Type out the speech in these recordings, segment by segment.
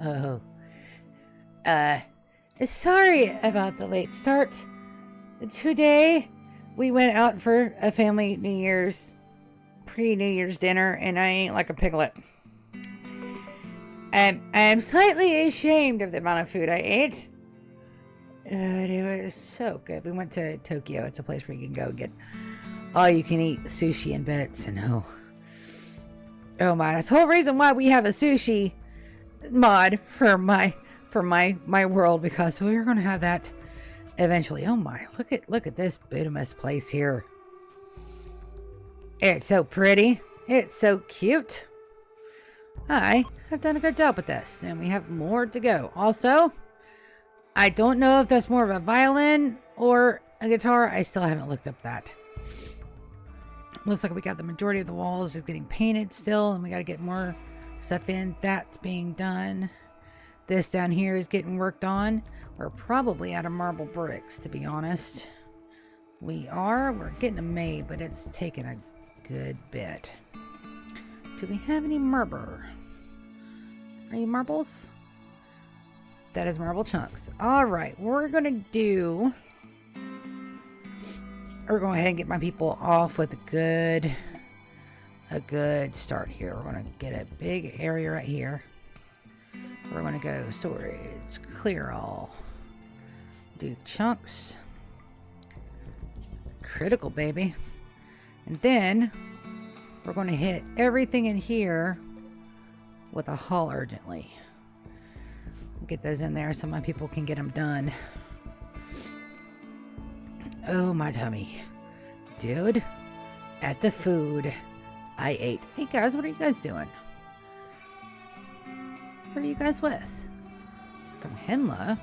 Oh. Sorry about the late start. Today, we went out for a family New Year's, pre-New Year's dinner, and I ate like a piglet. I'm slightly ashamed of the amount of food I ate. But it was so good. We went to Tokyo. It's a place where you can go get all you can eat sushi and bits, and oh my, that's the whole reason why we have a sushi mod for my world, because we're gonna have that eventually. Oh my, look at this Budapest place here. It's so pretty. It's so cute. I have done a good job with this, and we have more to go. Also, I don't know if that's more of a violin or a guitar. I still haven't looked up that. Looks like we got the majority of the walls just getting painted still, and we got to get more stuff in. That's being done. This down here is getting worked on. We're probably out of marble bricks, to be honest. We're getting them made, but it's taken a good bit. Do we have any marble? Are you marbles? That is marble chunks. All right, we're going to go ahead and get my people off with a good start here. We're going to get a big area right here. We're going to go storage, clear all, do chunks, critical baby, and then we're going to hit everything in here with a haul urgently. Get those in there so my people can get them done. Oh, my tummy. Dude, at the food I ate. Hey guys, what are you guys doing? Who are you guys with? From Henla?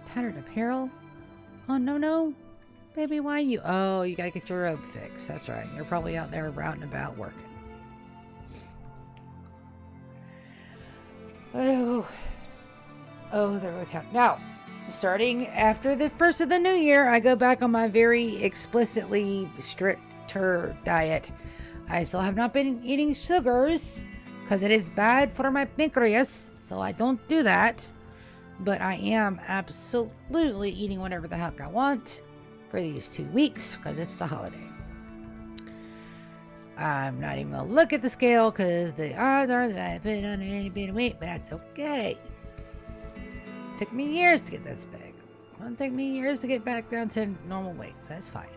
Tattered Apparel? Oh, no. Baby, why you? Oh, you gotta get your robe fixed. That's right. You're probably out there routing about working. Oh, the road town. Now, starting after the first of the new year, I go back on my very explicitly stricter diet. I still have not been eating sugars because it is bad for my pancreas, so I don't do that. But I am absolutely eating whatever the heck I want for these 2 weeks because it's the holiday. I'm not even going to look at the scale because the odds are that I have put on any bit of weight, but that's okay. It took me years to get this big. It's going to take me years to get back down to normal weight, so that's fine.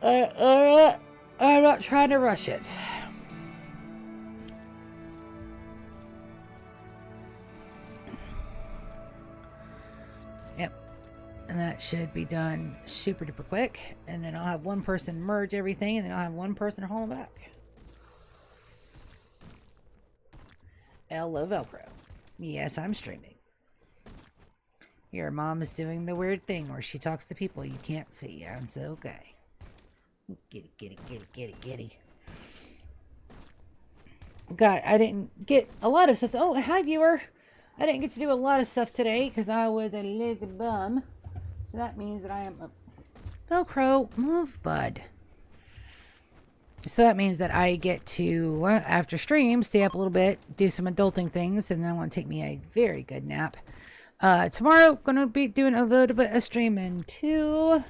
I'm not trying to rush it. Yep. And that should be done super duper quick. And then I'll have one person merge everything, and then I'll have one person haul them back. Hello, Velcro. Yes, I'm streaming. Your mom is doing the weird thing where she talks to people you can't see. It's okay. Get it. God, I didn't get a lot of stuff. Oh, hi, viewer. I didn't get to do a lot of stuff today because I was a lazy bum. So that means that I am a... Velcro, move, bud. So that means that I get to, after stream, stay up a little bit, do some adulting things, and then I want to take me a very good nap. Tomorrow, going to be doing a little bit of streaming too.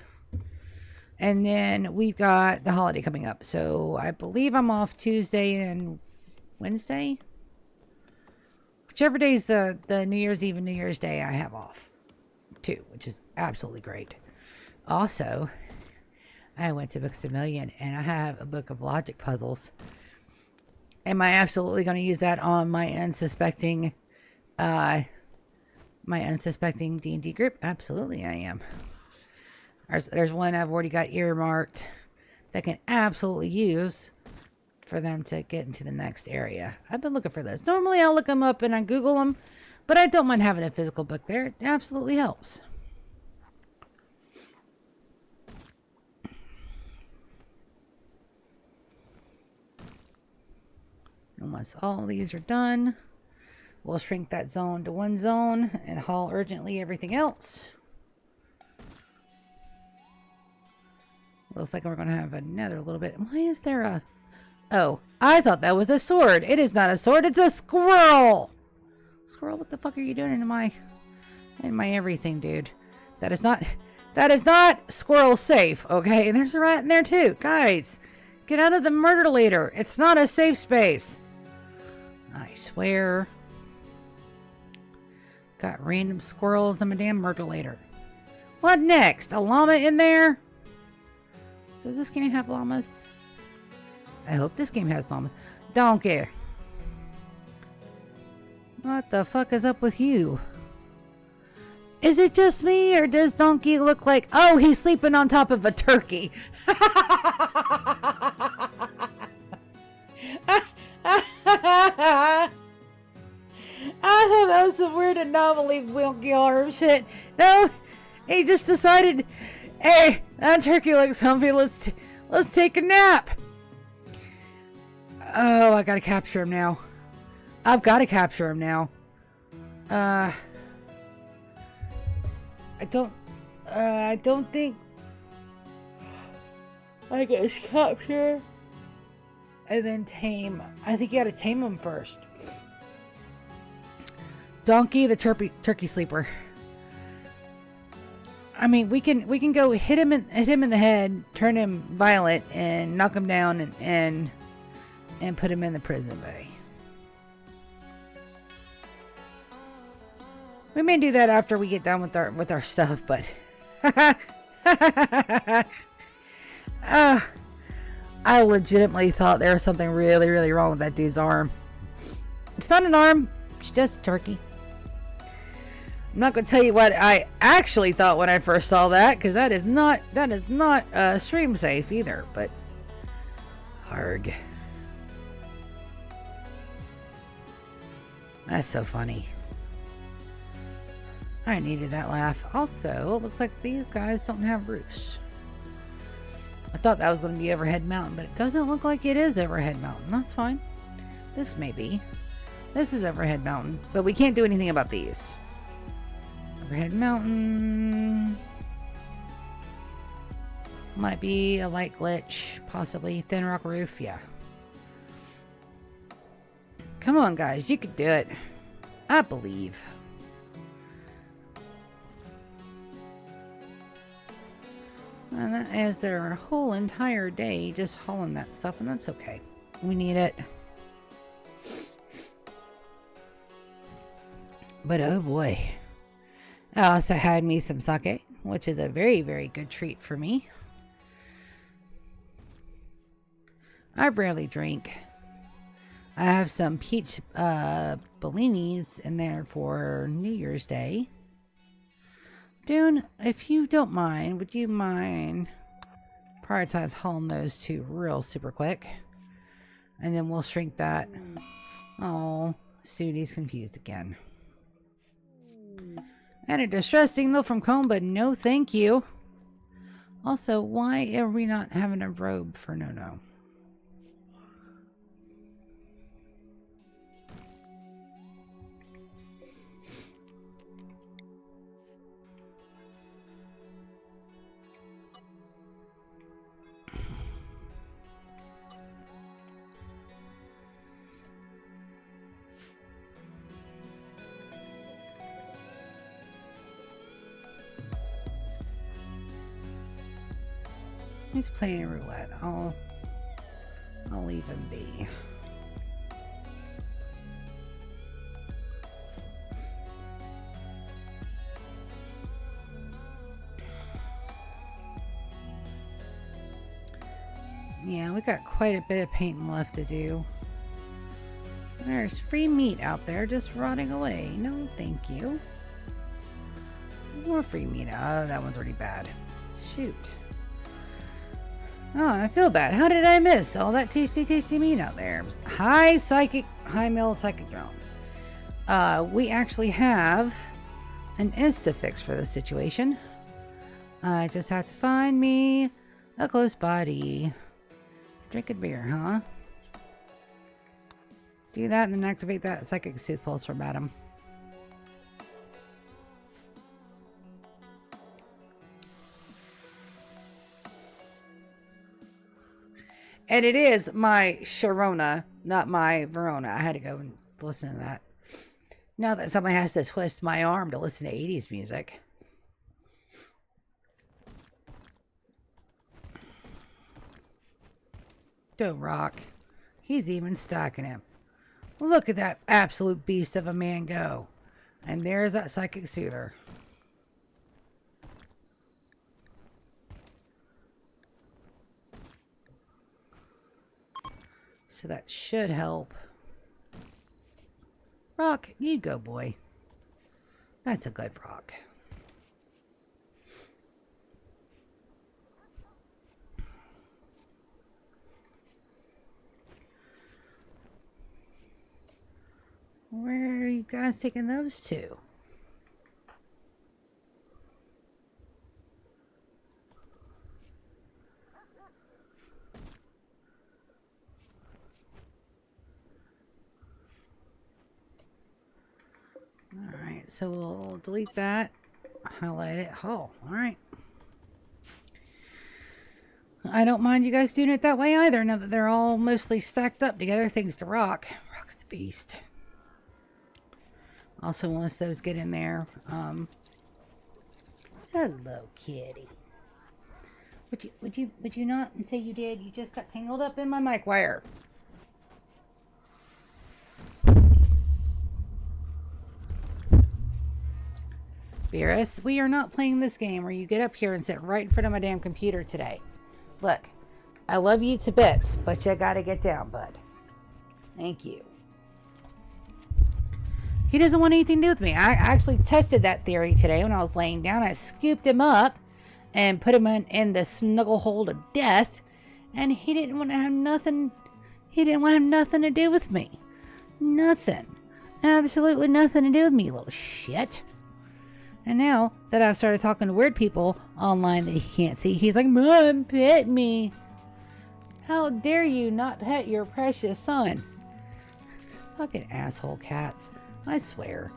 And then we've got the holiday coming up. So I believe I'm off Tuesday and Wednesday. Whichever day is the New Year's Eve and New Year's Day, I have off too, which is absolutely great. Also, I went to Books A Million and I have a book of logic puzzles. Am I absolutely going to use that on my unsuspecting D&D group? Absolutely I am. There's one I've already got earmarked that can absolutely use for them to get into the next area. I've been looking for those. Normally I'll look them up and I Google them, but I don't mind having a physical book there. It absolutely helps. And once all these are done, we'll shrink that zone to one zone and haul urgently everything else. Looks like we're going to have another little bit. Why is there a Oh, I thought that was a sword. It is not a sword, it's a squirrel! Squirrel, what the fuck are you doing in my everything, dude? That is not squirrel safe, okay? And there's a rat in there too. Guys, get out of the murder-later. It's not a safe space. I swear. Got random squirrels. I'm a damn murder-later. What next? A llama in there? Does this game have llamas? I hope this game has llamas. Don't care. What the fuck is up with you? Is it just me, or does Donkey look like... Oh, he's sleeping on top of a turkey. I thought that was some weird anomaly, Wilkie arm shit. No, he just decided, hey, that turkey looks hungry. Let's take a nap. Oh, I gotta capture him now. I've got to capture him now. I don't think I can capture and then tame. I think you gotta tame him first. Donkey, the turkey sleeper. I mean, we can go hit him in the head, turn him violent, and knock him down, and put him in the prison bay. We may do that after we get done with our stuff, but I legitimately thought there was something really, really wrong with that dude's arm. It's not an arm, it's just a turkey. I'm not going to tell you what I actually thought when I first saw that, because that is not stream safe either, but arg. That's so funny. I needed that laugh. Also, it looks like these guys don't have roofs. I thought that was going to be Overhead Mountain, but it doesn't look like it is Overhead Mountain. That's fine. This may be. This is Overhead Mountain, but we can't do anything about these. Overhead Mountain. Might be a light glitch, possibly. Thin rock roof, yeah. Come on, guys, you could do it. I believe. And that is their whole entire day just hauling that stuff, and that's okay. We need it. But oh boy. I also had me some sake, which is a very, very good treat for me. I rarely drink. I have some peach bellinis in there for New Year's Day. Dune, if you don't mind, would you mind prioritize hauling those two real super quick? And then we'll shrink that. Oh, Sudi's confused again. And a distress signal from Comba. No, thank you. Also, why are we not having a robe for No? He's playing roulette. I'll leave him be. Yeah, we got quite a bit of painting left to do. There's free meat out there just rotting away. No, thank you. More free meat. Oh, that one's already bad. Shoot. Oh, I feel bad. How did I miss all that tasty, tasty meat out there? High mill psychic drone. We actually have an insta-fix for this situation. I just have to find me a close body. Drinking beer, huh? Do that and then activate that psychic soothe pulse from Adam. And it is my Sharona, not my Verona. I had to go and listen to that. Now that somebody has to twist my arm to listen to 80s music. Don't rock. He's even stacking him. Look at that absolute beast of a man go. And there's that psychic soother. So that should help. Rock, you go, boy. That's a good rock. Where are you guys taking those to? Alright, so we'll delete that. Highlight it. Oh, alright. I don't mind you guys doing it that way either, now that they're all mostly stacked up together, thanks to Rock. Rock is a beast. Also, once those get in there, hello, kitty. Would you not say you did? You just got tangled up in my mic wire. Beerus, we are not playing this game where you get up here and sit right in front of my damn computer today. Look, I love you to bits, but you gotta get down, bud. Thank you. He doesn't want anything to do with me. I actually tested that theory today when I was laying down. I scooped him up and put him in the snuggle hold of death, and he didn't want to have nothing. He didn't want to have nothing to do with me. Nothing. Absolutely nothing to do with me, little shit. And now that I've started talking to weird people online that he can't see, he's like, Mom, pet me. How dare you not pet your precious son? Fucking asshole cats. I swear.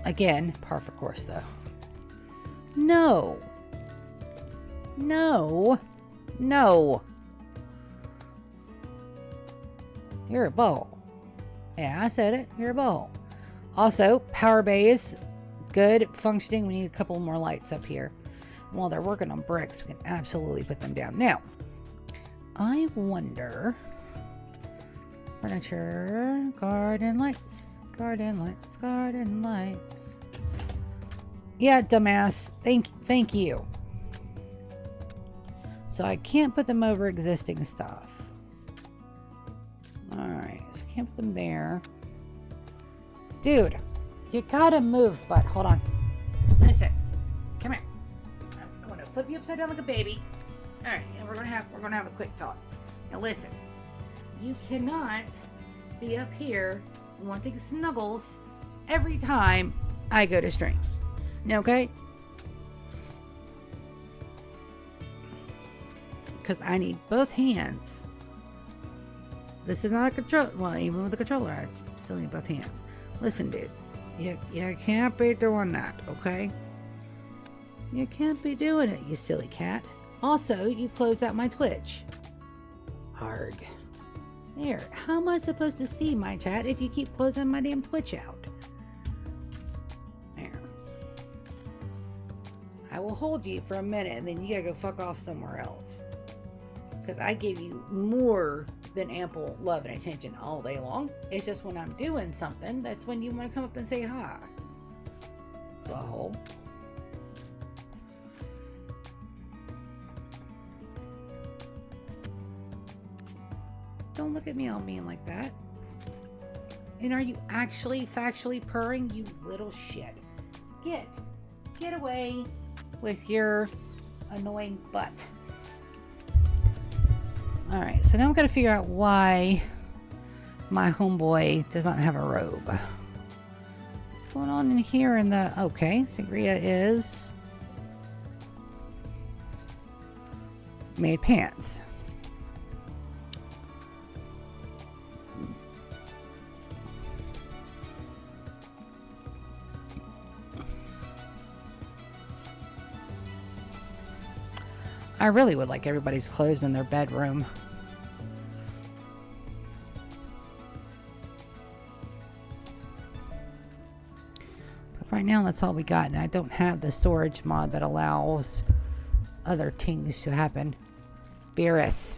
Again, par for course, though. No. No. No. You're a ball. Yeah, I said it. You're a ball. Also, power bays. Good functioning. We need a couple more lights up here. While they're working on bricks, we can absolutely put them down. Now, I wonder... Furniture, garden lights, garden lights, garden lights. Yeah, dumbass. Thank you. So I can't put them over existing stuff. Alright, so I can't put them there. Dude, you gotta move, bud. Hold on. Listen. Come here. I'm gonna flip you upside down like a baby. Alright, and we're gonna have a quick talk. Now listen. You cannot be up here wanting snuggles every time I go to stream. Okay? Because I need both hands. This is not a control. Well, even with the controller, I still need both hands. Listen, dude. You can't be doing that, okay? You can't be doing it, you silly cat. Also, you closed out my Twitch. Arg. There, how am I supposed to see my chat if you keep closing my damn Twitch out? There. I will hold you for a minute and then you gotta go fuck off somewhere else. Because I give you more than ample love and attention all day long. It's just when I'm doing something, that's when you want to come up and say hi. Butthole. Don't look at me all mean like that. And are you actually factually purring, you little shit? Get away with your annoying butt. Alright, so now I've got to figure out why my homeboy does not have a robe. What's going on in here in the... Okay, Sangria is... made pants. I really would like everybody's clothes in their bedroom. But right now, that's all we got. And I don't have the storage mod that allows other things to happen. Beerus.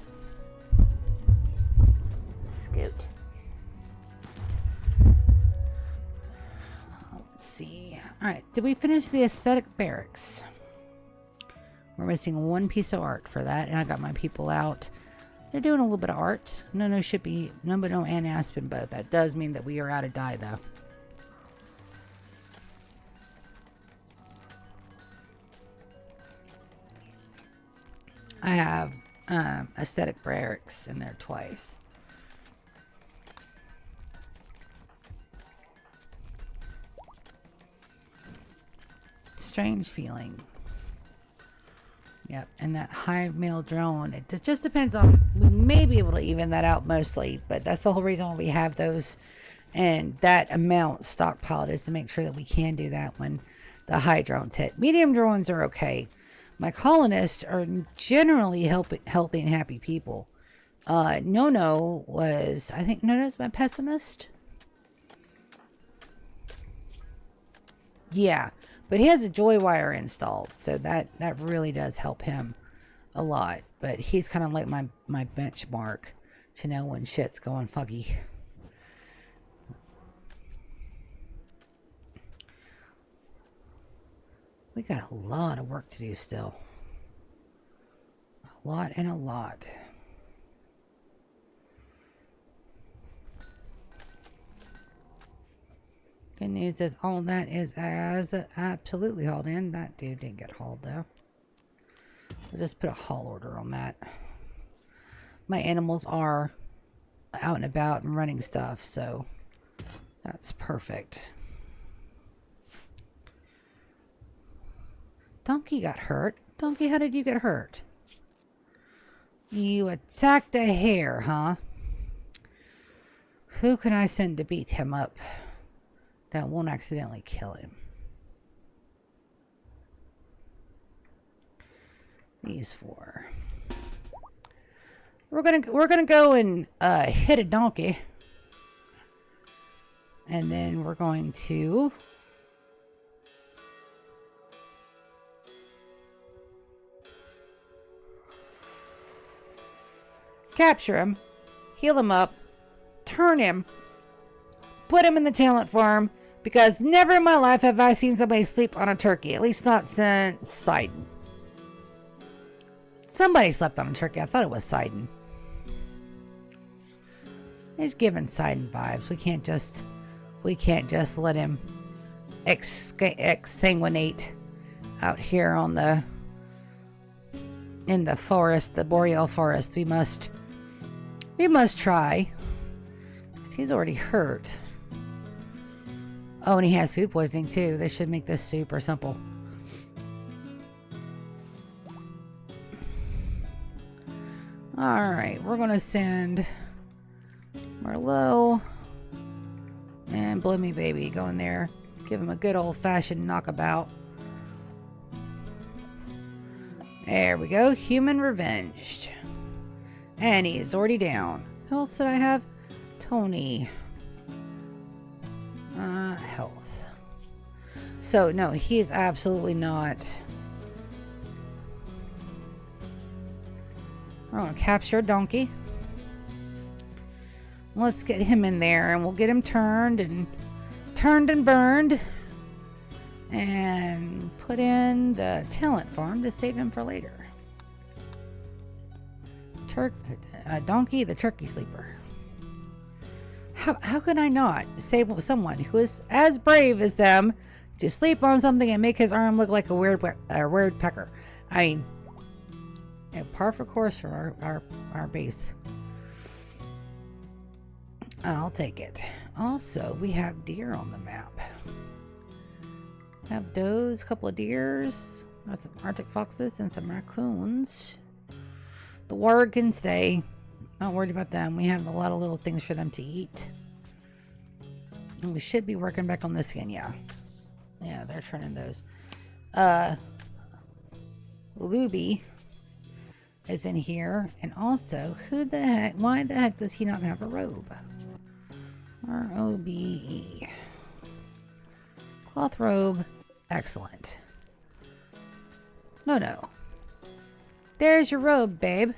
Scoot. Let's see. Alright, did we finish the aesthetic barracks? We're missing one piece of art for that, and I got my people out. They're doing a little bit of art. No shippy, no and aspen both. That does mean that we are out of dye, though. I have aesthetic barracks in there twice. Strange feeling. Yep, and that hive male drone, it just depends on, we may be able to even that out mostly, but that's the whole reason why we have those, and that amount stockpiled is to make sure that we can do that when the high drones hit. Medium drones are okay. My colonists are generally healthy and happy people. No was, I think Nono's my pessimist. Yeah. But he has a joy wire installed, so that really does help him a lot. But he's kind of like my benchmark to know when shit's going fuggy. We got a lot of work to do still. A lot and a lot. Good news is all that is as absolutely hauled in. That dude didn't get hauled though. I'll just put a haul order on that. My animals are out and about and running stuff, so that's perfect. Donkey got hurt. Donkey, how did you get hurt? You attacked a hare, huh? Who can I send to beat him up that won't accidentally kill him? These four. We're gonna go and hit a donkey, and then we're going to capture him, heal him up, turn him, put him in the talent farm, because never in my life have I seen somebody sleep on a turkey. At least not since Sidon. Somebody slept on a turkey. I thought it was Sidon. He's giving Sidon vibes. We can't just let him exsanguinate out here on in the forest, the boreal forest. We must try. He's already hurt. Oh, and he has food poisoning too. They should make this super simple. Alright, we're gonna send Merlot and Bloomy Baby. Go in there. Give him a good old-fashioned knockabout. There we go. Human revenged. And he's already down. Who else did I have? Tony. Health. So, no, he is absolutely not. We're going to capture a donkey. Let's get him in there, and we'll get him turned and burned. And put in the talent farm to save him for later. Donkey, the turkey sleeper. How could I not save someone who is as brave as them to sleep on something and make his arm look like a weird pecker? I mean, par for course for our base. I'll take it. Also, we have deer on the map. Have does, a couple of deers, got some Arctic foxes and some raccoons. The warg can stay. Not worried about them. We have a lot of little things for them to eat. And we should be working back on this again, yeah. Yeah, they're turning those. Luby is in here. And also, why the heck does he not have a robe? R-O-B-E. Cloth robe. Excellent. No. There's your robe, babe.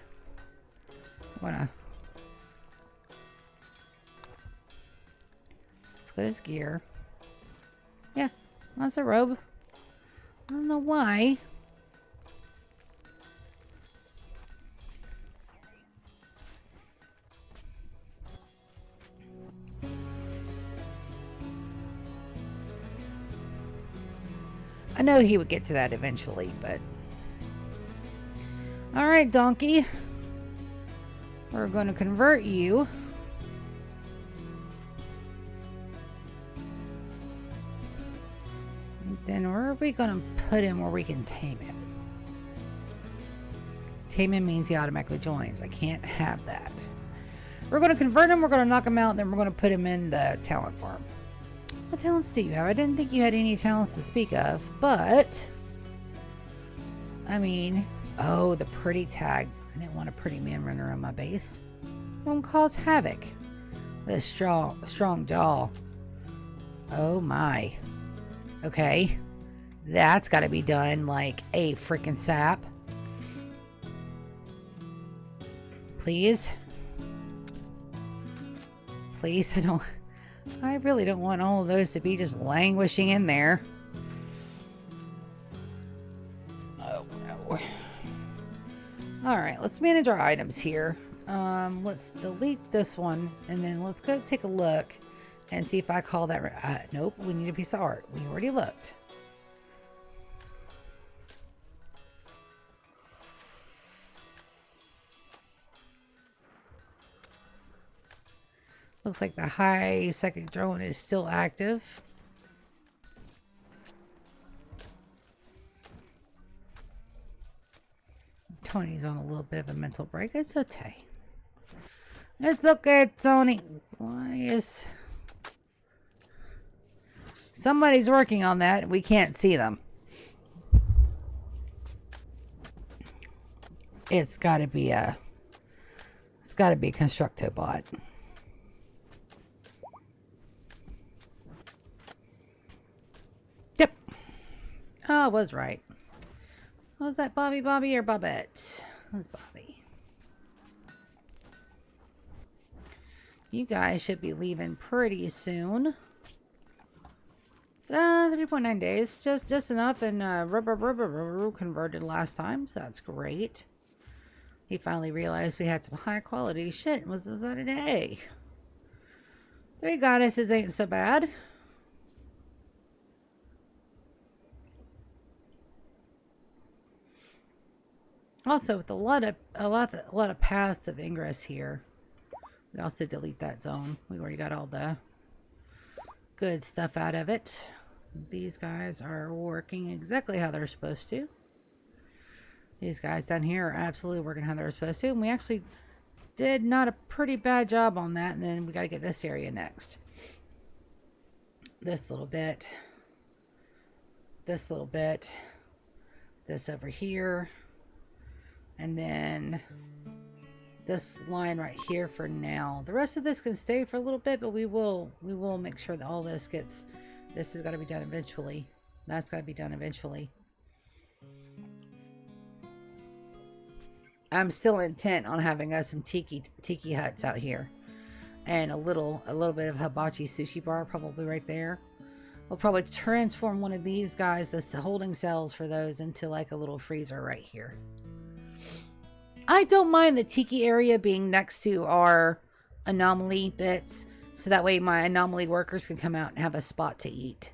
Let's go to his gear. Yeah, that's a robe. I don't know why. I know he would get to that eventually, but... Alright, donkey. We're going to convert you. And then where are we going to put him where we can tame him? Tame him means he automatically joins. I can't have that. We're going to convert him, we're going to knock him out, and then we're going to put him in the talent farm. What talents do you have? I didn't think you had any talents to speak of, but... I mean... Oh, the pretty tag. I didn't want a pretty man running around my base. Don't cause havoc. This strong jaw. Oh my. Okay. That's got to be done like a freaking sap. Please. Please, I really don't want all of those to be just languishing in there. Oh no. Alright, let's manage our items here. Let's delete this one, and then let's go take a look and see if I call that... nope, we need a piece of art. We already looked. Looks like the high second drone is still active. Tony's on a little bit of a mental break. It's okay. It's okay, Tony. Why is... Somebody's working on that. We can't see them. It's got to be a... It's got to be a Constructobot. Yep. Oh, I was right. Was that Bobby or Bobette? That's Bobby. You guys should be leaving pretty soon. 3.9 days. Just enough, and converted last time, so that's great. He finally realized we had some high quality shit. Was that a day? 3 goddesses ain't so bad. Also, with a lot of paths of ingress here, we also delete that zone. We already got all the good stuff out of it. These guys are working exactly how they're supposed to. These guys down here are absolutely working how they're supposed to, and we actually did not a pretty bad job on that. And then we got to get this area next. This little bit. This little bit. This over here. And then this line right here for now. The rest of this can stay for a little bit, but we will make sure that all this gets... This has got to be done eventually. That's got to be done eventually. I'm still intent on having us some tiki huts out here. And a little bit of hibachi sushi bar probably right there. We'll probably transform one of these guys, the holding cells for those, into like a little freezer right here. I don't mind the tiki area being next to our anomaly bits, so that way my anomaly workers can come out and have a spot to eat.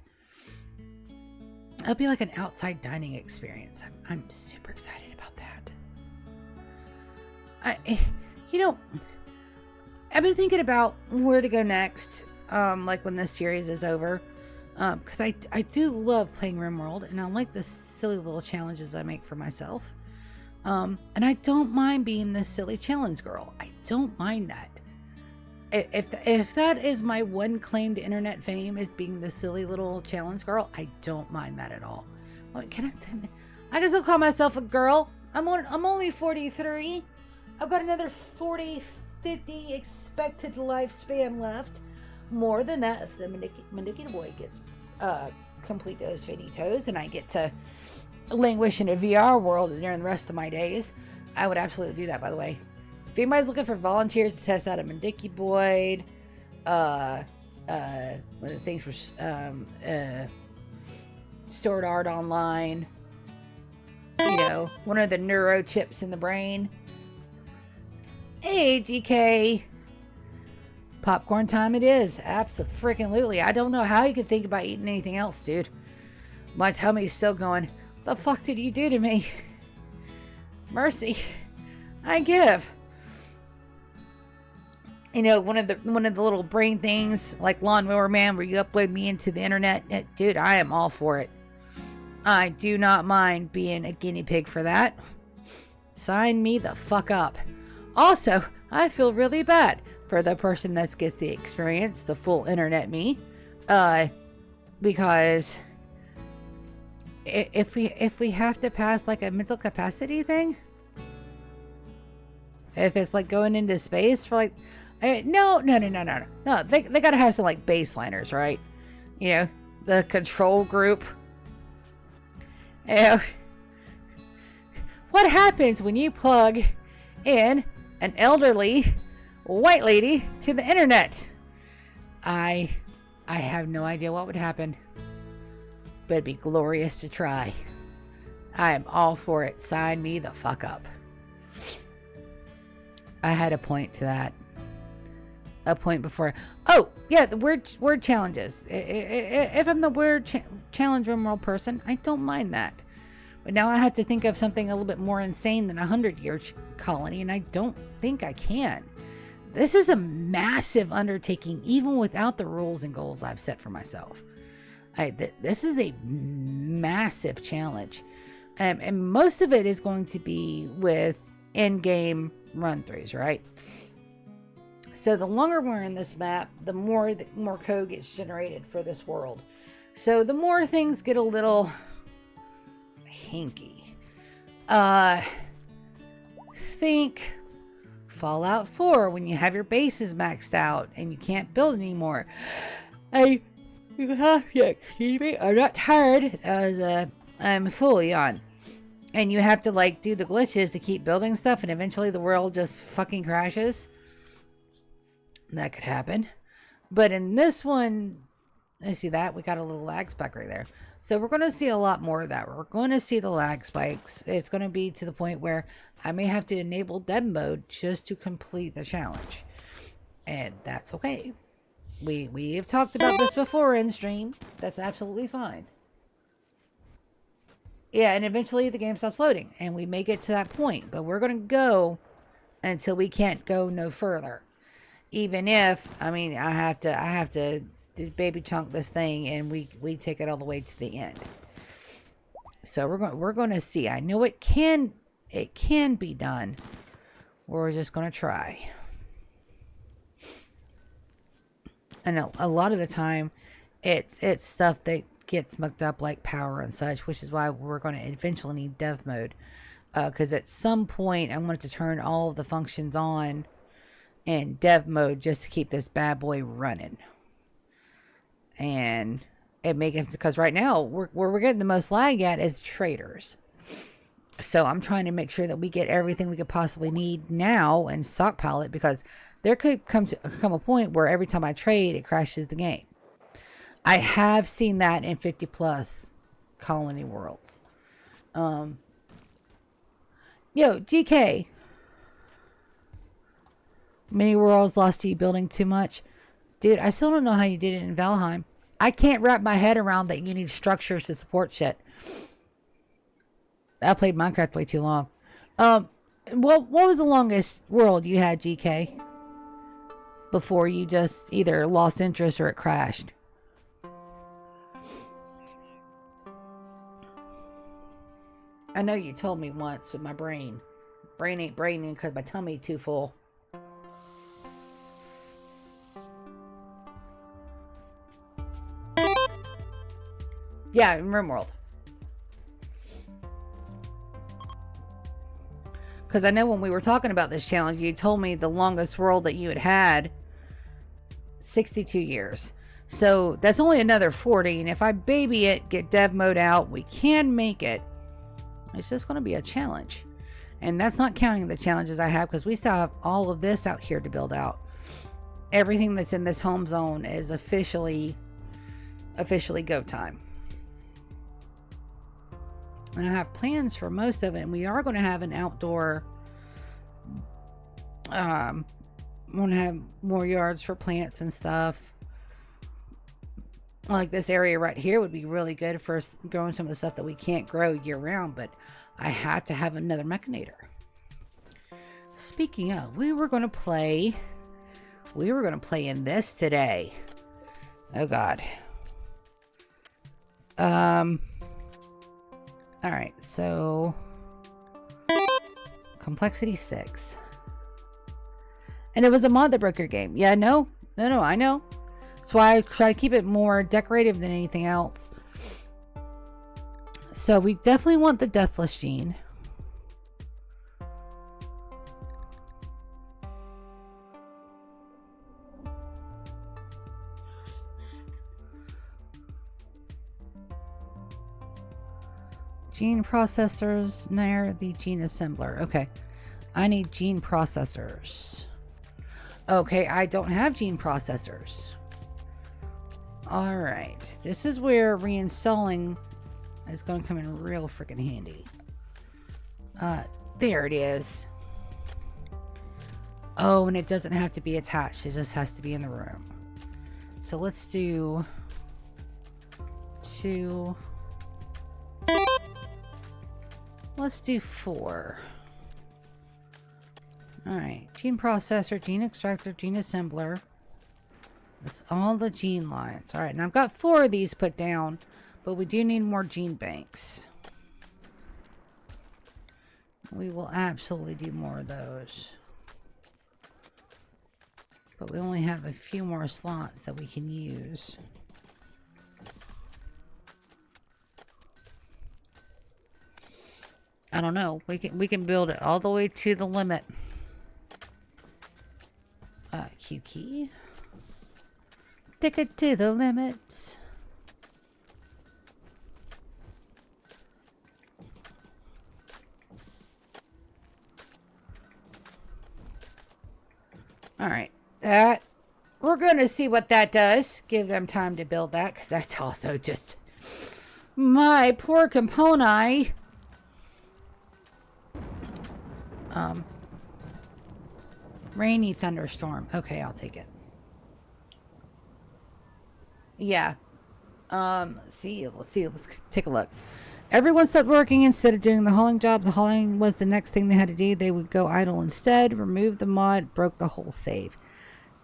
It'll be like an outside dining experience. I'm super excited about that. You know, I've been thinking about where to go next, like when this series is over, because I do love playing Rimworld, and I like the silly little challenges I make for myself. And I don't mind being this silly challenge girl. I don't mind that. If that is my one claim to internet fame, is being the silly little challenge girl, I don't mind that at all. Well, I can still call myself a girl. I'm only 43. I've got another 40, 50 expected lifespan left. More than that if the Manipulator Boy gets complete those finitos and I get to languish in a VR world during the rest of my days. I would absolutely do that, by the way. If anybody's looking for volunteers to test out a Mandicuboid, one of the things for Sword Art Online, you know, one of the neurochips in the brain. Hey, GK. Popcorn time it is. Abso-freaking-lutely. I don't know how you could think about eating anything else, dude. My tummy's still going, the fuck did you do to me? Mercy. I give. You know, one of the little brain things, like Lawnmower Man, where you upload me into the internet. Dude, I am all for it. I do not mind being a guinea pig for that. Sign me the fuck up. Also, I feel really bad for the person that gets the experience, the full internet me. Because if we have to pass like a mental capacity thing, if it's like going into space for like, no, they gotta have some like baseliners, right? You know, the control group. You know, what happens when you plug in an elderly white lady to the internet? I have no idea what would happen, but it'd be glorious to try. I am all for it. Sign me the fuck up. I had a point to that. A point before. Oh, yeah, the word challenges. If I'm the word challenge Rimworld person, I don't mind that. But now I have to think of something a little bit more insane than a 100-year colony, and I don't think I can. This is a massive undertaking, even without the rules and goals I've set for myself. This is a massive challenge. And most of it is going to be with in-game run-throughs, right? So the longer we're in this map, the more code gets generated for this world. So the more things get a little hinky. Think Fallout 4 when you have your bases maxed out and you can't build anymore. Excuse me, I'm not tired as I'm fully on. And you have to like do the glitches to keep building stuff and eventually the world just fucking crashes. That could happen. But in this one, I see that we got a little lag spike right there. So we're going to see a lot more of that. We're going to see the lag spikes. It's going to be to the point where I may have to enable dev mode just to complete the challenge. And that's okay. We have talked about this before in stream. That's absolutely fine. Yeah, and eventually the game stops loading. And we may get to that point. But we're going to go until we can't go no further. Even if, I mean, I have to baby chunk this thing and we take it all the way to the end. So we're going to see. I know it can be done. We're just going to try. And a lot of the time it's stuff that gets mucked up like power and such, which is why we're going to eventually need dev mode. Because at some point I want to turn all of the functions on in dev mode just to keep this bad boy running. And it makes it, because right now where we're getting the most lag at is traders. So I'm trying to make sure that we get everything we could possibly need now and stockpile it, because there could come a point where every time I trade it crashes the game. I have seen that in 50 plus colony worlds. Yo, GK. Many worlds lost to you building too much. Dude, I still don't know how you did it in Valheim. I can't wrap my head around that you need structures to support shit. I played Minecraft way too long. What was the longest world you had, GK? Before you just either lost interest or it crashed? I know you told me once with my brain. Brain ain't braining because my tummy too full. Yeah, in Rimworld. Because I know when we were talking about this challenge, you told me the longest world that you had 62 years. So that's only another 40. And if I baby it, get dev mode out, we can make it. It's just going to be a challenge. And that's not counting the challenges I have, because we still have all of this out here to build out. Everything that's in this home zone is officially go time. And I have plans for most of it, and we are going to have an outdoor, want to have more yards for plants and stuff. Like this area right here would be really good for growing some of the stuff that we can't grow year round, but I had to have another Mechanator. Speaking of, we were going to play in this today. Oh God. All right, so complexity 6. And it was a mod that broke your game. Yeah, no, I know. That's why I try to keep it more decorative than anything else. So we definitely want the Deathless gene. Gene processors near the gene assembler. Okay. I need gene processors. Okay, I don't have gene processors. Alright. This is where reinstalling is going to come in real freaking handy. There it is. Oh, and it doesn't have to be attached. It just has to be in the room. So let's do 2. Let's do 4. Alright. Gene processor, gene extractor, gene assembler. That's all the gene lines. Alright, and I've got 4 of these put down, but we do need more gene banks. We will absolutely do more of those. But we only have a few more slots that we can use. I don't know. We can build it all the way to the limit. Q key. Take it to the limit. All right. That we're going to see what that does. Give them time to build that, because that's also just my poor component. Rainy thunderstorm. Okay, I'll take it. Yeah. Let's see. Let's take a look. Everyone stopped working instead of doing the hauling job. The hauling was the next thing they had to do. They would go idle instead. Remove the mod. Broke the whole save.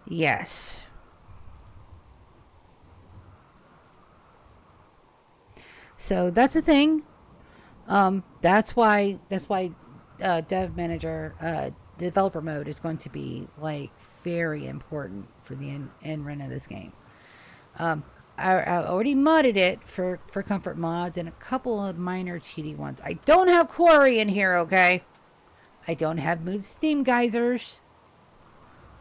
Yes. So that's the thing. That's why dev manager, developer mode is going to be like very important for the end run of this game. I already modded it for comfort mods and a couple of minor cheaty ones. I don't have quarry in here, okay? I don't have mood steam geysers.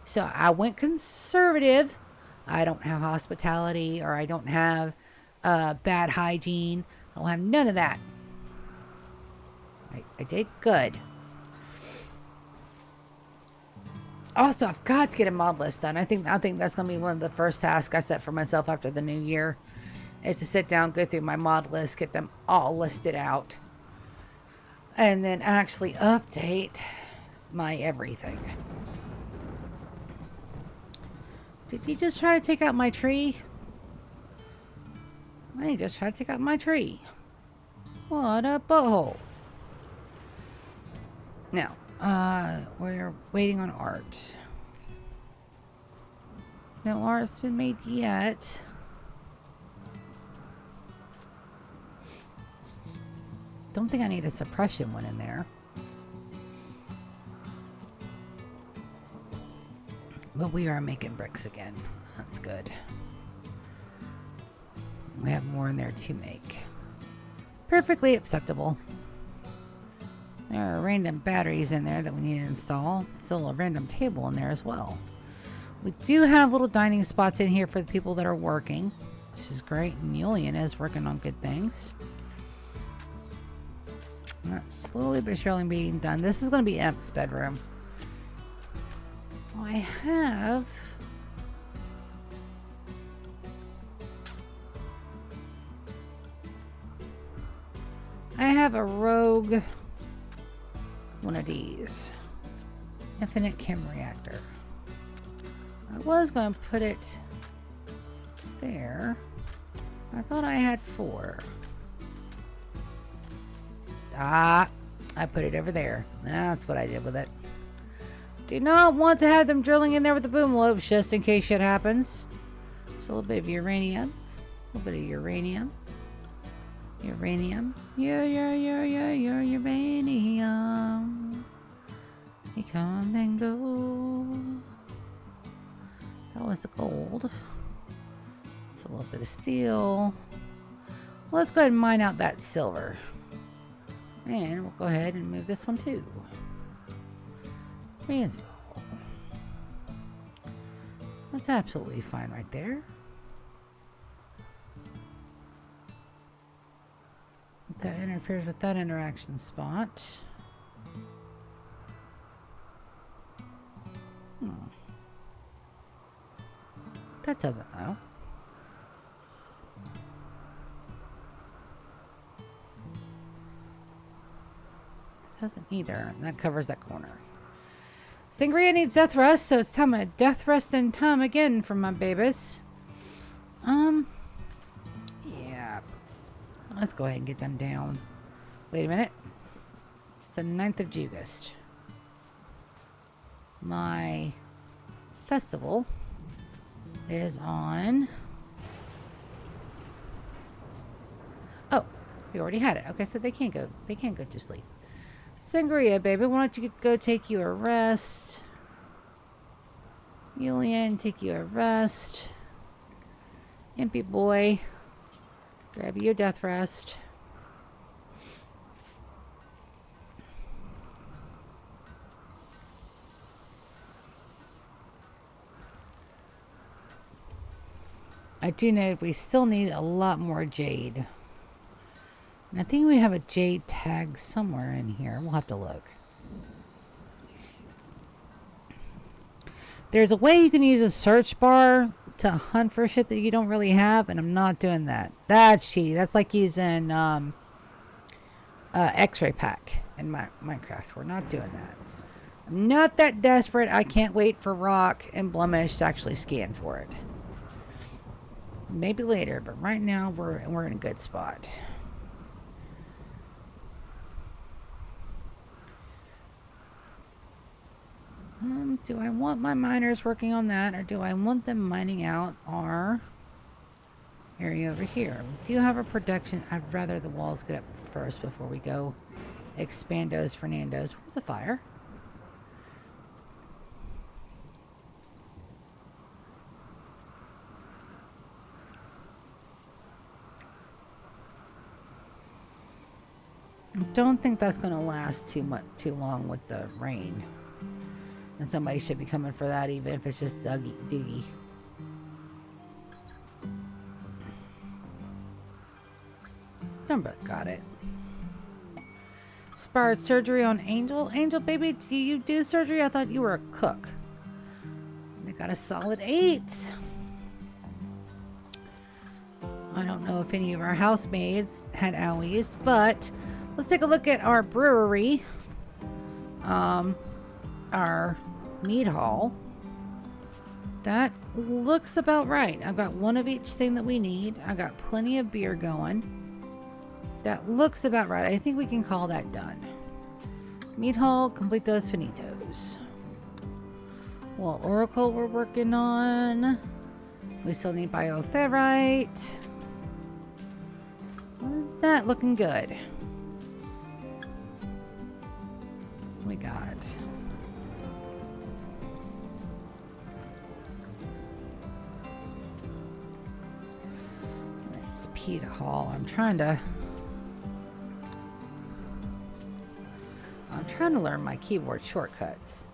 So I went conservative. I don't have hospitality, or I don't have bad hygiene. I don't have none of that. I did good. Also, I've got to get a mod list done. I think that's going to be one of the first tasks I set for myself after the new year, is to sit down, go through my mod list, get them all listed out, and then actually update my everything. Did you just try to take out my tree? I just tried to take out my tree. What a butthole. Now, we're waiting on art. No art's been made yet. Don't think I need a suppression one in there. But we are making bricks again. That's good. We have more in there to make. Perfectly acceptable. There are random batteries in there that we need to install. Still a random table in there as well. We do have little dining spots in here for the people that are working, which is great. And Julian is working on good things. And that's slowly but surely being done. This is going to be Emp's bedroom. I have a rogue one of these. Infinite chem reactor. I was going to put it there. I thought I had 4. I put it over there. That's what I did with it. Do not want to have them drilling in there with the boom lobes just in case shit happens. Just a little bit of uranium. A little bit of uranium. Uranium. Yeah, uranium. You come and go. That was the gold. It's a little bit of steel. Let's go ahead and mine out that silver. And we'll go ahead and move this one too. Reinstall. That's absolutely fine right there. That interferes with that interaction spot. That doesn't though. Doesn't either. That covers that corner. Sangria needs death rest, so it's time of death rest and time again for my babies. Yeah. Let's go ahead and get them down. Wait a minute. It's the 9th of August. My festival is on... Oh, we already had it. Okay, so they can't go to sleep. Sangria, baby, why don't you go take you a rest? Julian, take you a rest. Impy boy, grab you a death rest. I do know we still need a lot more jade. And I think we have a jade tag somewhere in here. We'll have to look. There's a way you can use a search bar to hunt for shit that you don't really have, and I'm not doing that. That's cheaty. That's like using X-ray pack in Minecraft. We're not doing that. I'm not that desperate. I can't wait for Rock and Blemish to actually scan for it. Maybe later, but right now we're in a good spot. Do I want my miners working on that, or do I want them mining out our area over here? We do have a production. I'd rather the walls get up first before we go expandos Fernandos. Where's the fire? I don't think that's going to last too long with the rain. And somebody should be coming for that, even if it's just Doogie. Dumbo's got it. Inspired surgery on Angel. Angel, baby, do you do surgery? I thought you were a cook. They got a solid 8. I don't know if any of our housemaids had owies, but let's take a look at our brewery. Our mead hall. That looks about right. I've got one of each thing that we need. I got plenty of beer going. That looks about right. I think we can call that done. Mead hall, complete those finitos. Well, Oracle we're working on. We still need bioferrite. That looking good. We got it's Pete Hall. I'm trying to trying to learn my keyboard shortcuts.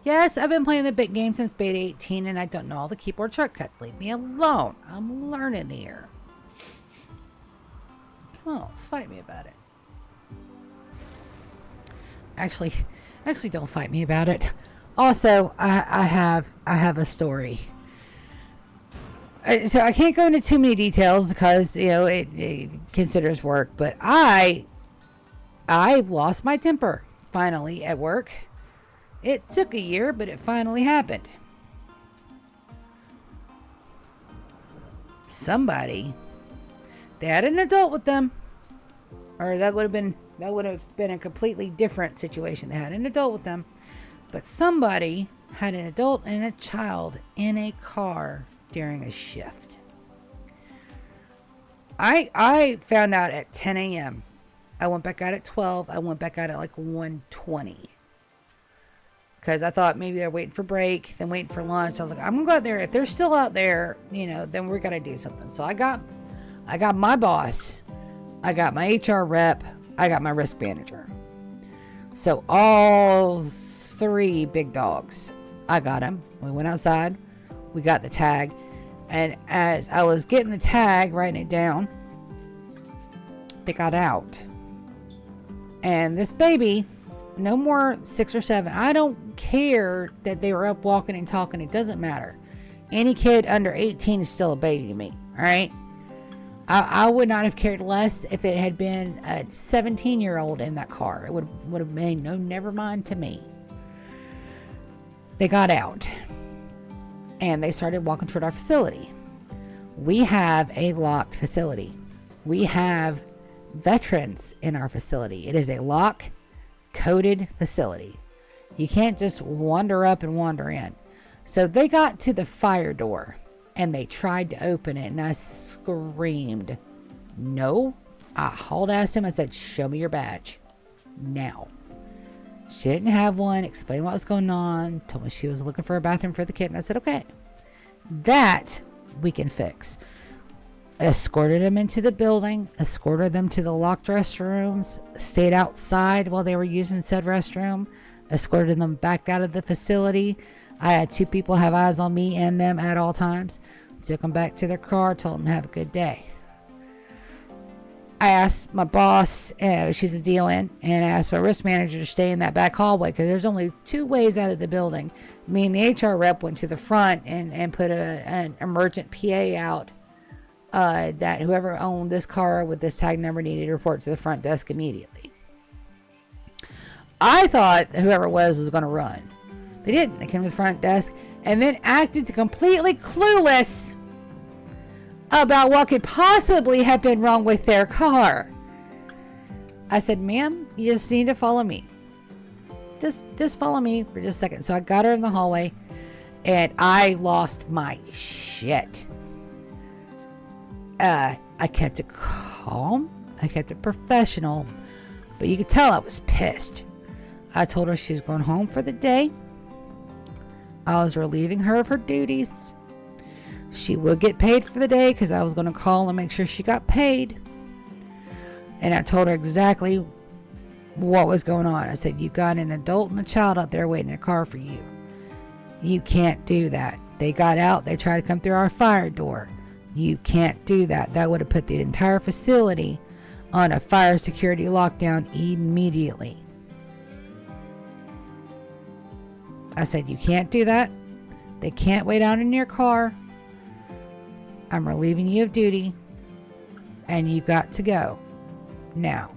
Yes, I've been playing the big game since beta 18 and I don't know all the keyboard shortcuts. Leave me alone. I'm learning here. Come on, fight me about it. Actually, don't fight me about it. Also, I have a story. So I can't go into too many details because, you know, it considers work, but I've lost my temper finally at work. It took a year, but it finally happened. Somebody, they had an adult with them, or that would have been a completely different situation. They had an adult with them, but somebody had an adult and a child in a car during a shift. I found out at 10 a.m. I went back out at 12. I went back out at like 1:20. Because I thought maybe they're waiting for break, then waiting for lunch. I was like, I'm going to go out there. If they're still out there, you know, then we're going to do something. So I got my boss. I got my HR rep. I got my risk manager. So all 3 big dogs. I got them. We went outside. We got the tag. And as I was getting the tag, writing it down, they got out. And this baby, no more 6 or 7. I don't care that they were up walking and talking. It doesn't matter. Any kid under 18 is still a baby to me. All right. I would not have cared less if it had been a 17-year-old in that car. It would have made no never mind to me. They got out and they started walking toward our facility. We have a locked facility. We have veterans in our facility. It is a lock coded facility. You can't just wander up and wander in. So they got to the fire door and they tried to open it and I screamed, no. I hauled ass him. I said, show me your badge now. She didn't have one. Explained what was going on. Told me she was looking for a bathroom for the kid. And I said, okay, that we can fix. Escorted them into the building, escorted them to the locked restrooms, stayed outside while they were using said restroom, escorted them back out of the facility. I had 2 people have eyes on me and them at all times. Took them back to their car, told them to have a good day. I asked my boss, she's a DON, and I asked my risk manager to stay in that back hallway because there's only 2 ways out of the building. Me and the HR rep went to the front and put an emergent PA out that whoever owned this car with this tag number needed to report to the front desk immediately. I thought whoever it was going to run. They didn't. They came to the front desk and then acted completely clueless about what could possibly have been wrong with their car. I said, ma'am, you just need to follow me. Just follow me for just a second. So I got her in the hallway and I lost my shit. I kept it calm. I kept it professional, but you could tell I was pissed. I told her she was going home for the day. I was relieving her of her duties. She would get paid for the day because I was going to call and make sure she got paid. And I told her exactly what was going on. I said, you got an adult and a child out there waiting in a car for you. You can't do that. They got out. They tried to come through our fire door. You can't do that. That would have put the entire facility on a fire security lockdown immediately. I said, you can't do that. They can't wait out in your car. I'm relieving you of duty. And you've got to go now.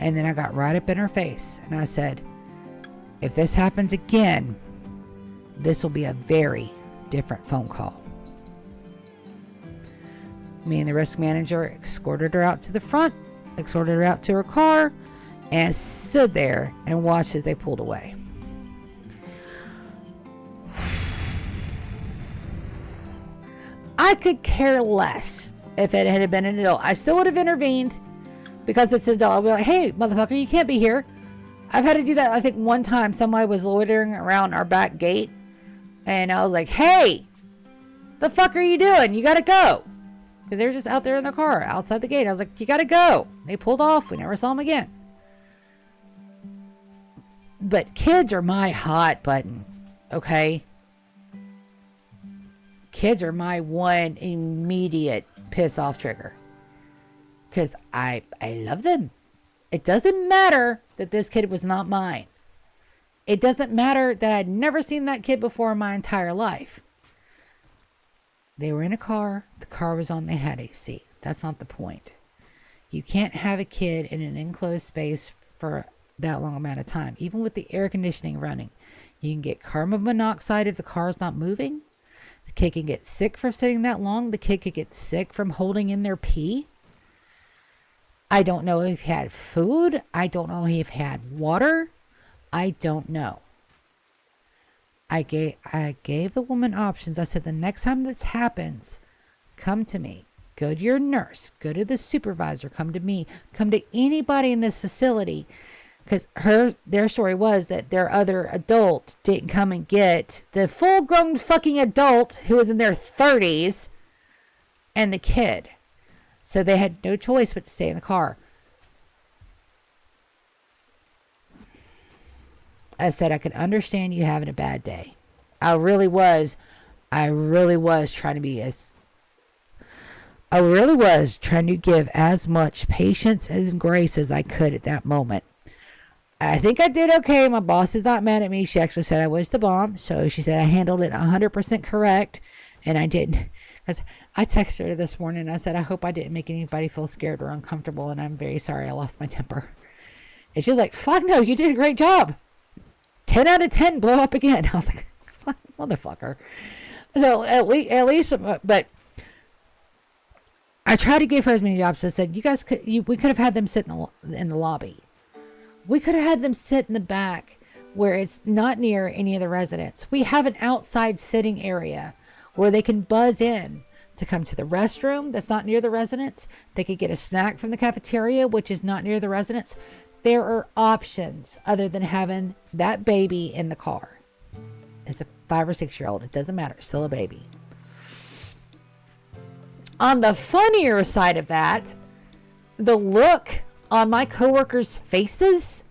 And then I got right up in her face. And I said, if this happens again, this will be a very different phone call. Me and the risk manager escorted her out to the front, escorted her out to her car, and stood there and watched as they pulled away. I could care less if it had been an adult. I still would have intervened because it's an adult. I'd be like, hey, motherfucker, you can't be here. I've had to do that, I think, one time. Somebody was loitering around our back gate, and I was like, hey, the fuck are you doing? You gotta go. Because they were just out there in the car, outside the gate. I was like, you gotta go. They pulled off. We never saw them again. But kids are my hot button, okay? Kids are my one immediate piss off trigger. Because I love them. It doesn't matter that this kid was not mine. It doesn't matter that I'd never seen that kid before in my entire life. They were in a car. The car was on. They had AC. That's not the point. You can't have a kid in an enclosed space for that long amount of time. Even with the air conditioning running. You can get carbon monoxide if the car's not moving. The kid can get sick from sitting that long. The kid could get sick from holding in their pee. I don't know if he had food. I don't know if he had water. I don't know. I gave the woman options. I said, the next time this happens, come to me. Go to your nurse. Go to the supervisor. Come to me. Come to anybody in this facility. Because their story was that their other adult didn't come and get the full-grown fucking adult who was in their 30s and the kid. So they had no choice but to stay in the car. I said, I could understand you having a bad day. I really was trying to give as much patience and grace as I could at that moment. I think I did okay. My boss is not mad at me. She actually said I was the bomb. So she said I handled it 100% correct. And I didn't. Because I texted her this morning and I said, I hope I didn't make anybody feel scared or uncomfortable. And I'm very sorry I lost my temper. And she was like, fuck no, you did a great job. 10 out of 10, blow up again. I was like, fuck, motherfucker. So at least, but I tried to give her as many jobs. I said, we could have had them sit in the lobby. We could have had them sit in the back where it's not near any of the residents. We have an outside sitting area where they can buzz in to come to the restroom that's not near the residents. They could get a snack from the cafeteria, which is not near the residents. There are options other than having that baby in the car. It's a 5 or 6 year old. It doesn't matter. It's still a baby. On the funnier side of that, the look on my coworkers' faces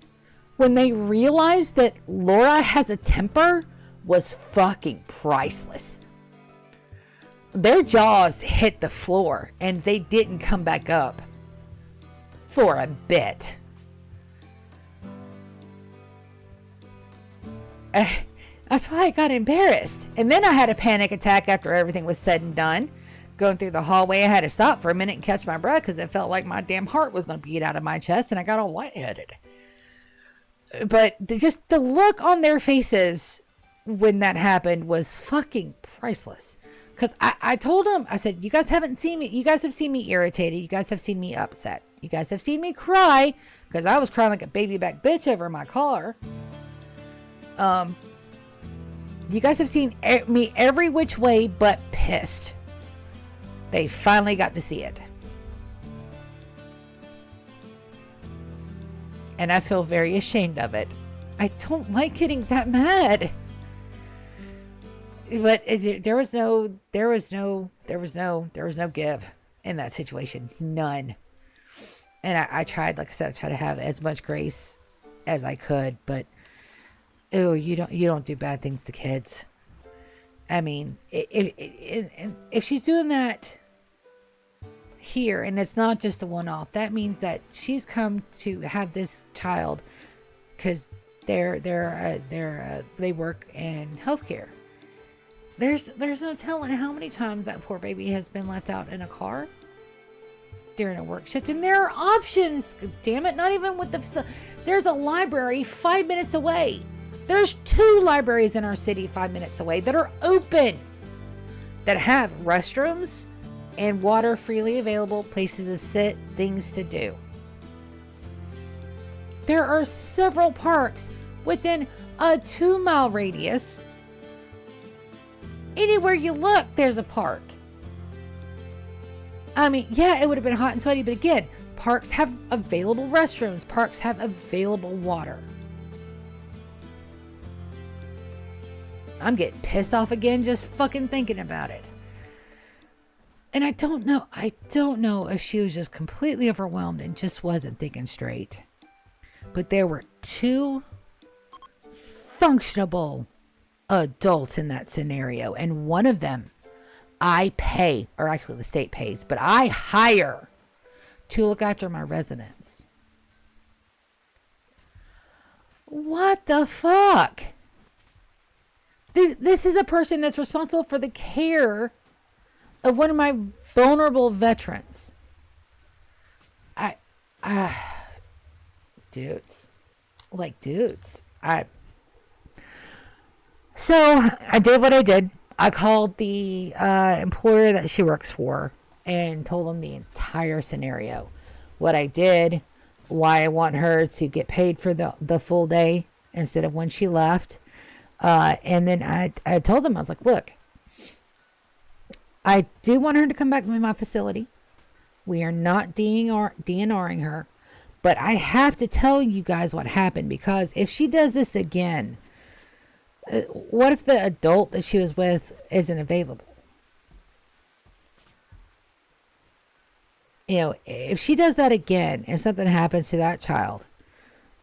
when they realized that Laura has a temper was fucking priceless. Their jaws hit the floor and they didn't come back up for a bit. That's why I got embarrassed. And then I had a panic attack after everything was said and done. Going through the hallway, I had to stop for a minute and catch my breath because it felt like my damn heart was going to beat out of my chest and I got all lightheaded. But just the look on their faces when that happened was fucking priceless. Because I told them, I said, you guys haven't seen me. You guys have seen me irritated. You guys have seen me upset. You guys have seen me cry because I was crying like a baby back bitch over my car. You guys have seen me every which way but pissed. They finally got to see it. And I feel very ashamed of it. I don't like getting that mad. But there was no give in that situation. None. And I tried, like I said, I tried to have as much grace as I could, but oh, you don't do bad things to kids. I mean, if she's doing that here, and it's not just a one-off, that means that she's come to have this child because they work in healthcare. There's no telling how many times that poor baby has been left out in a car during a work shift, and there are options. Damn it! Not even with there's a library 5 minutes away. There's 2 libraries in our city 5 minutes away that are open, that have restrooms and water freely available, places to sit, things to do. There are several parks within a 2-mile radius. Anywhere you look, there's a park. I mean, yeah, it would have been hot and sweaty, but again, parks have available restrooms. Parks have available water. I'm getting pissed off again just fucking thinking about it. And I don't know if she was just completely overwhelmed and just wasn't thinking straight. But there were 2 functionable adults in that scenario, and one of them I pay, or actually the state pays, but I hire to look after my residents. What the fuck? This is a person that's responsible for the care of one of my vulnerable veterans. Dudes. So I did what I did. I called the employer that she works for and told them the entire scenario. What I did, why I want her to get paid for the full day instead of when she left. And then I told them, I was like, look, I do want her to come back to my facility. We are not DNRing her. But I have to tell you guys what happened, because if she does this again, what if the adult that she was with isn't available? You know, if she does that again and something happens to that child,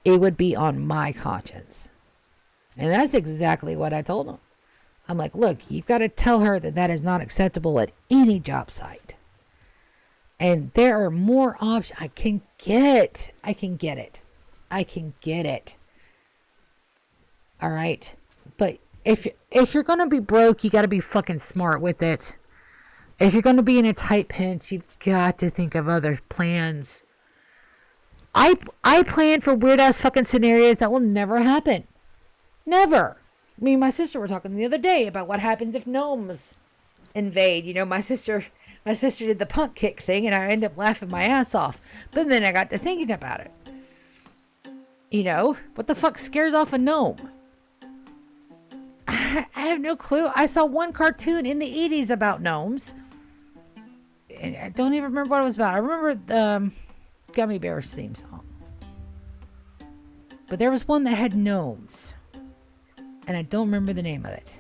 it would be on my conscience. And that's exactly what I told him. I'm like, look, you've got to tell her that that is not acceptable at any job site. And there are more options. I can get it. All right. But if you're going to be broke, you got to be fucking smart with it. If you're going to be in a tight pinch, you've got to think of other plans. I plan for weird ass fucking scenarios that will never happen. Never. Me and my sister were talking the other day about what happens if gnomes invade. You know, my sister did the punk kick thing, and I ended up laughing my ass off. But then I got to thinking about it. You know, what the fuck scares off a gnome? I have no clue. I saw one cartoon in the 80s about gnomes. And I don't even remember what it was about. I remember the Gummy Bears theme song. But there was one that had gnomes. And I don't remember the name of it.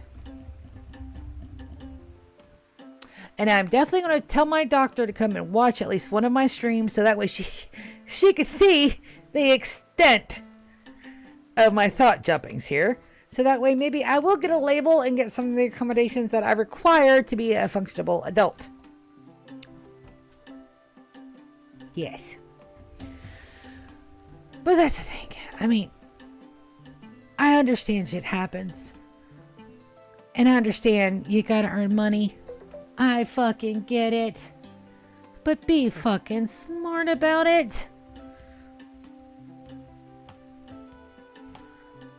And I'm definitely going to tell my doctor to come and watch at least one of my streams, so that way she could see the extent of my thought jumpings here. So that way maybe I will get a label and get some of the accommodations that I require to be a functional adult. Yes. But that's the thing. I mean, I understand shit happens. And I understand you gotta earn money. I fucking get it. But be fucking smart about it.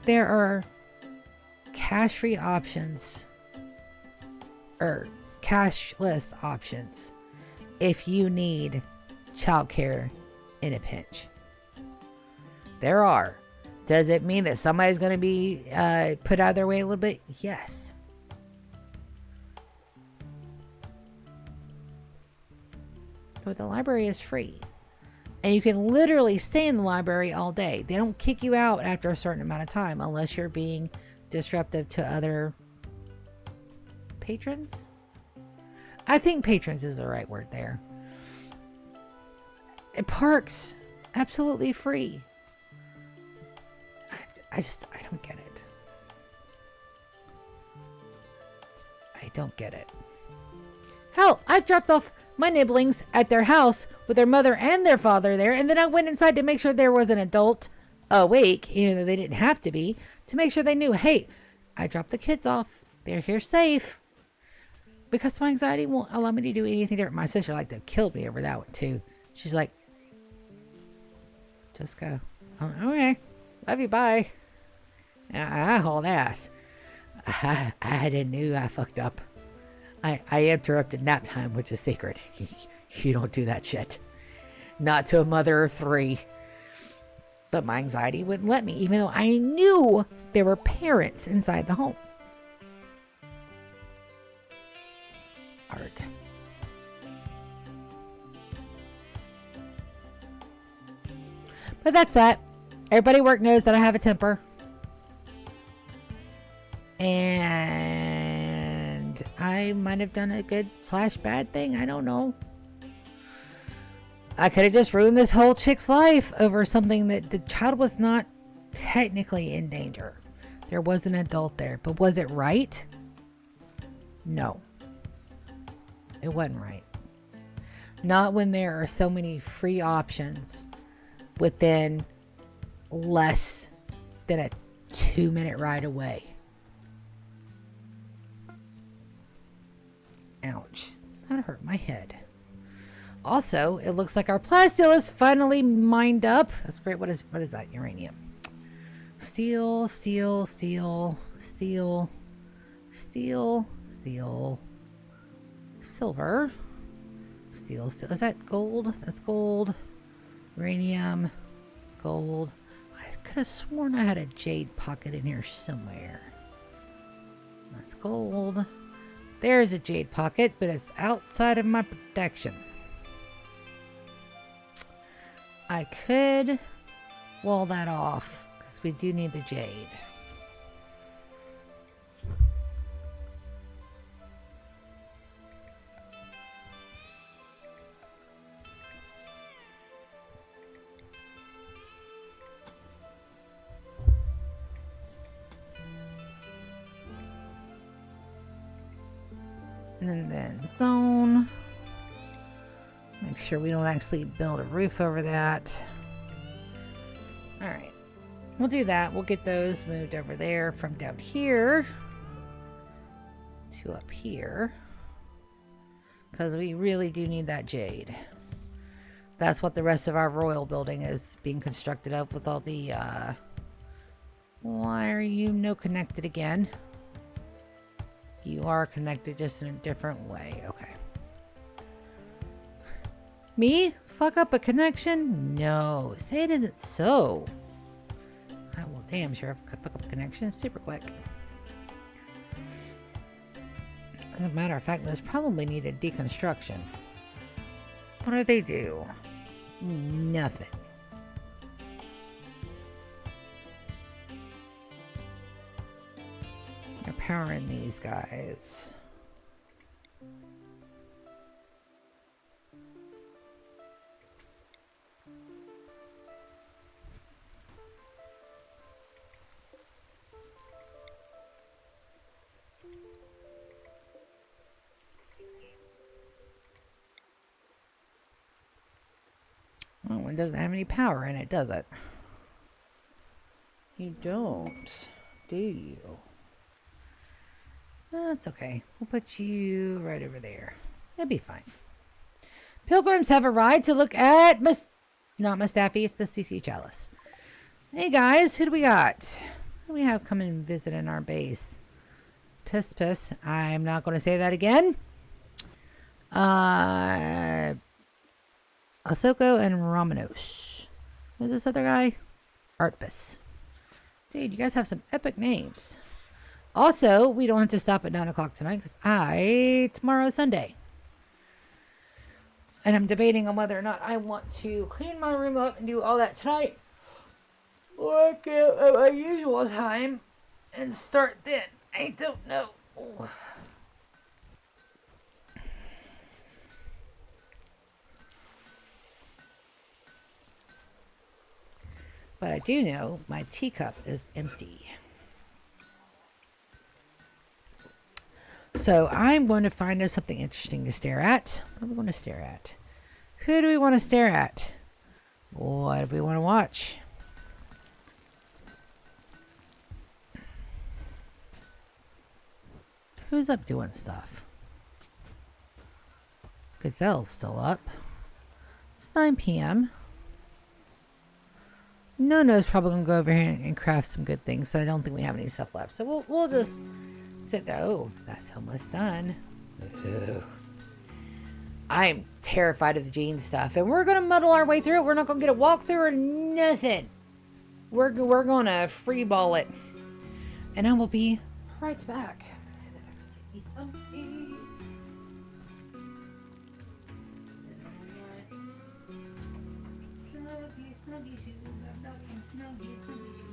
There are cash-free options. Or cashless options. If you need childcare in a pinch. There are. Does it mean that somebody's going to be put out of their way a little bit? Yes. But the library is free. And you can literally stay in the library all day. They don't kick you out after a certain amount of time unless you're being disruptive to other patrons. I think patrons is the right word there. Parks, absolutely free. I don't get it. I don't get it. Hell, I dropped off my nibblings at their house with their mother and their father there, and then I went inside to make sure there was an adult awake, even though they didn't have to be, to make sure they knew, hey, I dropped the kids off. They're here safe. Because my anxiety won't allow me to do anything different. My sister like to have killed me over that one too. She's like, just go. Oh, okay. Love you, bye. I hauled ass. I didn't know I fucked up. I interrupted nap time, which is sacred. You don't do that shit. Not to a mother of 3. But my anxiety wouldn't let me, even though I knew there were parents inside the home. Arg. But that's that. Everybody at work knows that I have a temper. And I might have done a good / bad thing. I don't know. I could have just ruined this whole chick's life over something that the child was not technically in danger. There was an adult there, but was it right? No. It wasn't right. Not when there are so many free options within less than a 2-minute ride away. Ouch. That hurt my head. Also, it looks like our plasteel is finally mined up. That's great. What is that? Uranium. Steel, steel, steel, steel, steel, steel, silver, steel, steel. Is that gold? That's gold. Uranium, gold. I could have sworn I had a jade pocket in here somewhere. That's gold. There's a jade pocket, but it's outside of my protection. I could wall that off because we do need the jade. And then zone. Make sure we don't actually build a roof over that. Alright. We'll do that. We'll get those moved over there from down here to up here. Because we really do need that jade. That's what the rest of our royal building is being constructed of with all the, Why are you no connected again? You are connected just in a different way. Okay. Me? Fuck up a connection? No. Say it isn't so. I will damn sure fuck up a connection super quick. As a matter of fact, this probably needed deconstruction. What do they do? Nothing. They're powering these guys. Oh, it doesn't have any power in it, does it? You don't, do you? That's okay. We'll put you right over there. It'll be fine. Pilgrims have arrived to look at not Mustafi, it's the CC Chalice. Hey guys, who do we got? Who do we have come and visit in our base? Piss piss. I'm not going to say that again. Ahsoka and Romanos. Who's this other guy? Artbus. Dude, you guys have some epic names. Also, we don't have to stop at 9 o'clock tonight because tomorrow's Sunday. And I'm debating on whether or not I want to clean my room up and do all that tonight. Or get at my usual time and start then. I don't know. But I do know my teacup is empty. So I'm going to find us something interesting to stare at. What do we want to stare at? Who do we want to stare at? What do we want to watch? Who's up doing stuff? Gazelle's still up. It's 9 p.m. Nono's probably going to go over here and craft some good things. So I don't think we have any stuff left. So we'll just sit there. Oh, that's almost done. Ooh. I'm terrified of the Gene stuff. And we're going to muddle our way through it. We're not going to get a walkthrough or nothing. We're going to freeball it. And I will be right back. As soon as I can get me something. Snuggy shoes. I've got some snuggy shoes.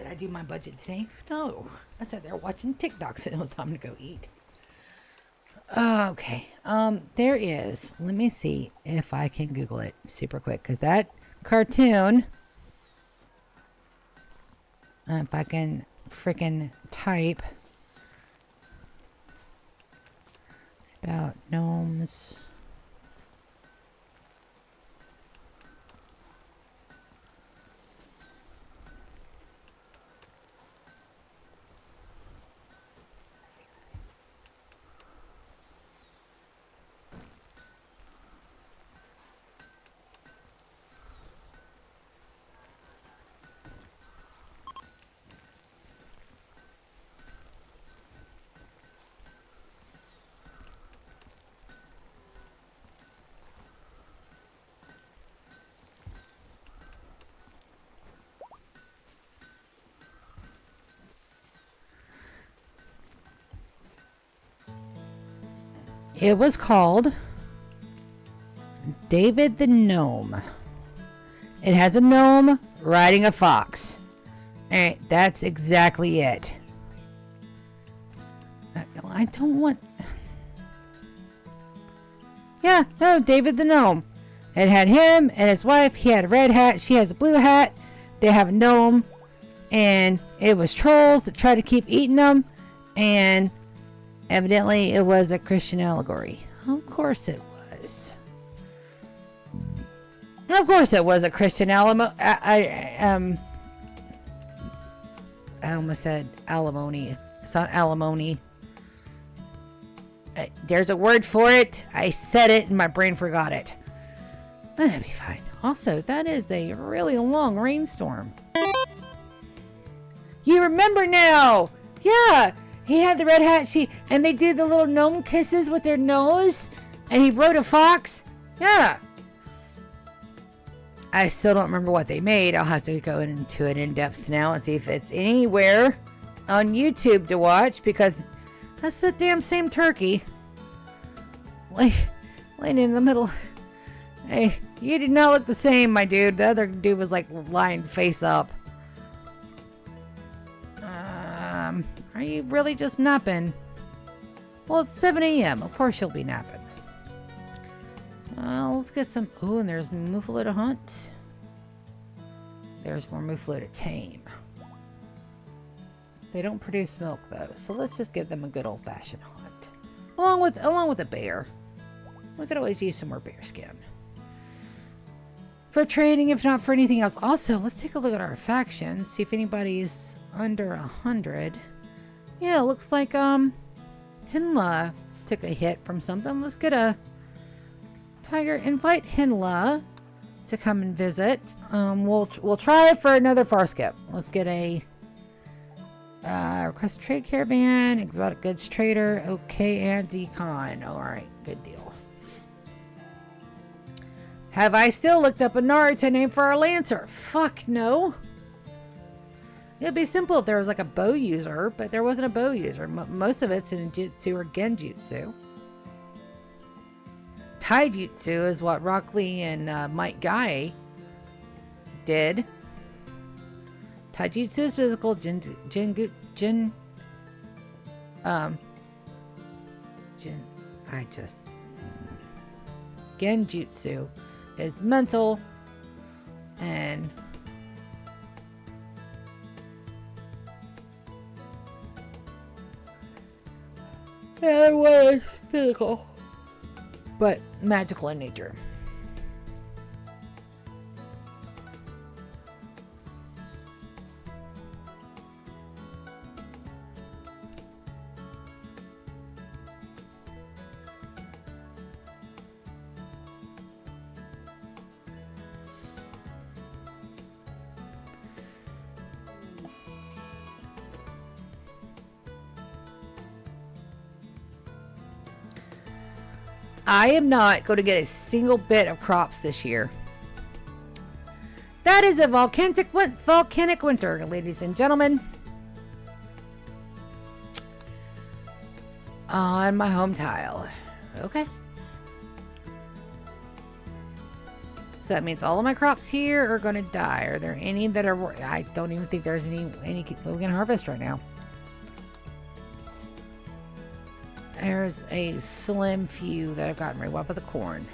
Did I do my budget today? No. I sat there watching TikToks and it was time to go eat. Okay. There is. Let me see if I can Google it super quick. Because that cartoon... if I can frickin' type... about gnomes... It was called David the Gnome. It has a gnome riding a fox. Alright, that's exactly it. I don't want... Yeah, no, David the Gnome. It had him and his wife. He had a red hat. She has a blue hat. They have a gnome. And it was trolls that tried to keep eating them. And... evidently, it was a Christian allegory. Of course it was. Of course it was a Christian I almost said alimony. It's not alimony. There's a word for it. I said it and my brain forgot it. That'd be fine. Also, that is a really long rainstorm. You remember now! Yeah! He had the red hat, and they do the little gnome kisses with their nose, and he rode a fox. Yeah. I still don't remember what they made. I'll have to go into it in depth now and see if it's anywhere on YouTube to watch, because that's the damn same turkey. Laying in the middle. Hey, you did not look the same, my dude. The other dude was like lying face up. Are you really just napping? Well, it's 7 a.m. Of course you'll be napping. Let's get some... Ooh, and there's Muffalo to hunt. There's more Muffalo to tame. They don't produce milk, though, so let's just give them a good old-fashioned hunt. Along with a bear. We could always use some more bear skin. For trading, if not for anything else. Also, let's take a look at our factions. See if anybody's under 100. Yeah, it looks like Hinla took a hit from something. Let's get a tiger. Invite Hinla to come and visit. We'll try for another far skip. Let's get a request trade caravan, exotic goods trader, okay, and decon. All right, good deal. Have I still looked up a Naruto name for our Lancer? Fuck no. It'd be simple if there was like a bow user, but there wasn't a bow user. Most of it's in Jutsu or Genjutsu. Taijutsu is what Rock Lee and Mike Guy did. Taijutsu is physical. Genjutsu is mental, and it was physical, but magical in nature. I am not going to get a single bit of crops this year. That is a volcanic winter, ladies and gentlemen. On my home tile. Okay. So that means all of my crops here are going to die. Are there any that are... I don't even think there's any we can harvest right now. There's a slim few that have gotten right up with the corn.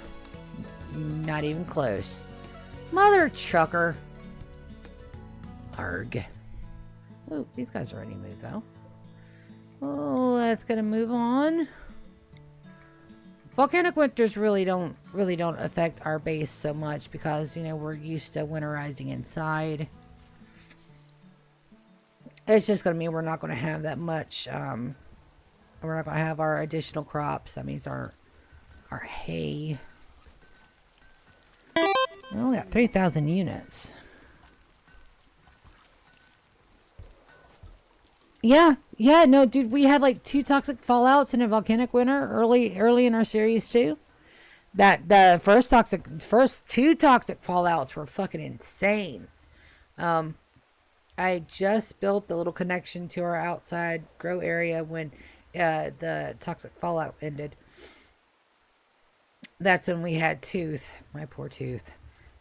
Not even close. Mother trucker. Arg. Oh, these guys are already moved though. Oh, that's gonna move on. Volcanic winters really don't affect our base so much because, you know, we're used to winterizing inside. It's just gonna mean we're not gonna have that much. We're not gonna have our additional crops. That means our hay. We only got 3,000 units. Yeah, no, dude, we had like 2 toxic fallouts in a volcanic winter early in our series too. That the first 2 toxic fallouts were fucking insane. I just built the little connection to our outside grow area when the toxic fallout ended. That's when we had Tooth. My poor Tooth.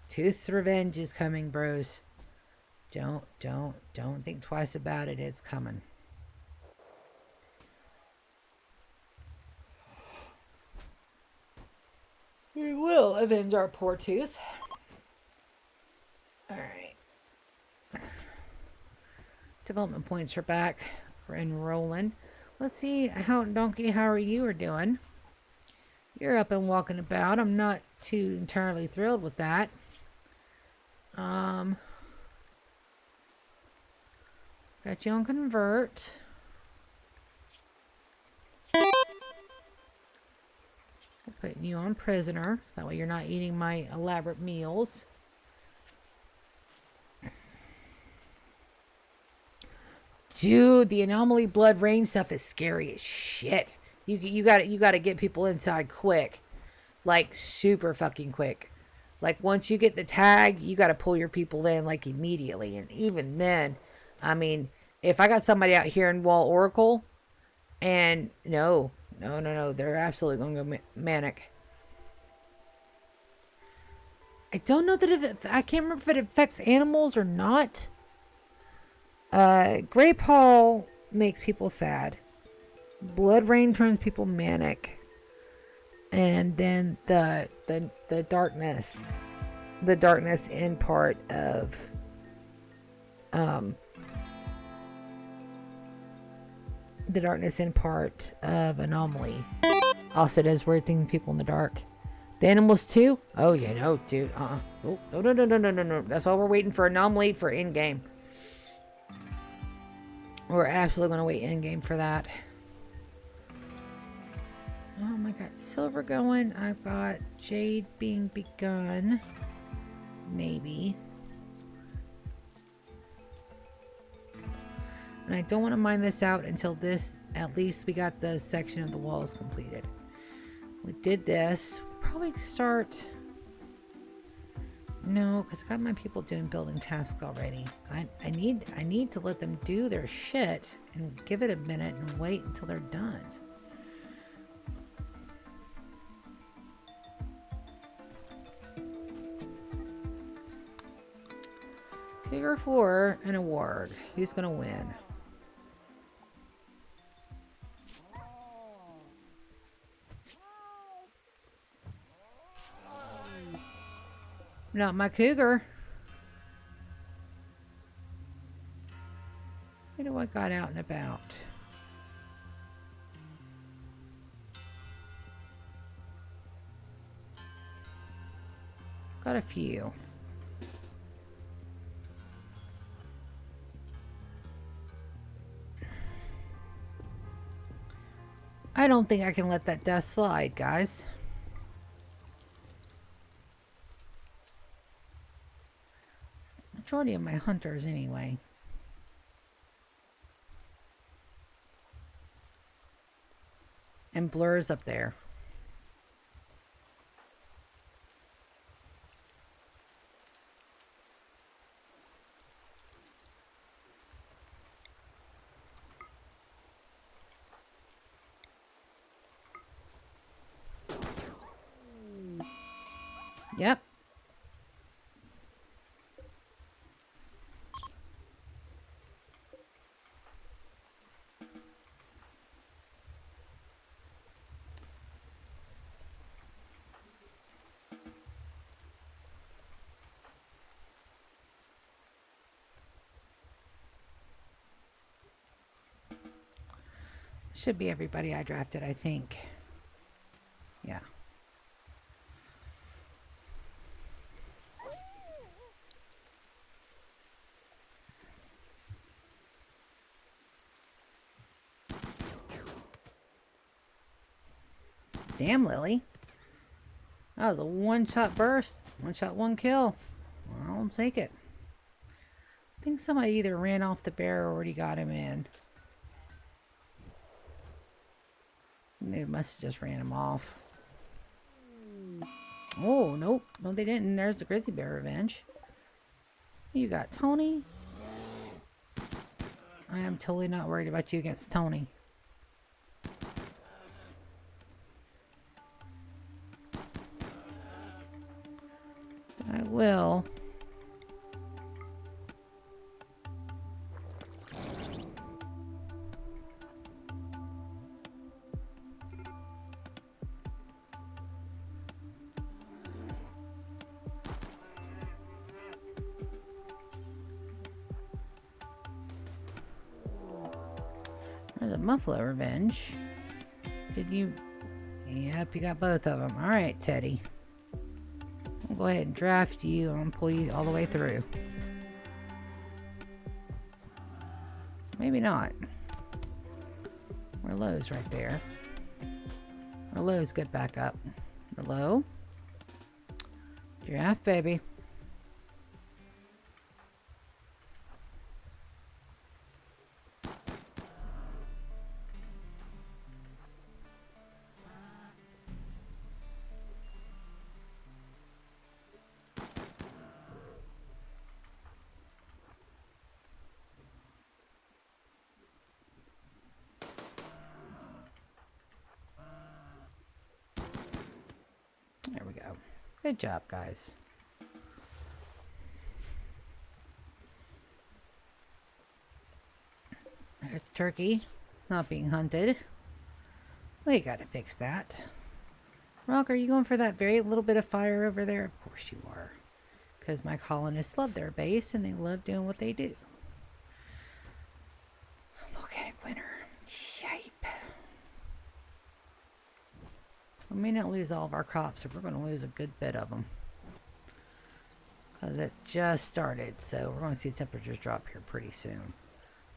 Tooth's revenge is coming, bros. Don't think twice about it. It's coming. We will avenge our poor Tooth. Alright. Development points are back. We're enrolling. Let's see how, Donkey, how are you doing? You're up and walking about. I'm not too entirely thrilled with that. Got you on convert. Putting you on prisoner. So that way you're not eating my elaborate meals. Dude, the anomaly blood rain stuff is scary as shit. You gotta get people inside quick. Like super fucking quick. Like once you get the tag, you gotta pull your people in like immediately. And even then, I mean, if I got somebody out here in Wall Oracle, and no, they're absolutely gonna go manic. I don't know that I can't remember if it affects animals or not. Gray Paul makes people sad. Blood rain turns people manic. And then the darkness in part of the darkness in part of anomaly also does weird things to people in the dark. The animals too? Oh yeah, no, dude. Oh, no. That's why we're waiting for anomaly for in game. We're absolutely gonna wait in game for that. Oh my god, silver going. I've got jade being begun. Maybe. And I don't want to mine this out until this, at least we got the section of the walls completed. We did this. We'll probably start... No, because I got my people doing building tasks already. I need to let them do their shit and give it a minute and wait until they're done. Figure 4, an award. Who's gonna win? Not my cougar. You know what got out and about? Got a few. I don't think I can let that death slide, guys. Majority of my hunters anyway. And Blur's up there. Yep. Should be everybody I drafted, I think. Yeah. Damn, Lily. That was a one-shot burst. One shot, one kill. I'll take it. I think somebody either ran off the bear or already got him in. They must have just ran him off. Oh, nope. No, they didn't. There's the grizzly bear revenge. You got Tony. I am totally not worried about you against Tony. I will. There's a Muffalo revenge. Did you? Yep, you got both of them. All right, Teddy. I'll go ahead and draft you and pull you all the way through. Maybe not. Merlot's right there. Merlot's good backup. Merlot. Draft, baby. There we go. Good job, guys. There's turkey not being hunted. We gotta fix that. Rock, are you going for that very little bit of fire over there? Of course you are. Because my colonists love their base and they love doing what they do. Volcanic winter. Yipe. We may not lose all of our crops, but we're going to lose a good bit of them. Because it just started, so we're going to see temperatures drop here pretty soon.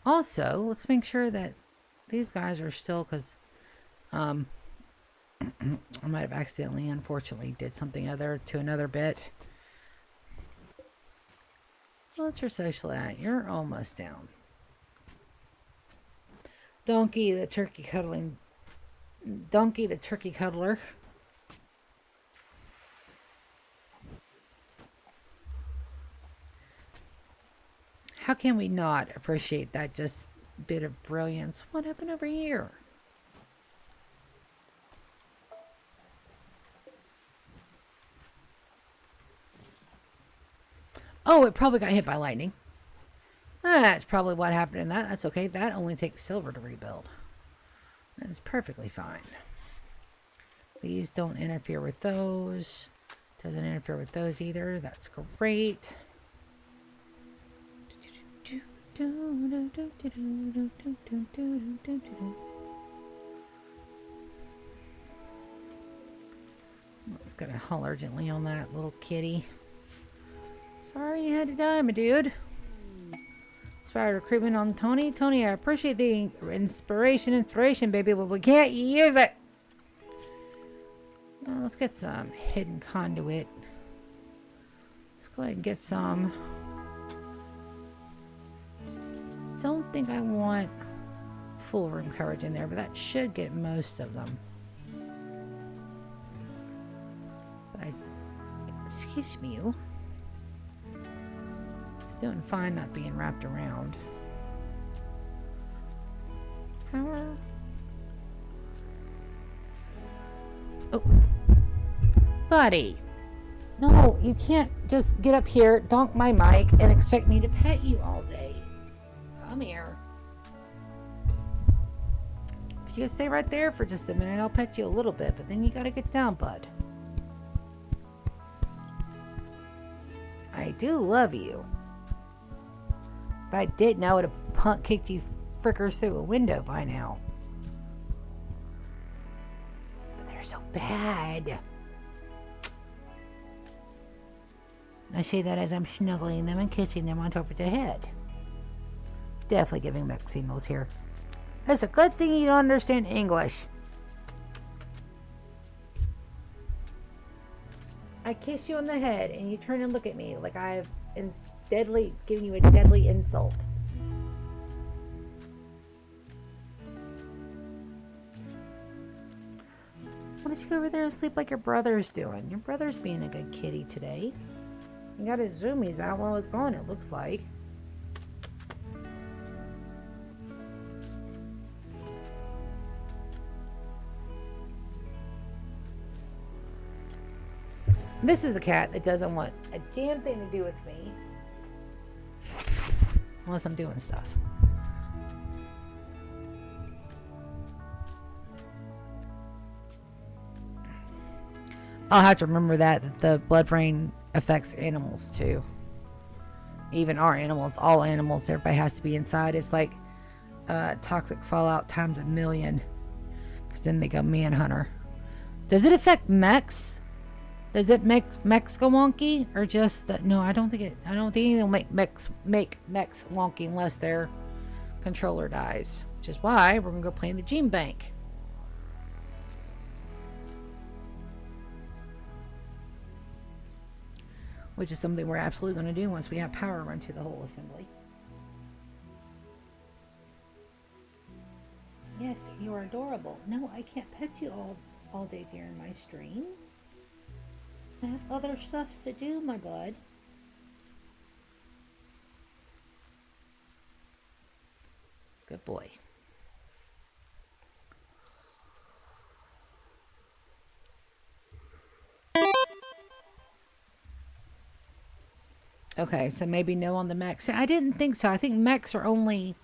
Also, let's make sure that these guys are still, because I might have accidentally, unfortunately, did something other to another bit. What's your social at? You're almost down. Donkey the turkey cuddling. Donkey the turkey cuddler. How can we not appreciate that just bit of brilliance? What happened over here? Oh, it probably got hit by lightning. That's probably what happened in that. That's okay. That only takes silver to rebuild. That is perfectly fine. Please don't interfere with those. Doesn't interfere with those either. That's great. Let's get a hull urgently on that little kitty. Sorry you had to die, my dude. Inspired recruitment on Tony. Tony, I appreciate the inspiration, baby, but we can't use it. Well, let's get some hidden conduit. Let's go ahead and get some. Don't think I want full room coverage in there, but that should get most of them. But excuse me, you. It's doing fine not being wrapped around. Power. Oh. Buddy. No, you can't just get up here, donk my mic, and expect me to pet you all day. Come here. If you stay right there for just a minute, I'll pet you a little bit, but then you gotta get down, bud. I do love you. If I didn't, I would have punk kicked you frickers through a window by now. so bad. I say that as I'm snuggling them and kissing them on top of their head. Definitely giving mixed signals here. It's a good thing you don't understand English. I kiss you on the head and you turn and look at me like I've deadly giving you a deadly insult. Why don't you go over there and sleep like your brother's doing? Your brother's being a good kitty today. He got his zoomies out while I was gone, it looks like. This is the cat that doesn't want a damn thing to do with me. Unless I'm doing stuff. I'll have to remember that the blood rain affects animals too. Even our animals, all animals, everybody has to be inside. It's like toxic fallout times 1,000,000. Because then they go manhunter. Does it affect mechs? Does it make mechs go wonky? Or just that? No, I don't think it'll make mechs wonky unless their controller dies. Which is why we're going to go play in the gene bank. Which is something we're absolutely going to do once we have power run to the whole assembly. Yes, you are adorable. No, I can't pet you all day during my stream. I have other stuff to do, my bud. Good boy. Okay, so maybe no on the mechs. I didn't think so. I think mechs are only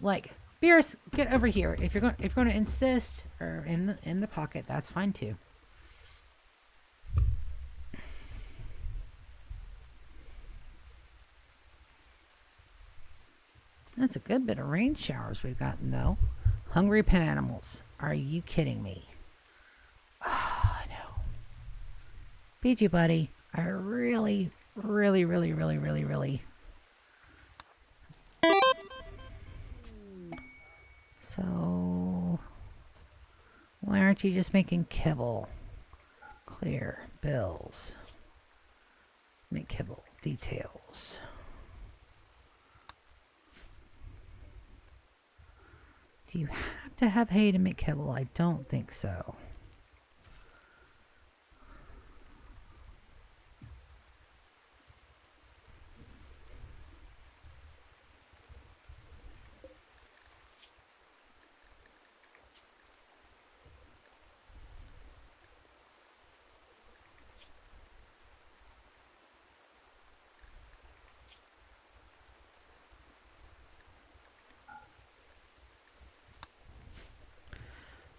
like Beerus, get over here. If you're going to insist, or in the pocket, that's fine too. That's a good bit of rain showers we've gotten, though. Hungry pet animals. Are you kidding me? Oh, I know. Feed you, buddy. I really. So, why aren't you just making kibble? Clear. Bills. Make kibble. Details. Do you have to have hay to make kibble? I don't think so.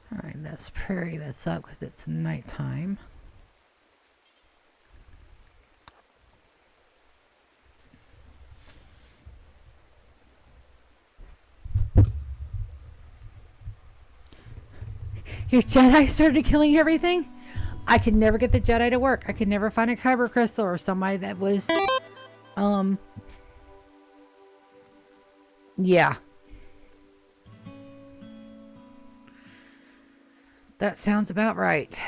Alright, that's prairie that's up because it's nighttime. Your Jedi started killing everything? I could never get the Jedi to work. I could never find a kyber crystal or somebody that was yeah. That sounds about right.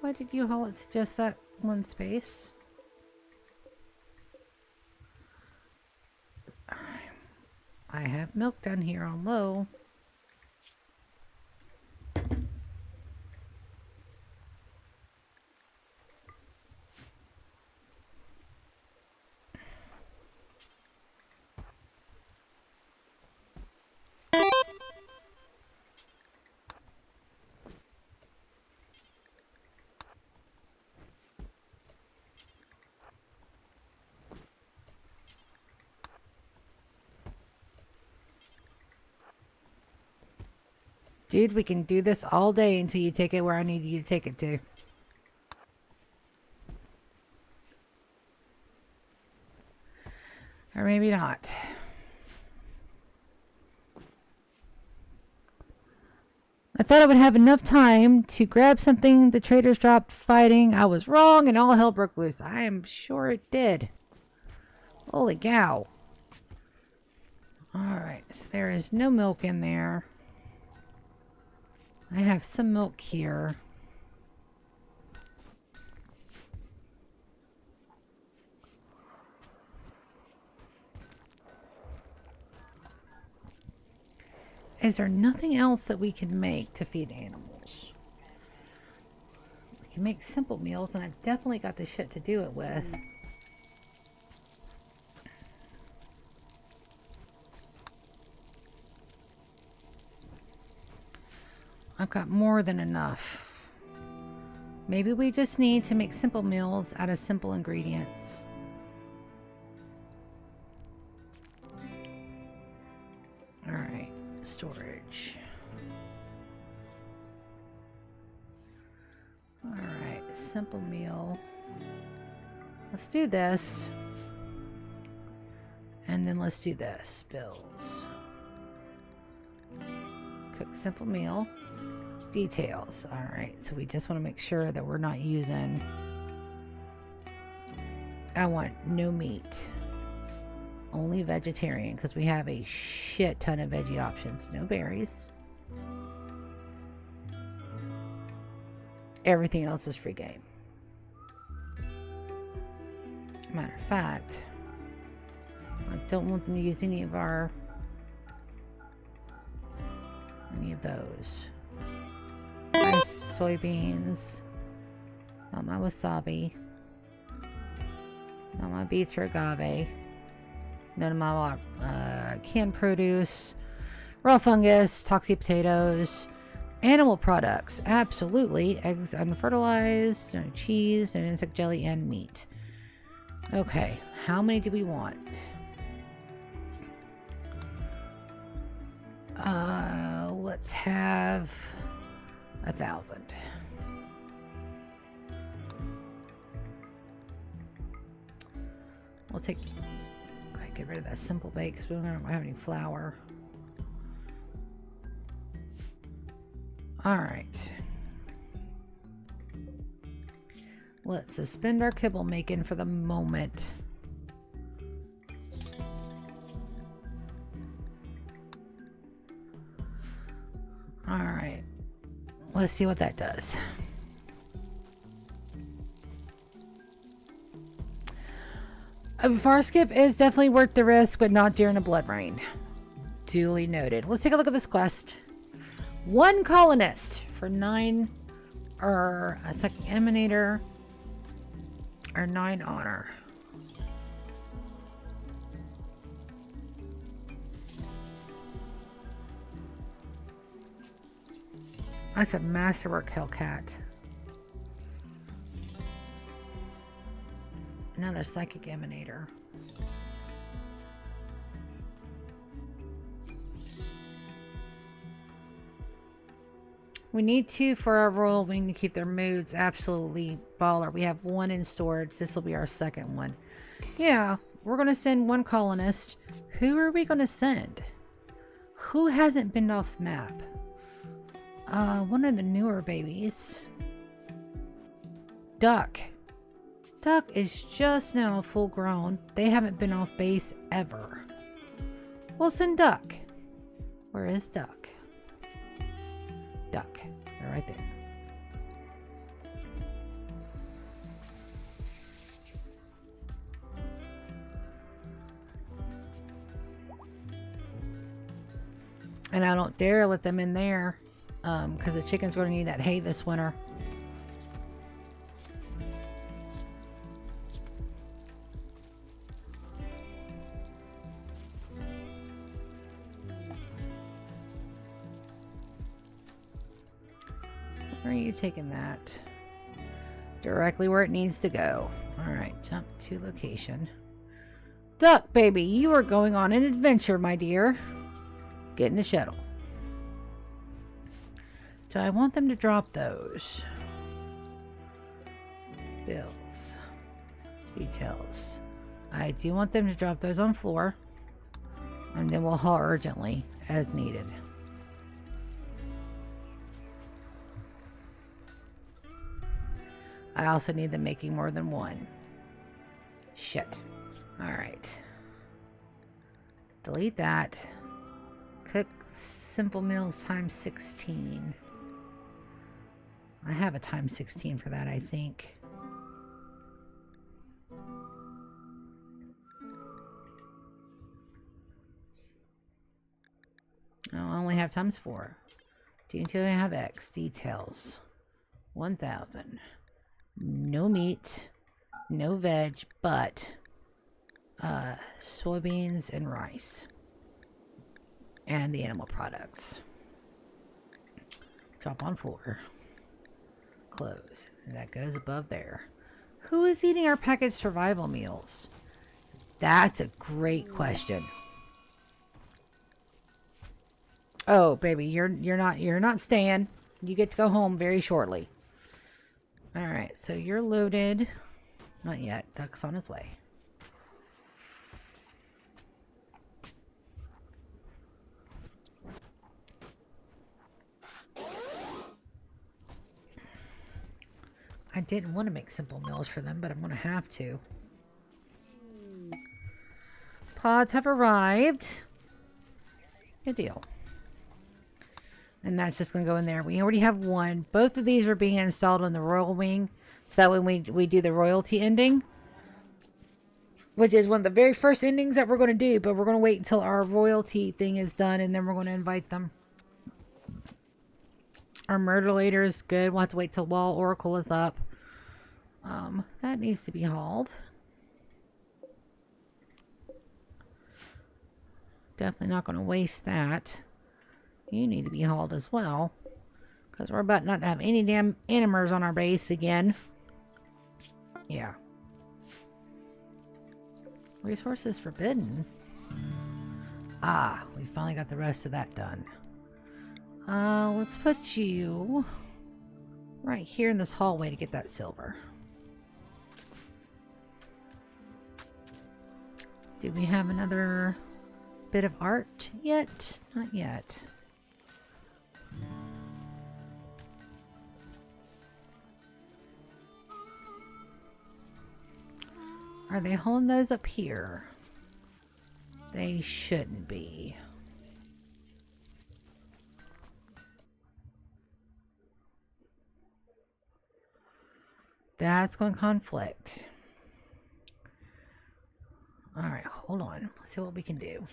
Why did you haul it to just that one space? I have milk down here on low. Dude, we can do this all day until you take it where I need you to take it to. Or maybe not. I thought I would have enough time to grab something the traders dropped fighting. I was wrong and all hell broke loose. I am sure it did. Holy cow. Alright, so there is no milk in there. I have some milk here. Is there nothing else that we can make to feed animals? We can make simple meals, and I've definitely got the shit to do it with. I've got more than enough. Maybe we just need to make simple meals out of simple ingredients. Alright, storage. Alright, simple meal. Let's do this. And then let's do this. Bills. Cook simple meal. Details. Alright, so we just want to make sure that we're not using... I want no meat. Only vegetarian, because we have a shit ton of veggie options. No berries. Everything else is free game. Matter of fact, I don't want them to use any of those. My soybeans. Not my wasabi. Not my beets or agave. None of my canned produce. Raw fungus. Toxic potatoes. Animal products. Absolutely. Eggs unfertilized. No cheese. And insect jelly and meat. Okay. How many do we want? Let's have 1,000. We'll take... Okay, get rid of that simple bake because we don't have any flour. Alright. Let's suspend our kibble making for the moment. Alright. Let's see what that does. A far skip is definitely worth the risk, but not during a blood rain. Duly noted. Let's take a look at this quest. 1 colonist for 9, or a second emanator, or 9 honor. That's a masterwork Hellcat. Another psychic emanator. We need to, for our roll, we need to keep their moods absolutely baller. We have 1 in storage. This will be our second one. Yeah, we're going to send 1 colonist. Who are we going to send? Who hasn't been off map? One of the newer babies. Duck. Duck is just now full grown. They haven't been off base ever. We'll send Duck. Where is Duck? Duck. They're right there. And I don't dare let them in there. Because the chicken's going to need that hay this winter. Where are you taking that? Directly where it needs to go. Alright, jump to location. Duck, baby, you are going on an adventure, my dear. Get in the shuttle. Do I want them to drop those? Bills. Details. I do want them to drop those on floor. And then we'll haul urgently as needed. I also need them making more than one. Shit. Alright. Delete that. Cook simple meals times 16. I have a times 16 for that, I think. No, I only have times 4. Do you have X? Details. 1,000. No meat. No veg, but soybeans and rice. And the animal products. Drop on floor. Close. And that goes above there. Who is eating our packaged survival meals? That's a great question. Oh, baby, you're not staying. You get to go home very shortly. All right, so you're loaded. Not yet. Duck's on his way. I didn't want to make simple meals for them, but I'm going to have to. Pods have arrived. Good deal. And that's just going to go in there. We already have one. Both of these are being installed on the royal wing. So that when we do the royalty ending, which is one of the very first endings that we're going to do, but we're going to wait until our royalty thing is done, and then we're going to invite them. Our murder is good. We'll have to wait till Wall Oracle is up. That needs to be hauled. Definitely not going to waste that. You need to be hauled as well, because we're about not to have any damn animers on our base again. Yeah. Resources forbidden. Ah, we finally got the rest of that done. Let's put you right here in this hallway to get that silver. Do we have another bit of art yet? Not yet. Are they holding those up here? They shouldn't be. That's going to conflict. Alright, hold on. Let's see what we can do.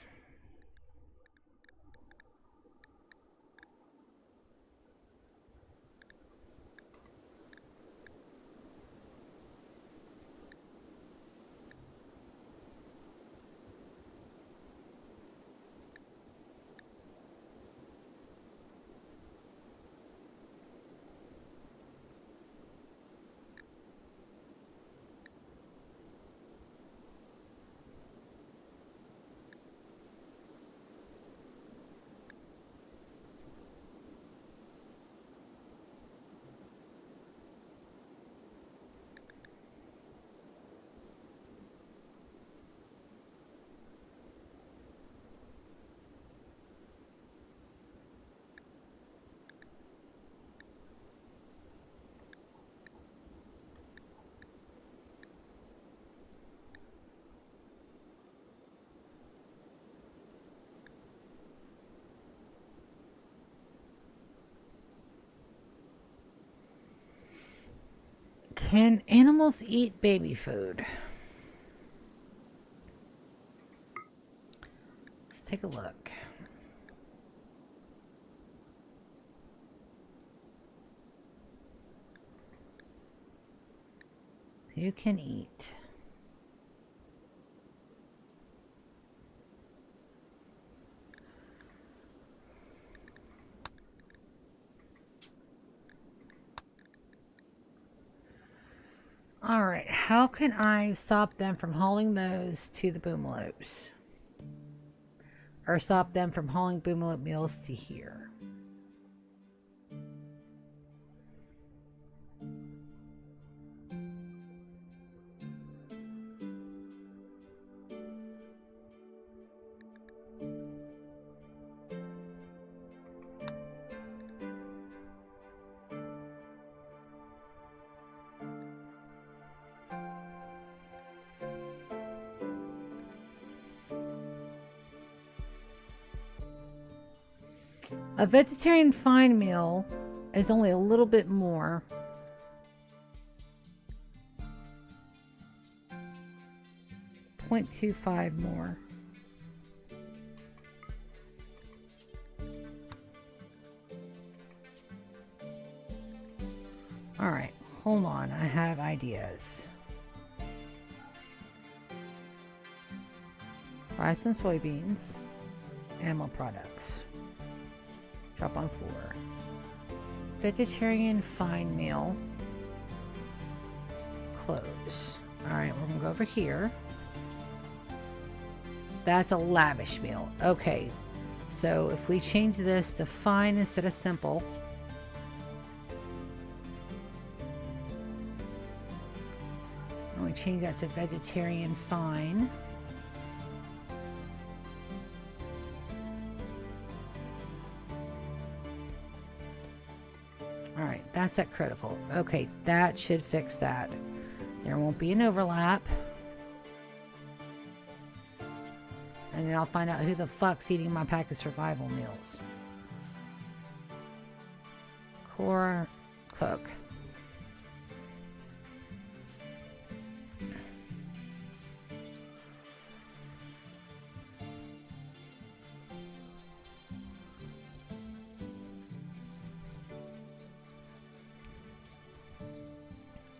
Can animals eat baby food? Let's take a look. Who can eat? Alright, how can I stop them from hauling those to the boomlopes? Or stop them from hauling boomlope meals to here? A vegetarian fine meal is only a little bit more. .25 more. All right, hold on. I have ideas. Rice and soybeans. Animal products. Drop on 4. Vegetarian fine meal. Close. All right, we're gonna go over here. That's a lavish meal. Okay, so if we change this to fine instead of simple. And we change that to vegetarian fine. All right, that's at critical. Okay, that should fix that. There won't be an overlap. And then I'll find out who the fuck's eating my pack of survival meals. Core, cook.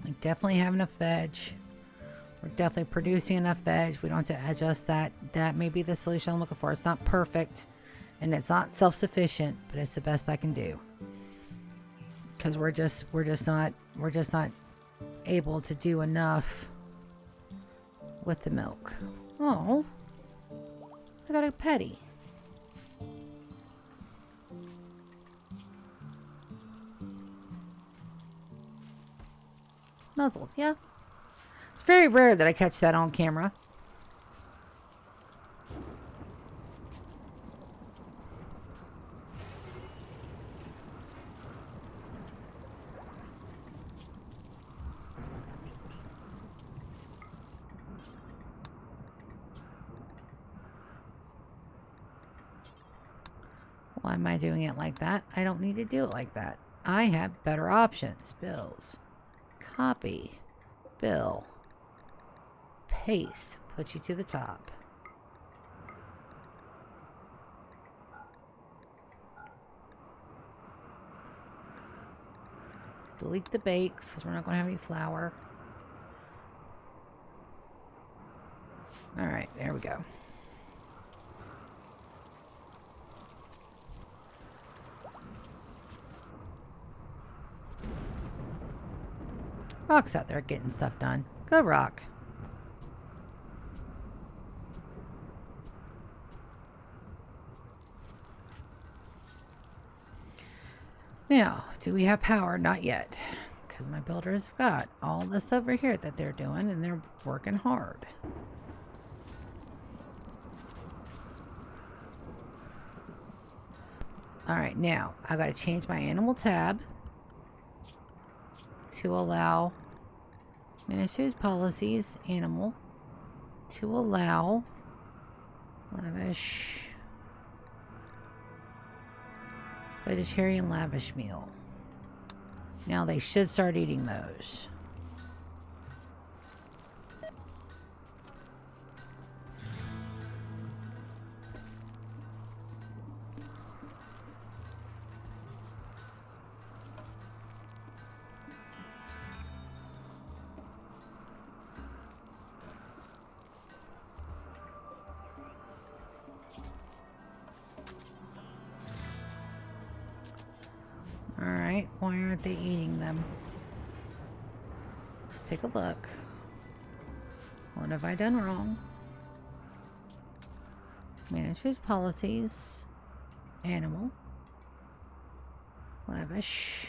We definitely have enough veg. We're definitely producing enough veg. We don't have to adjust that. That may be the solution I'm looking for. It's not perfect and it's not self-sufficient, but it's the best I can do. Because we're just not able to do enough with the milk. Oh, I got a petty. Nuzzle, yeah. It's very rare that I catch that on camera. Why am I doing it like that? I don't need to do it like that. I have better options. Bills. Copy. Bill. Paste. Put you to the top. Delete the bakes because we're not going to have any flour. Alright, there we go. Rock's out there getting stuff done. Go Rock. Now, do we have power? Not yet. Because my builders have got all this over here that they're doing and they're working hard. Alright, now I gotta change my animal tab to allow Ministry's policies, animal, to allow lavish, vegetarian lavish meal. Now they should start eating those. Alright, why aren't they eating them? Let's take a look. What have I done wrong? Manage food policies. Animal. Lavish.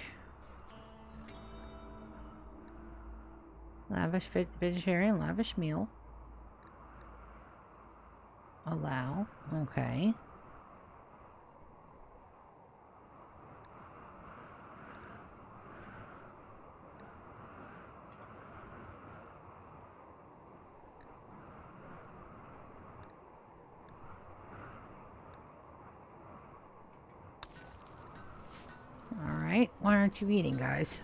Lavish vegetarian lavish meal. Allow. Okay. Alright, why aren't you eating, guys?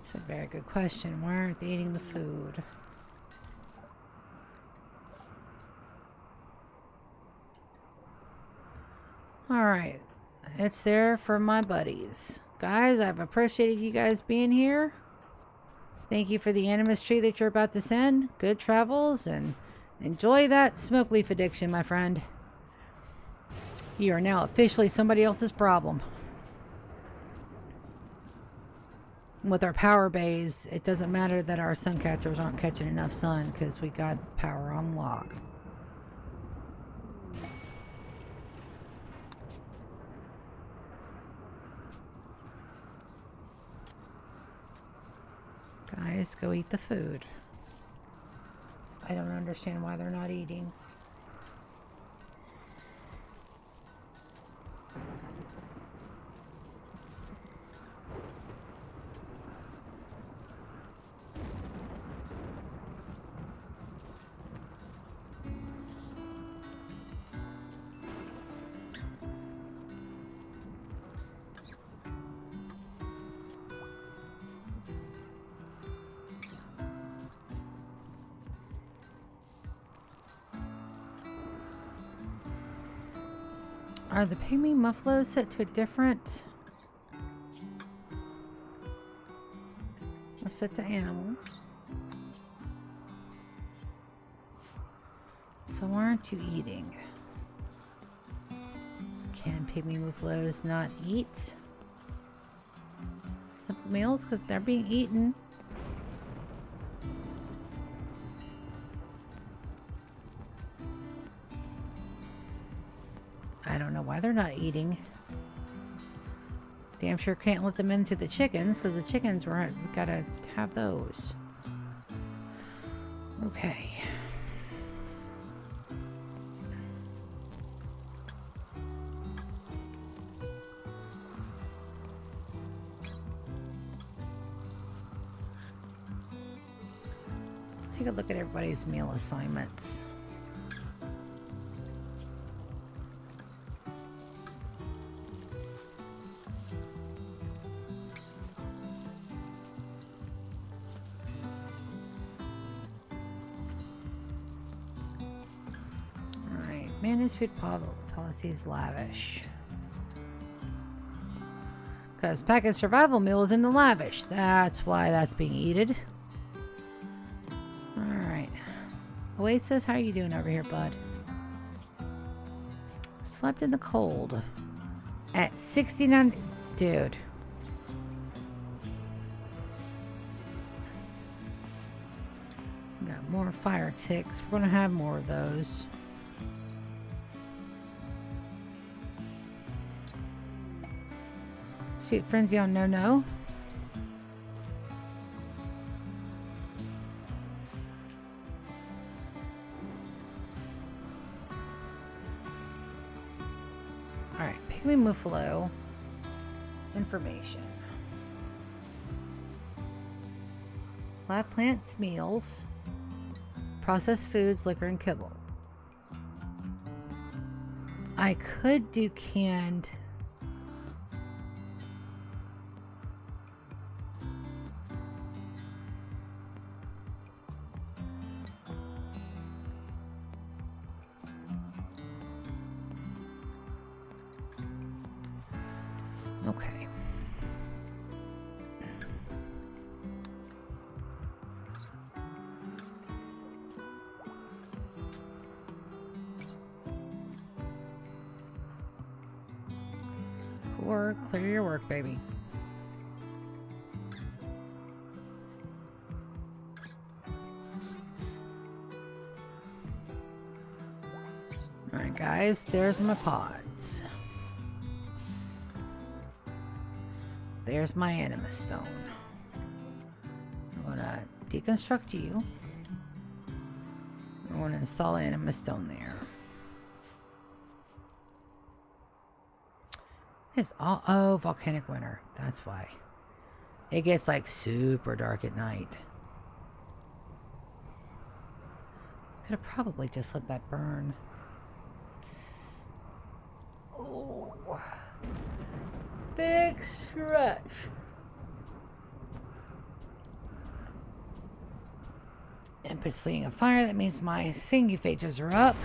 That's a very good question. Why aren't they eating the food? Alright, it's there for my buddies. Guys, I've appreciated you guys being here. Thank you for the animus tree that you're about to send. Good travels, and enjoy that smoke leaf addiction, my friend. You are now officially somebody else's problem. With our power bays, it doesn't matter that our sun catchers aren't catching enough sun because we got power on lock. Guys, go eat the food. I don't understand why they're not eating. Are the pygmy muffaloes set to a different... Or set to animal? So why aren't you eating? Can pygmy muffaloes not eat? Simple meals? Because they're being eaten. I don't know why they're not eating. Damn sure can't let them into the chickens because the chickens we gotta have those. Okay. Take a look at everybody's meal assignments. Manage food policies lavish. Because package survival meal is in the lavish. That's why that's being eaten. Alright. Oasis, how are you doing over here, bud? Slept in the cold. At 69... Dude. Got more fire ticks. We're going to have more of those. Shoot frenzy on no. Alright, pygmy muffalo. Information. Live plants, meals. Processed foods, liquor, and kibble. I could do canned... Okay. Or clear your work, baby. Alright, guys, there's my pods. There's my animus stone. I'm gonna deconstruct you. I want to install anima stone there. It's all, oh, volcanic winter. That's why. It gets like super dark at night. Could have probably just let that burn. Oh. Big stretch. Impet's leading a fire. That means my Sangouphages are up.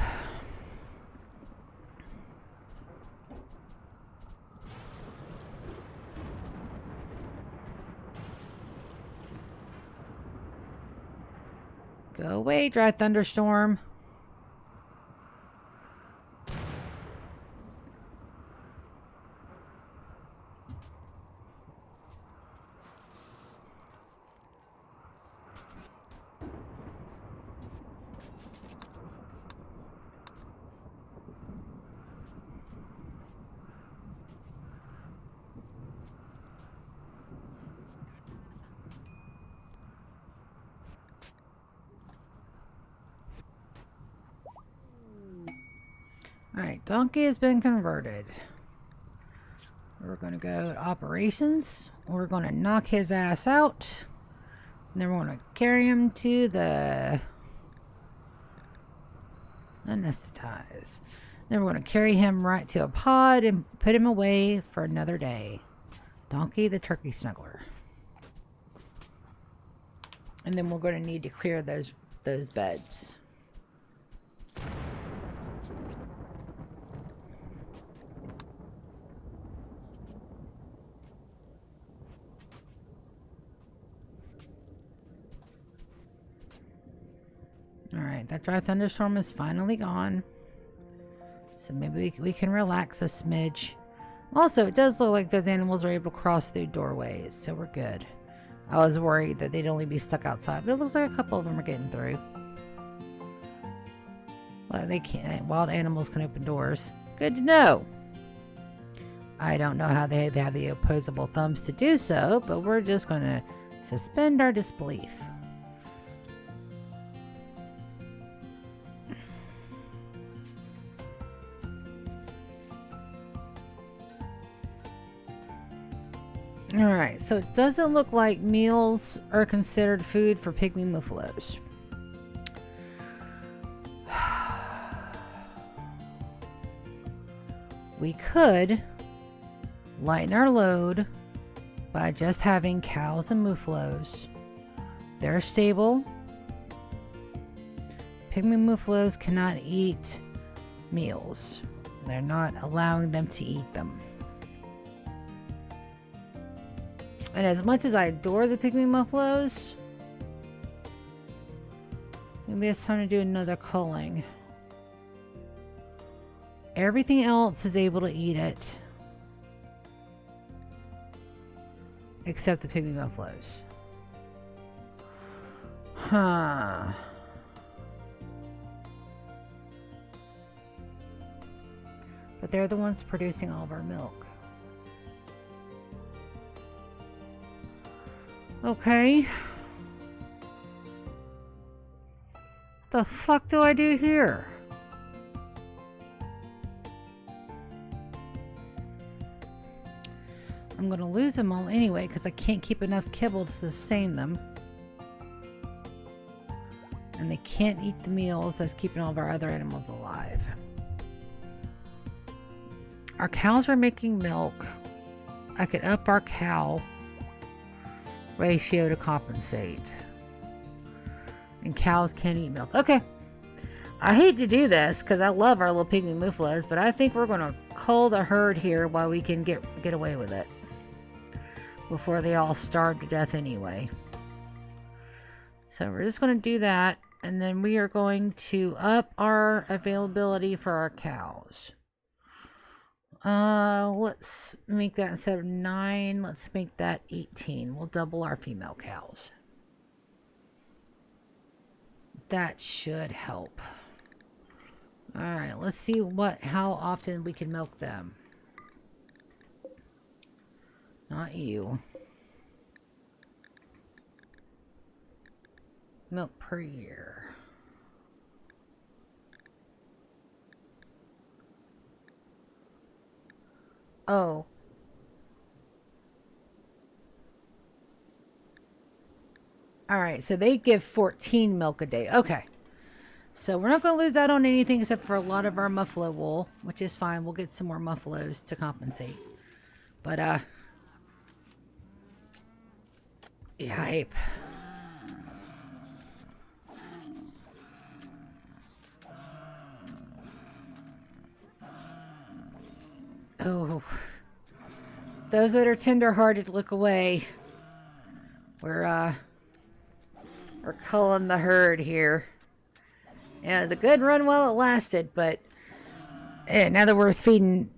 Go away, dry thunderstorm. Alright, Donkey has been converted. We're going to go to operations. We're going to knock his ass out. And then we're going to carry him to the anesthetize. Then we're going to carry him right to a pod and put him away for another day. Donkey the turkey snuggler. And then we're going to need to clear those beds. Alright, that dry thunderstorm is finally gone. So maybe we can relax a smidge. Also, it does look like those animals are able to cross through doorways, so we're good. I was worried that they'd only be stuck outside, but it looks like a couple of them are getting through. Well, they can't. Wild animals can open doors. Good to know. I don't know how they have the opposable thumbs to do so, but we're just going to suspend our disbelief. Alright, so it doesn't look like meals are considered food for pygmy muffalos. We could lighten our load by just having cows and muffalos. They're stable. Pygmy muffalos cannot eat meals. They're not allowing them to eat them. And as much as I adore the pygmy muffalos, maybe it's time to do another culling. Everything else is able to eat it, except the pygmy muffalos. Huh. But they're the ones producing all of our milk. Okay. What the fuck do I do here? I'm gonna lose them all anyway because I can't keep enough kibble to sustain them. And they can't eat the meals that's keeping all of our other animals alive. Our cows are making milk. I could up our cow ratio to compensate. And cows can't eat milk. Okay. I hate to do this because I love our little pygmy muffalos, but I think we're going to cull the herd here while we can get away with it. Before they all starve to death anyway. So we're just going to do that. And then we are going to up our availability for our cows. Let's make that instead of 9, let's make that 18. We'll double our female cows. That should help. Alright, let's see how often we can milk them. Not you. Milk per year. Oh. Alright, so they give 14 milk a day. Okay. So we're not going to lose out on anything except for a lot of our muffalo wool, which is fine. We'll get some more muffalos to compensate. But, yipe. Oh. Those that are tender-hearted, look away. We're culling the herd here. Yeah, it was a good run while it lasted, but now that we're feeding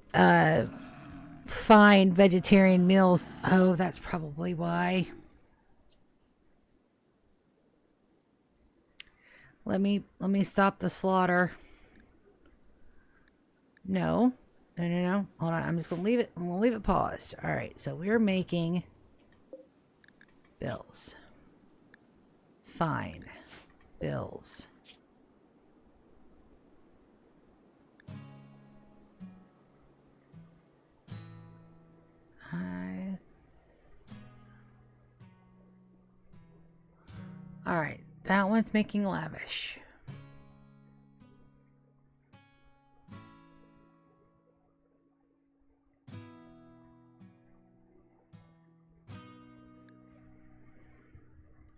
fine vegetarian meals, oh, that's probably why. Let me stop the slaughter. No. No. Hold on. I'm just gonna leave it. I'm gonna leave it paused. All right. So we're making bills. Fine. Bills. All right. That one's making lavish.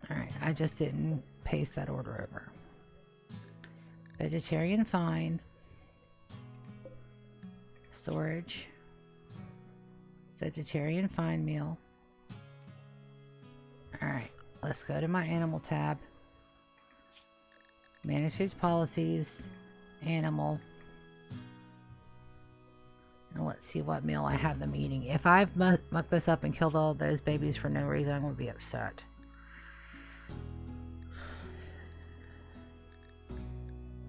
All right. I just didn't paste that order over. Vegetarian fine. Storage. Vegetarian fine meal. All right. Let's go to my animal tab. Manage foods policies. Animal. And let's see what meal I have them eating. If I've mucked this up and killed all those babies for no reason, I'm going to be upset.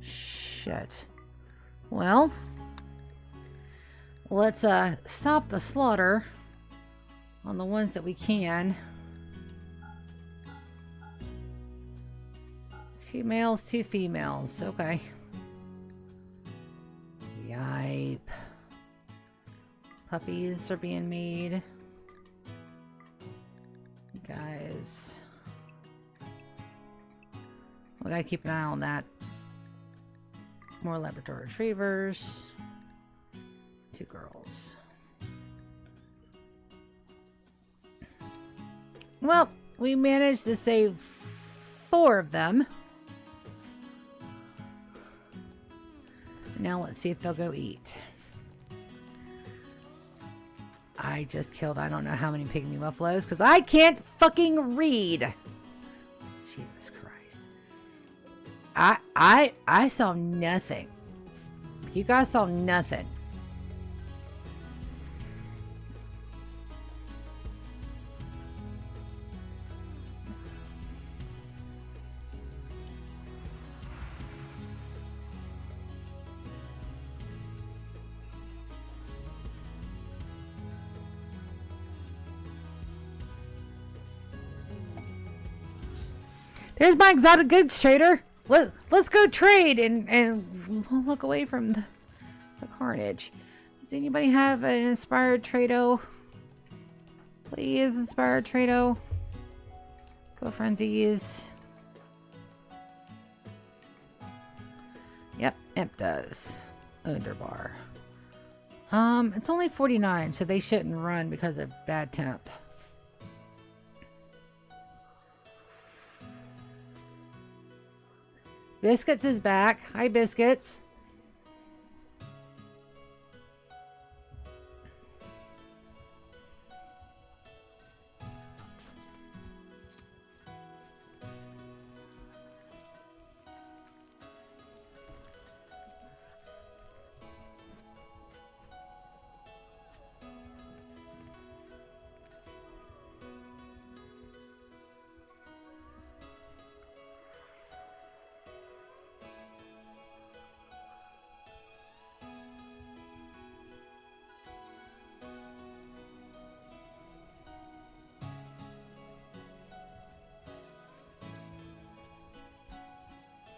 Shit. Well, let's stop the slaughter on the ones that we can. 2 males, 2 females. Okay. Yipe. Puppies are being made. Guys. We gotta keep an eye on that. More Labrador Retrievers. 2 girls. Well, we managed to save 4 of them. Now let's see if they'll go eat. I just killed I don't know how many pygmy muffalos because I can't fucking read. Jesus Christ. I saw nothing. You guys saw nothing. There's my exotic goods trader. Let's go trade and we'll look away from the carnage. Does anybody have an inspired trado? Please, inspired trado. Go frenzies. Yep, Imp does. Underbar. It's only 49, so they shouldn't run because of bad temp. Biscuits is back. Hi, Biscuits.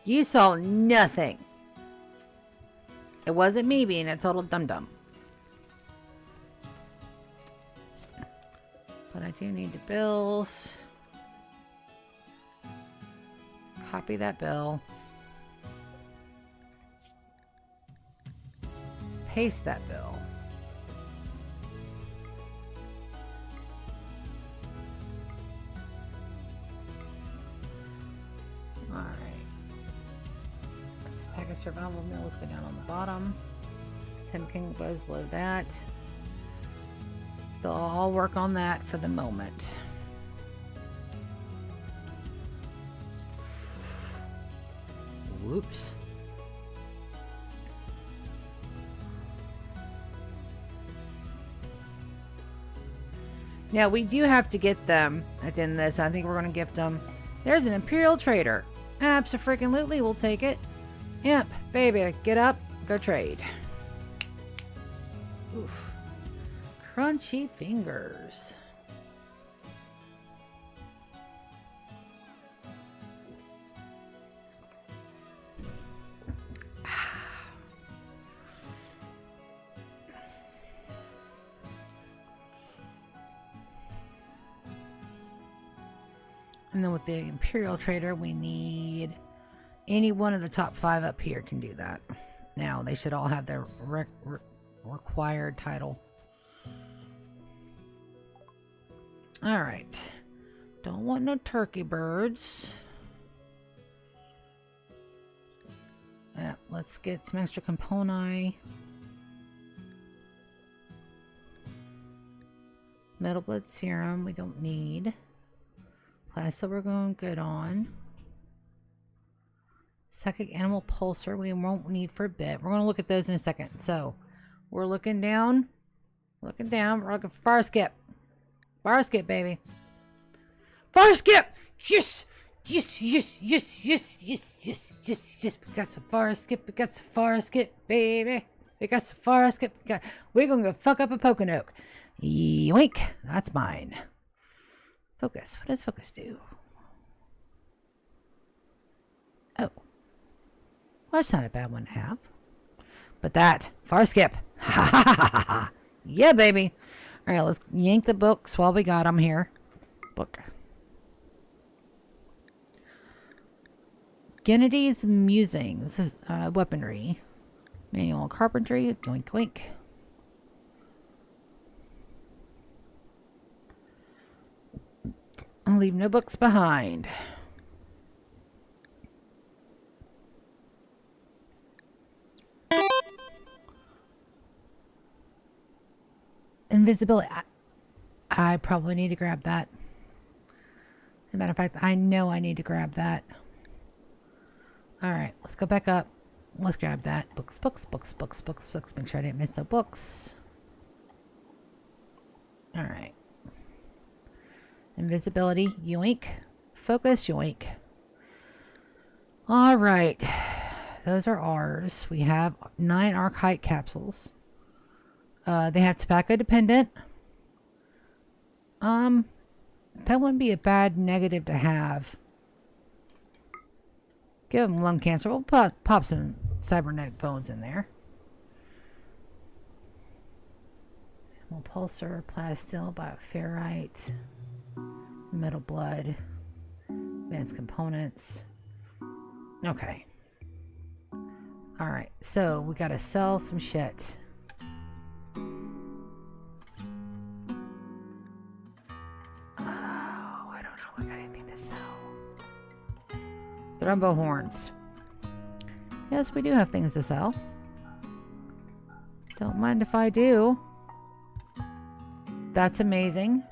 You saw nothing. It wasn't me being a total dum-dum. But I do need the bills. Copy that bill. Paste that bill. Alright. This pack of survival meals go down on the bottom. 10 king bows below that. They'll all work on that for the moment. Whoops. Now we do have to get them at the end of this. I think we're going to gift them. There's an Imperial Trader. Abso-freaking-lutely, we'll take it. Imp, baby, get up, go trade. Oof. Crunchy fingers. And then with the Imperial Trader, we need any one of the top 5 up here can do that. Now, they should all have their required title. Alright. Don't want no turkey birds. Yeah, let's get some extra components. Metal blood serum we don't need. Plasma we're going good on. Psychic animal pulsar we won't need for a bit. We're going to look at those in a second. So we're looking down. Looking down. We're looking for fire skip. Fire skip, baby. Fire skip! Yes! Yes, yes, yes, yes, yes, yes, yes, yes. We got some fire skip. We got some fire skip, baby. We got some fire skip. We're going to go fuck up a Pokinoke. Yoink. That's mine. Focus. What does focus do? Oh. Well, that's not a bad one to have. But that. Far skip. Ha ha ha ha ha. Yeah, baby. Alright, let's yank the books while we got them here. Book. Gennedy's Musings. Weaponry. Manual carpentry. Yoink, yoink. I'll leave no books behind. Invisibility. I probably need to grab that. As a matter of fact, I know I need to grab that. Alright, let's go back up. Let's grab that. Books, books, books, books, books, books. Make sure I didn't miss no books. Alright. Invisibility, yoink. Focus, yoink. Alright. Those are ours. We have 9 Archite capsules. They have tobacco dependent. That wouldn't be a bad negative to have. Give them lung cancer. We'll pop some cybernetic bones in there. We'll pulsar, plasteel, bioferrite. Metal blood, advanced components. Okay. Alright, so we gotta sell some shit. Oh, I don't know if I got anything to sell. Thrumbo horns. Yes, we do have things to sell. Don't mind if I do. That's amazing.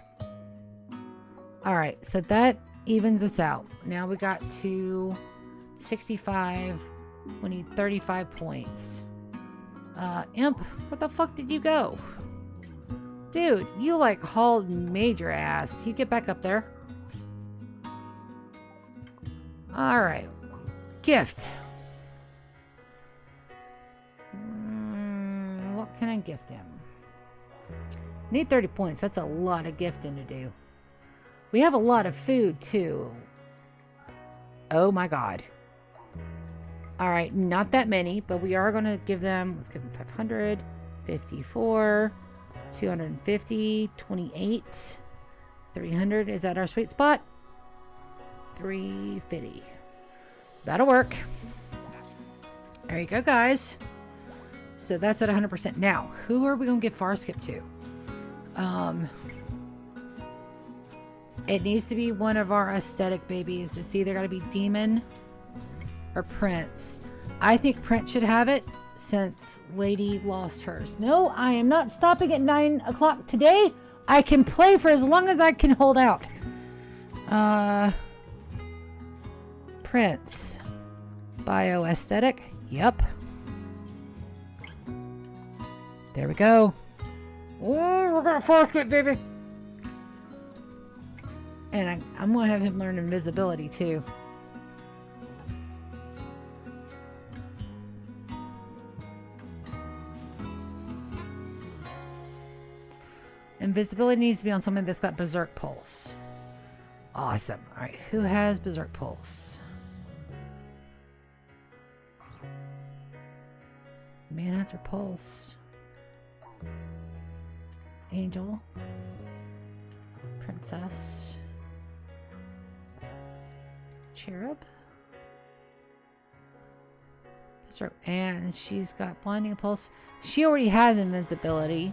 Alright, so that evens us out. Now we got to 65. We need 35 points. Imp, where the fuck did you go? Dude, you like hauled major ass. You get back up there. Alright. Gift. What can I gift him? Need 30 points. That's a lot of gifting to do. We have a lot of food, too. Oh, my God. All right, not that many, but we are going to give them, let's give them 500, 54, 250, 28, 300. Is that our sweet spot? 350. That'll work. There you go, guys. So that's at 100%. Now, who are we going to give far skip to? It needs to be one of our aesthetic babies. It's either got to be Demon or Prince. I think Prince should have it since Lady lost hers. No, I am not stopping at 9 o'clock today. I can play for as long as I can hold out. Prince. Bio aesthetic. Yep. There we go. Oh, we're gonna far skip, baby. And I'm gonna have him learn invisibility too. Invisibility needs to be on something that's got Berserk Pulse. Awesome. Alright, who has Berserk Pulse? Manhunter Pulse. Angel. Princess. Cherub. Berserk. And she's got Blinding Pulse. She already has invincibility.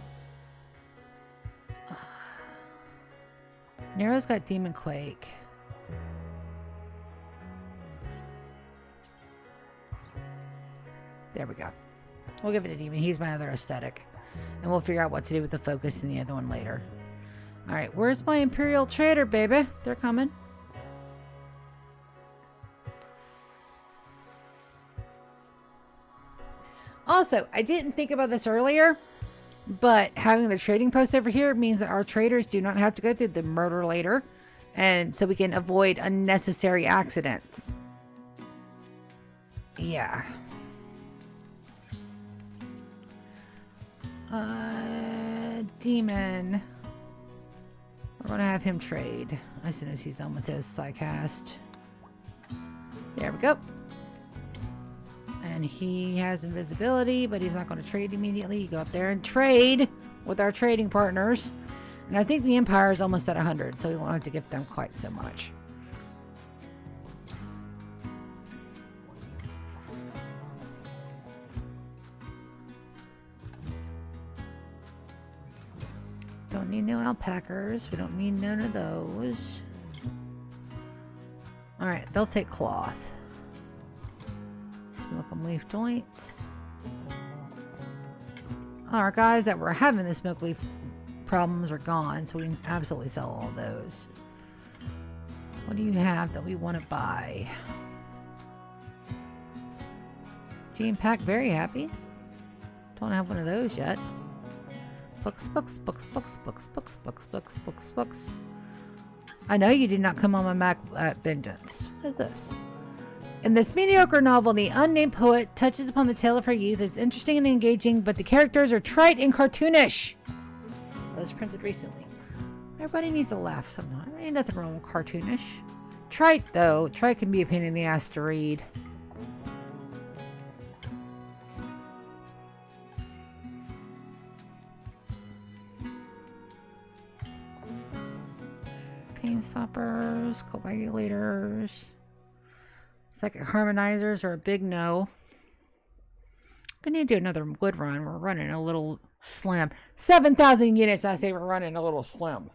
Nero's got Demon Quake. There we go. We'll give it a Demon. He's my other aesthetic. And we'll figure out what to do with the focus in the other one later. Alright, where's my Imperial Trader, baby? They're coming. Also, I didn't think about this earlier, but having the trading post over here means that our traders do not have to go through the murder later, and so we can avoid unnecessary accidents. Yeah. Demon. We're gonna have him trade as soon as he's done with his Psycast. There we go. And he has invisibility, but he's not going to trade immediately. You go up there and trade with our trading partners. And I think the Empire is almost at 100, so we won't have to give them quite so much. Don't need no alpacas. We don't need none of those. Alright, they'll take cloth. Smoke 'em leaf joints. Our guys that were having the smoke leaf problems are gone, so we can absolutely sell all those. What do you have that we want to buy? Gene Pack, very happy. Don't have one of those yet. Books, books, books, books, books, books, books, books, books, books. I know you did not come on my Mac at Vengeance. What is this? In this mediocre novel, the unnamed poet touches upon the tale of her youth. It's interesting and engaging, but the characters are trite and cartoonish. It was printed recently. Everybody needs to laugh sometimes. Ain't nothing wrong with cartoonish. Trite, though. Trite can be a pain in the ass to read. Pain stoppers, coagulators. Psychic harmonizers are a big no. We need to do another wood run. We're running a little slim. 7,000 units, I say we're running a little slim.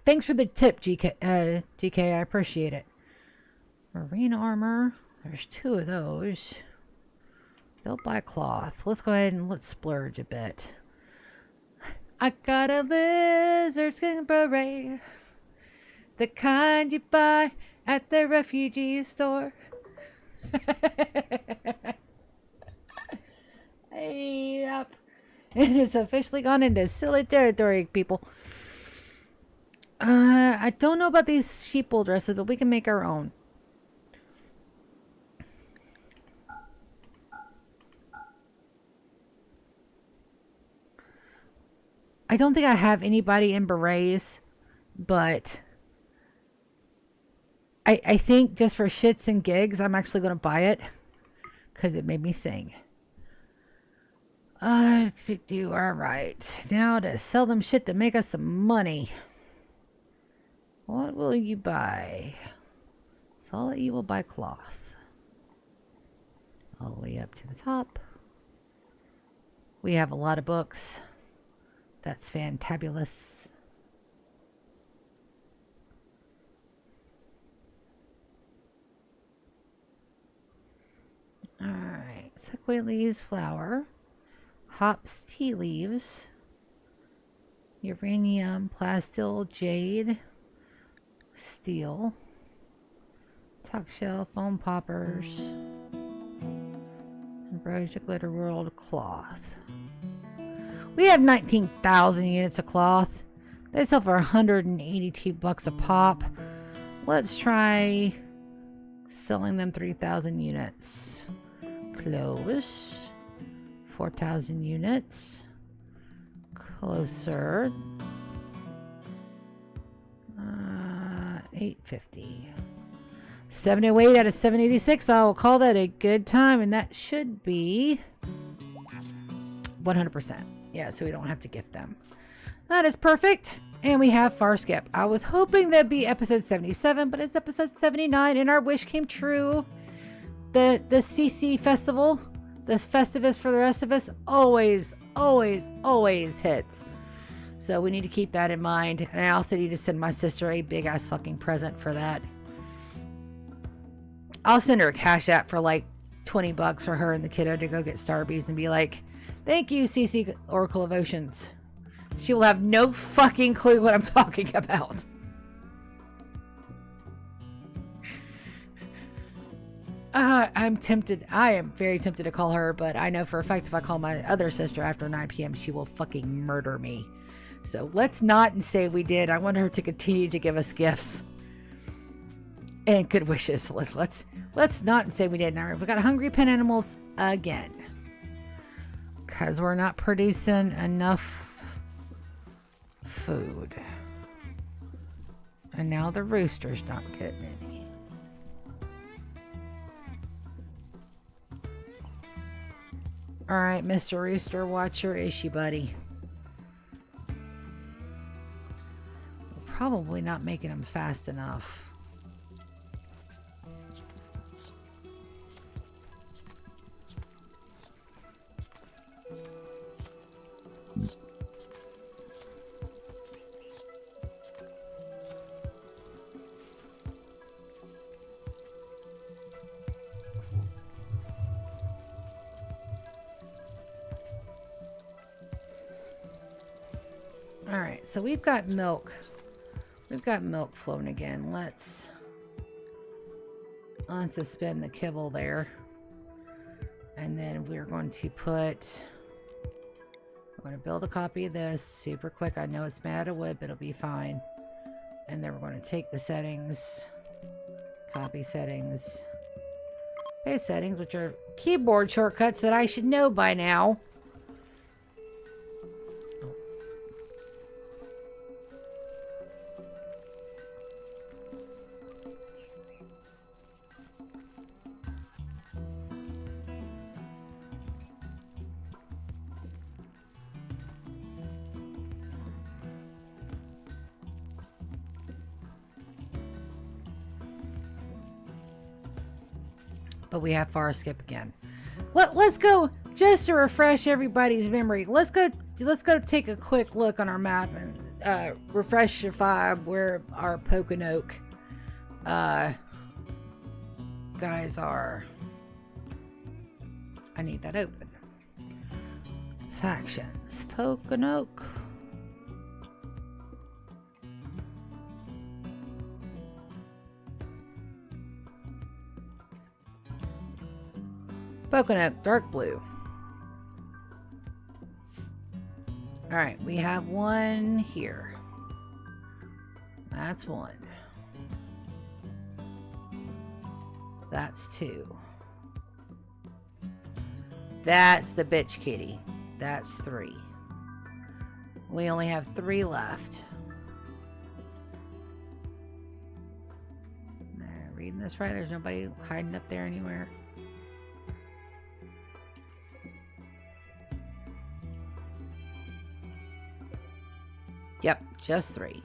Thanks for the tip, GK. I appreciate it. Marine armor. There's 2 of those. They'll buy cloth. Let's go ahead and let's splurge a bit. I got a lizard skin beret. The kind you buy at the refugee store. Hey up. It has officially gone into silly territory, people. I don't know about these sheeple dresses, but we can make our own. I don't think I have anybody in berets, but I think just for shits and gigs, I'm actually going to buy it because it made me sing. Alright. Now to sell them shit to make us some money. What will you buy? It's all that you will buy cloth. All the way up to the top. We have a lot of books. That's fantabulous. Alright. Sequoia leaves, flour. Hops, tea leaves. Uranium, plastil, jade. Steel. Tuck shell, foam poppers. Ambrosia, glitter world, cloth. We have 19,000 units of cloth. They sell for 182 bucks a pop. Let's try selling them 3,000 units. Close. 4,000 units. Closer. 850. 708 out of 786. I will call that a good time, and that should be 100%. Yeah, so we don't have to gift them. That is perfect. And we have Far Skip. I was hoping that'd be episode 77, but it's episode 79, and our wish came true. The CC festival, the Festivus for the rest of us, always hits. So we need to keep that in mind. And I also need to send my sister a big ass fucking present for that. I'll send her a Cash App for like 20 bucks for her and the kiddo to go get Starbies and be like, thank you, CC Oracle of Oceans. She will have no fucking clue what I'm talking about. I'm tempted. I am very tempted to call her, but I know for a fact if I call my other sister after 9 p.m., she will fucking murder me. So let's not say we did. I want her to continue to give us gifts and good wishes. Let's not say we did. Now we got hungry pen animals again because we're not producing enough food, and now the rooster's not getting any. All right, Mr. Rooster, watch your issue, buddy. We're probably not making them fast enough. Alright, so we've got milk. We've got milk flowing again. Let's unsuspend the kibble there. And then we're going to we're going to build a copy of this super quick. I know it's made out of wood, but it'll be fine. And then we're going to take the settings, copy settings, paste settings, which are keyboard shortcuts that I should know by now. But we have Far Skip again. Let's go, just to refresh everybody's memory. Let's go take a quick look on our map and refresh your vibe where our Pokinoke guys are. I need that open. Factions. Pokinoke. Pokinoke, dark blue. Alright, we have one here. That's one. That's two. That's the bitch kitty. That's three. We only have three left. Am I reading this right? There's nobody hiding up there anywhere. Yep, just 3.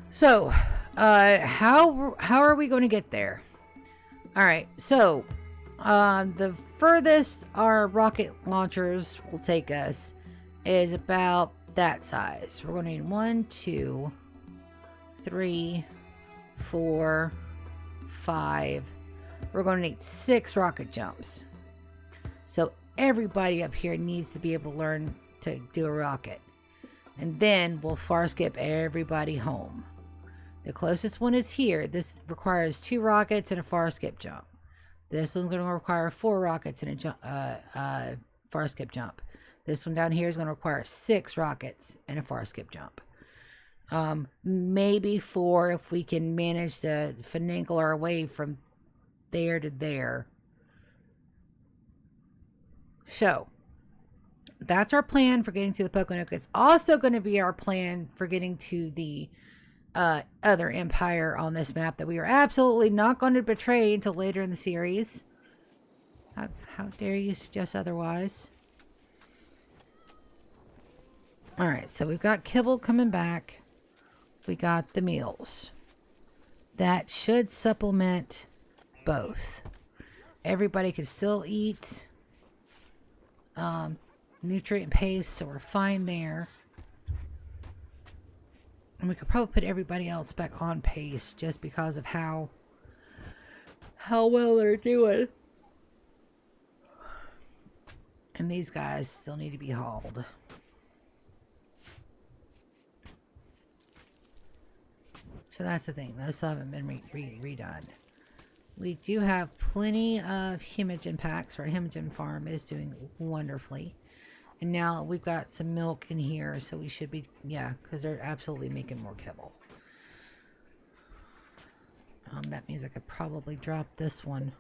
So, how are we going to get there? All right, so the furthest our rocket launchers will take us is about that size. We're going to need 1, 2, 3, 4, 5. We're going to need 6 rocket jumps. So everybody up here needs to be able to learn to do a rocket. And then we'll far skip everybody home. The closest one is here. This requires 2 rockets and a far skip jump. This one's going to require 4 rockets and a far skip jump. This one down here is going to require 6 rockets and a far skip jump. Maybe 4 if we can manage to finagle our way from there to there. So, that's our plan for getting to the Pokinoke. It's also going to be our plan for getting to the other empire on this map that we are absolutely not going to betray until later in the series. How dare you suggest otherwise? Alright, so we've got kibble coming back. We got the meals. That should supplement both. Everybody can still eat nutrient paste, so we're fine there. And we could probably put everybody else back on pace just because of how well they're doing. And these guys still need to be hauled. So that's the thing. Those still haven't been redone. We do have plenty of Himogen packs. Our Himogen farm is doing wonderfully. And now we've got some milk in here, so we should be, yeah, because they're absolutely making more kibble. That means I could probably drop this one.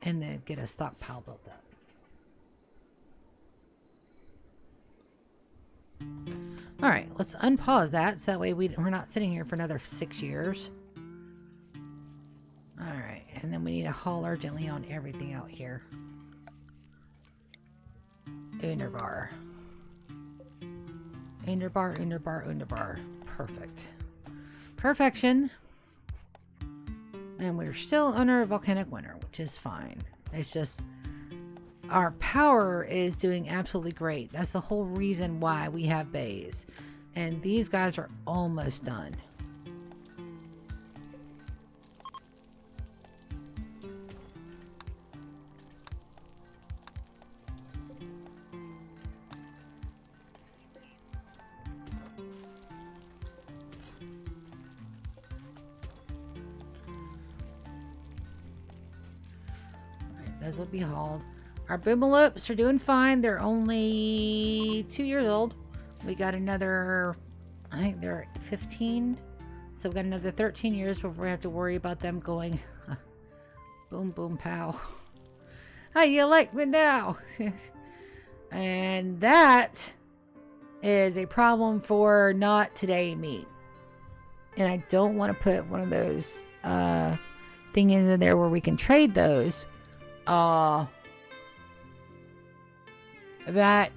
And then get a stockpile built up. Alright, let's unpause that, so that way we're not sitting here for another 6 years. Alright, and then we need to haul urgently on everything out here. Underbar. Underbar, underbar, underbar. Perfect. Perfection. And we're still under a volcanic winter, which is fine. It's just our power is doing absolutely great. That's the whole reason why we have bays. And these guys are almost done. Those will be hauled. Our boomalopes are doing fine. They're only 2 years old. We got another, I think they're 15. So we've got another 13 years before we have to worry about them going boom, boom, pow. How you like me now? And that is a problem for not today meat. And I don't want to put one of those things in there where we can trade those. That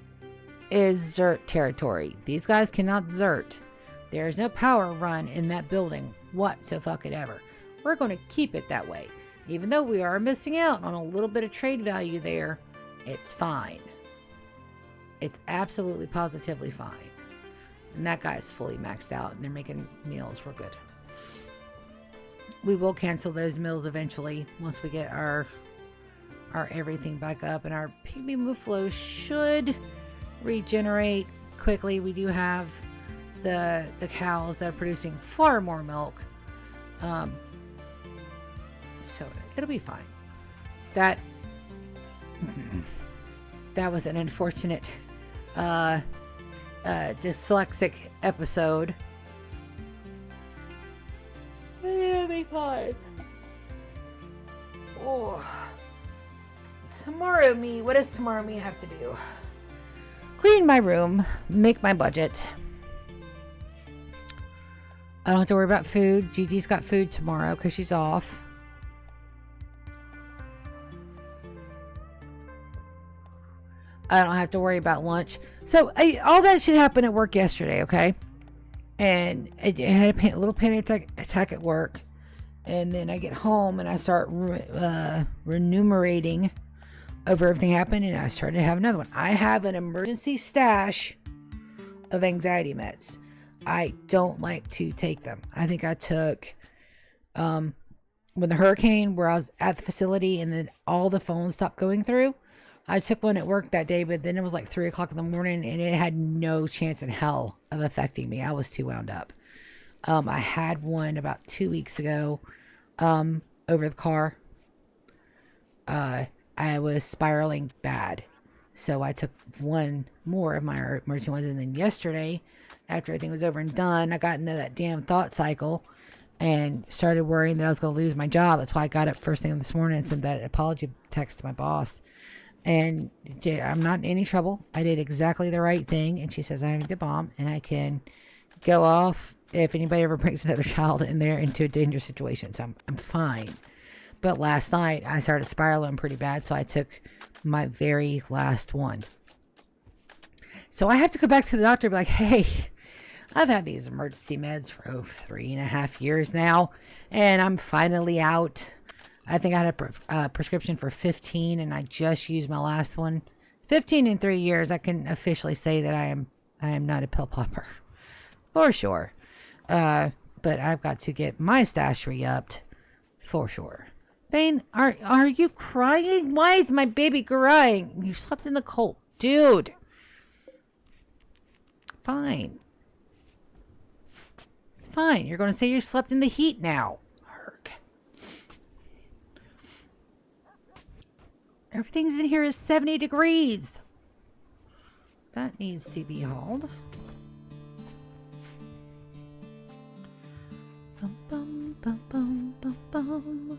is Zert territory. These guys cannot Zert. There's no power run in that building whatsoever. We're going to keep it that way. Even though we are missing out on a little bit of trade value there, it's fine. It's absolutely positively fine. And that guy is fully maxed out and they're making meals. We're good. We will cancel those meals eventually once we get our everything back up, and our pygmy muffalo should regenerate quickly. We do have the cows that are producing far more milk, so it'll be fine. That was an unfortunate dyslexic episode. It'll be fine. Oh. Tomorrow me, what does tomorrow me have to do? Clean my room, make my budget. I don't have to worry about food. Gigi's got food tomorrow because she's off. I don't have to worry about lunch. So all that shit happened at work yesterday, okay? And I had a little panic attack at work. And then I get home and I start renumerating over everything happened, and I started to have another one. I have an emergency stash of anxiety meds. I don't like to take them. I think I took when the hurricane, where I was at the facility and then all the phones stopped going through. I took one at work that day, but then it was like 3 o'clock in the morning and it had no chance in hell of affecting me. I was too wound up. I had one about 2 weeks ago over the car. I was spiraling bad. So I took one more of my emergency ones. And then yesterday, after everything was over and done, I got into that damn thought cycle and started worrying that I was going to lose my job. That's why I got up first thing this morning and sent that apology text to my boss. And I'm not in any trouble. I did exactly the right thing. And she says I have the bomb and I can go off if anybody ever brings another child in there into a dangerous situation. So I'm fine. But last night I started spiraling pretty bad. So I took my very last one. So I have to go back to the doctor and be like, hey, I've had these emergency meds for 3.5 years now. And I'm finally out. I think I had a prescription for 15 and I just used my last one. 15 in 3 years. I can officially say that I am not a pill popper. For sure. But I've got to get my stash re-upped. For sure. Bane, are you crying? Why is my baby crying? You slept in the cold. Dude. Fine. Fine. You're going to say you slept in the heat now. Everything's in here is 70 degrees. That needs to be hauled. Bum, bum, bum, bum, bum, bum.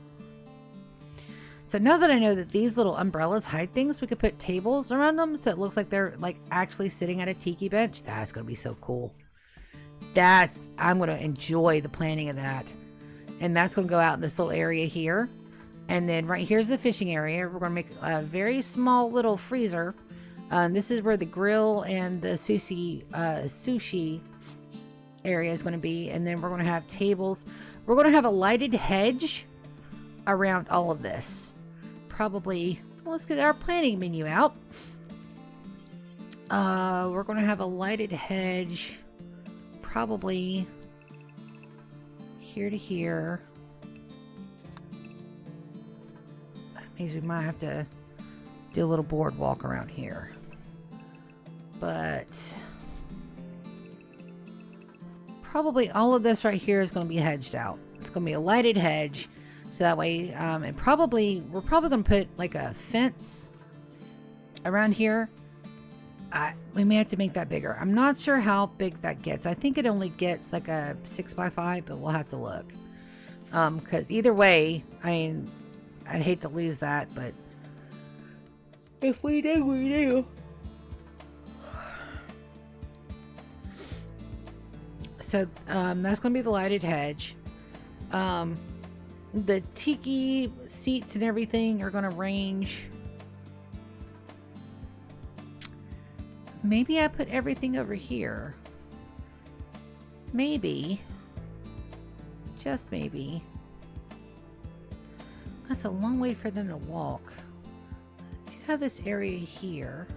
So now that I know that these little umbrellas hide things, we could put tables around them so it looks like they're like actually sitting at a tiki bench. That's going to be so cool. I'm going to enjoy the planning of that. And that's going to go out in this little area here. And then right here's the fishing area. We're going to make a very small little freezer. This is where the grill and the sushi area is going to be. And then we're going to have tables. We're going to have a lighted hedge around all of this. Probably, let's get our planning menu out. We're going to have a lighted hedge probably here to here. Means we might have to do a little boardwalk around here. But probably all of this right here is going to be hedged out. It's going to be a lighted hedge. So that way, and we're probably going to put like a fence around here. We may have to make that bigger. I'm not sure how big that gets. I think it only gets like a 6x5, but we'll have to look. Because either way, I mean, I'd hate to lose that, but if we do, we do. So that's going to be the lighted hedge. The tiki seats and everything are going to range. Maybe I put everything over here. Maybe. Just maybe. That's a long way for them to walk. I do have this area here.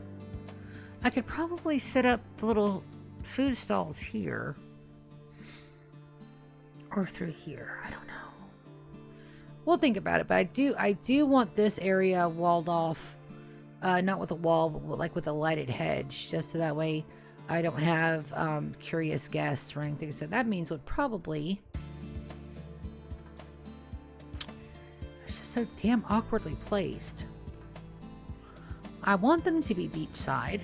I could probably set up the little food stalls here. Or through here. I don't know. We'll think about it. But I do want this area walled off. Not with a wall, but like with a lighted hedge. Just so that way I don't have curious guests running through. So that means we'll probably... It's just so damn awkwardly placed. I want them to be beachside.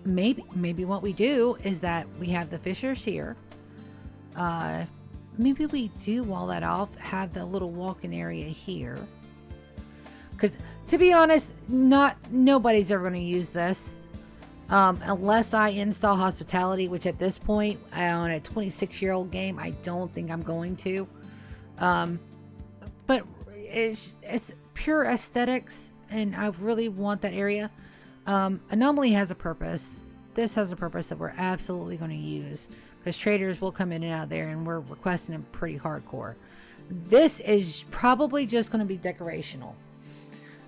Maybe what we do is that we have the fishers here. Maybe we do wall that off, have the little walk-in area here. Because to be honest, nobody's ever going to use this. Unless I install hospitality, which at this point, on a 26-year-old game, I don't think I'm going to. But it's pure aesthetics and I really want that area. Anomaly has a purpose. This has a purpose that we're absolutely going to use, because traders will come in and out there, and we're requesting them pretty hardcore. This is probably just going to be decorational.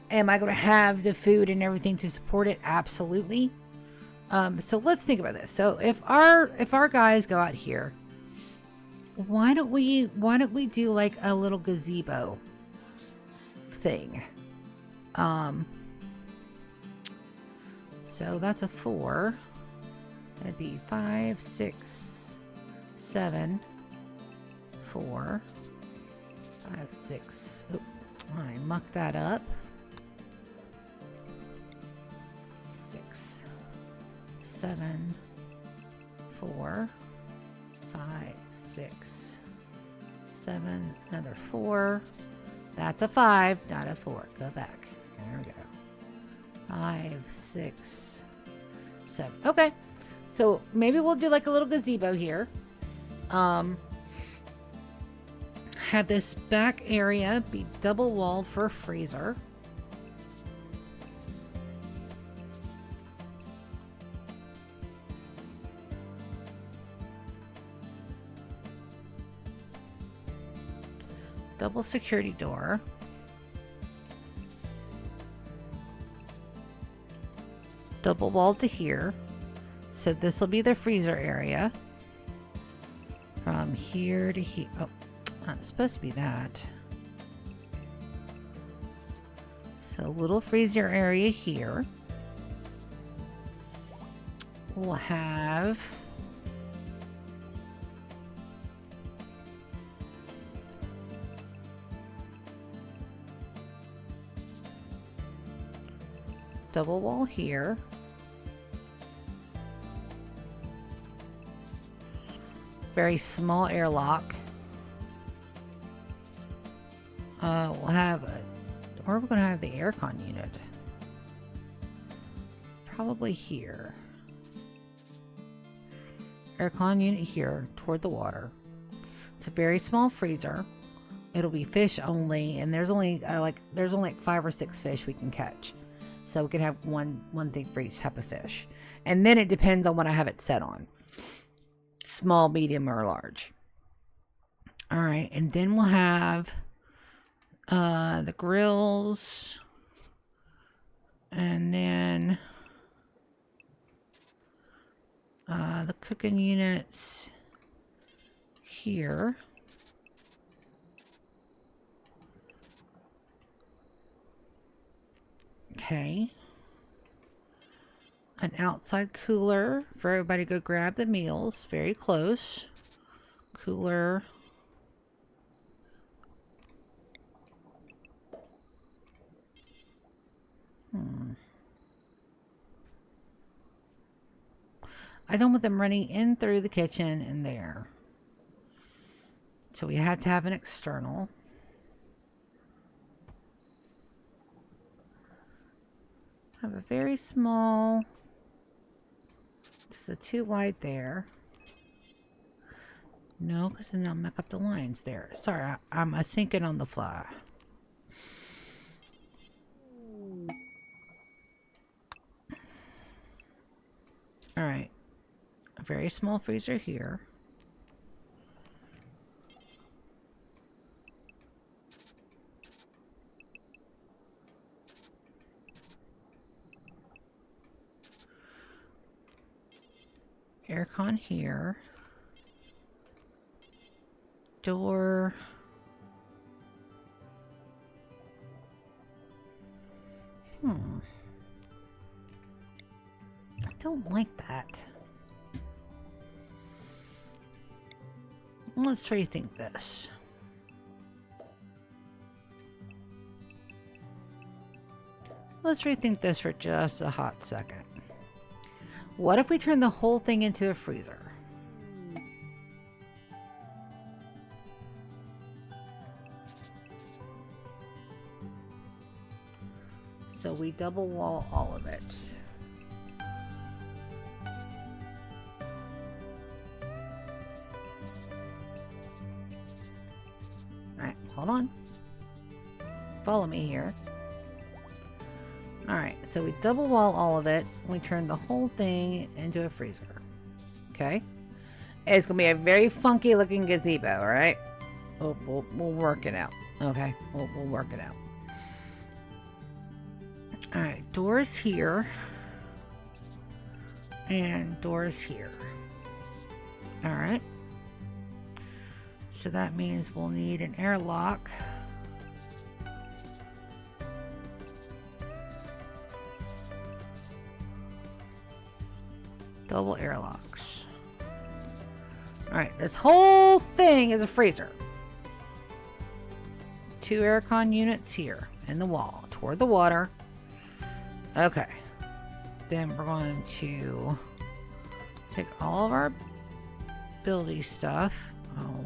Am I going to have the food and everything to support it? Absolutely. So let's think about this. So if our guys go out here, why don't we do like a little gazebo thing? So that's a 4. That'd be 5, 6, 7, 4, 5, 6. Oop, I mucked that up. 6, 7, 4, 5, 6, 7, another 4. That's a 5, not a 4. Go back. There we go. 5, 6, 7. Okay. So maybe we'll do like a little gazebo here. Have this back area be double walled for a freezer. Double security door. Double walled to here. So this will be the freezer area. From here to here. Oh, not supposed to be that. So little freezer area here. We'll have double wall here. Very small airlock. We'll have a, or we're going to have the Archon unit. Probably here. Archon unit here toward the water. It's a very small freezer. It'll be fish only, and there's only like 5 or 6 fish we can catch. So we can have one thing for each type of fish. And then it depends on what I have it set on. Small, medium, or large. Alright, and then we'll have the grills. And then the cooking units here. Okay. An outside cooler for everybody to go grab the meals. Very close. Cooler. I don't want them running in through the kitchen and there. So we have to have an external. Have a very small, just a 2 wide there. No, because then I'll muck up the lines there. Sorry, I'm thinking on the fly. All right, a very small freezer here. Aircon here. Door. I don't like that. Let's rethink this. Let's rethink this for just a hot second. What if we turn the whole thing into a freezer? So we double wall all of it. Alright, hold on. Follow me here. Alright, so we double wall all of it. We turn the whole thing into a freezer. Okay? It's going to be a very funky looking gazebo, alright? We'll work it out. Okay? We'll work it out. Alright, doors here. And doors here. Alright. So that means we'll need an airlock. Double airlocks. Alright, this whole thing is a freezer. 2 Archon units here in the wall toward the water. Okay. Then we're going to take all of our building stuff. Oh.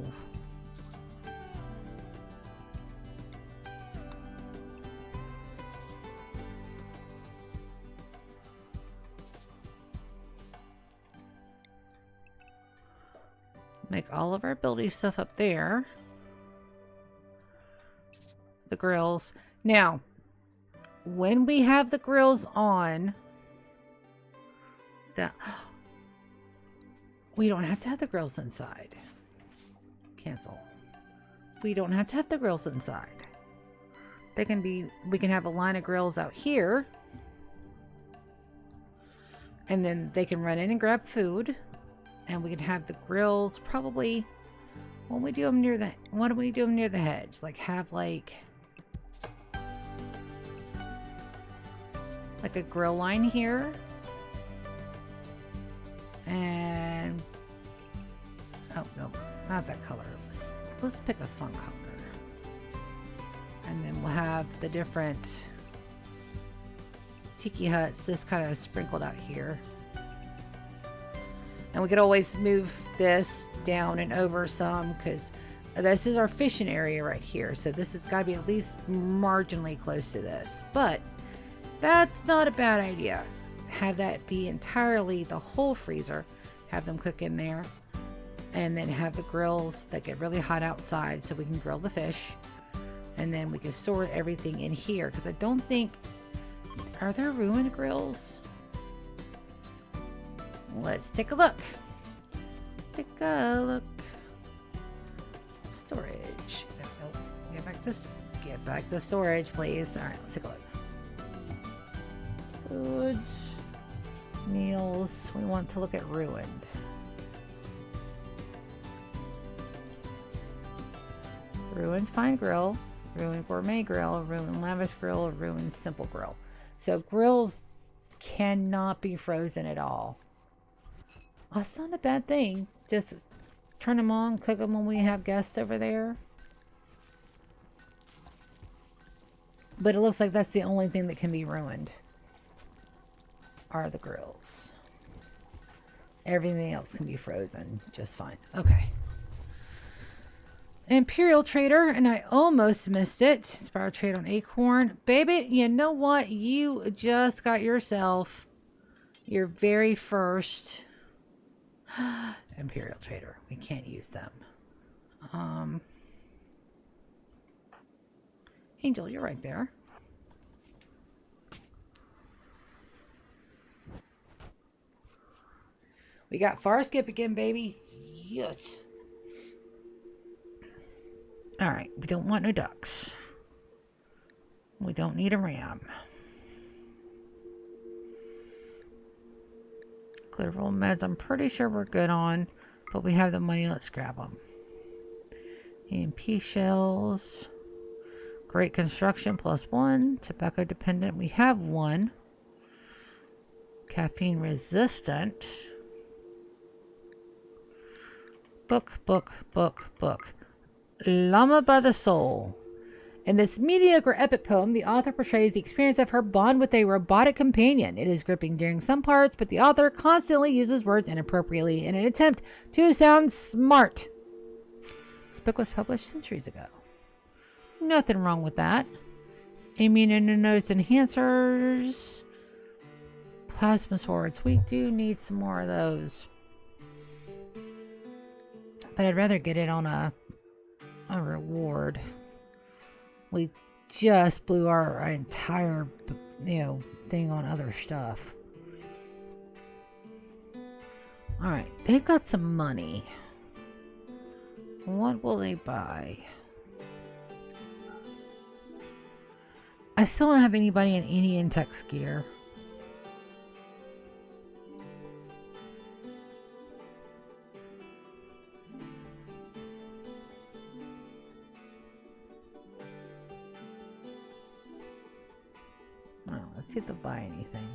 Make all of our building stuff up there. The grills. Now, when we have the grills on, we don't have to have the grills inside. Cancel. We don't have to have the grills inside. They can be, we can have a line of grills out here. And then they can run in and grab food. And we can have the grills probably when we do them near the, why don't we do them near the hedge? Like have like a grill line here. And oh no, not that color. Let's pick a fun color. And then we'll have the different tiki huts just kind of sprinkled out here. And we could always move this down and over some because this is our fishing area right here. So this has got to be at least marginally close to this. But that's not a bad idea. Have that be entirely the whole freezer. Have them cook in there. And then have the grills that get really hot outside so we can grill the fish. And then we can store everything in here. Because I don't think... Are there ruined grills? Let's take a look. Take a look. Storage. Nope. Get back to storage, please. All right, let's take a look. Foods, meals. We want to look at ruined. Ruined fine grill, ruined gourmet grill, ruined lavish grill, ruined simple grill. So grills cannot be frozen at all. Oh, it's not a bad thing. Just turn them on, cook them when we have guests over there. But it looks like that's the only thing that can be ruined. Are the grills. Everything else can be frozen just fine. Okay. Imperial Trader, and I almost missed it. Spiral Trade on Acorn. Baby, you know what? You just got yourself your very first... Imperial Trader. We can't use them. Angel, you're right there. We got far skip again, baby. Yes. Alright, we don't want no ducks. We don't need a ram. Clitoral meds, I'm pretty sure we're good on, but we have the money, let's grab them. EMP shells. Great construction +1. Tobacco dependent, we have 1. Caffeine resistant. Book. Llama by the Soul. In this mediocre epic poem, the author portrays the experience of her bond with a robotic companion. It is gripping during some parts, but the author constantly uses words inappropriately in an attempt to sound smart. This book was published centuries ago. Nothing wrong with that. Immunonodes enhancers. Plasma swords. We do need some more of those. But I'd rather get it on a reward. We just blew our entire you know, thing on other stuff. Alright, they've got some money. What will they buy? I still don't have anybody in any Intex gear. Oh, let's see if they'll buy anything.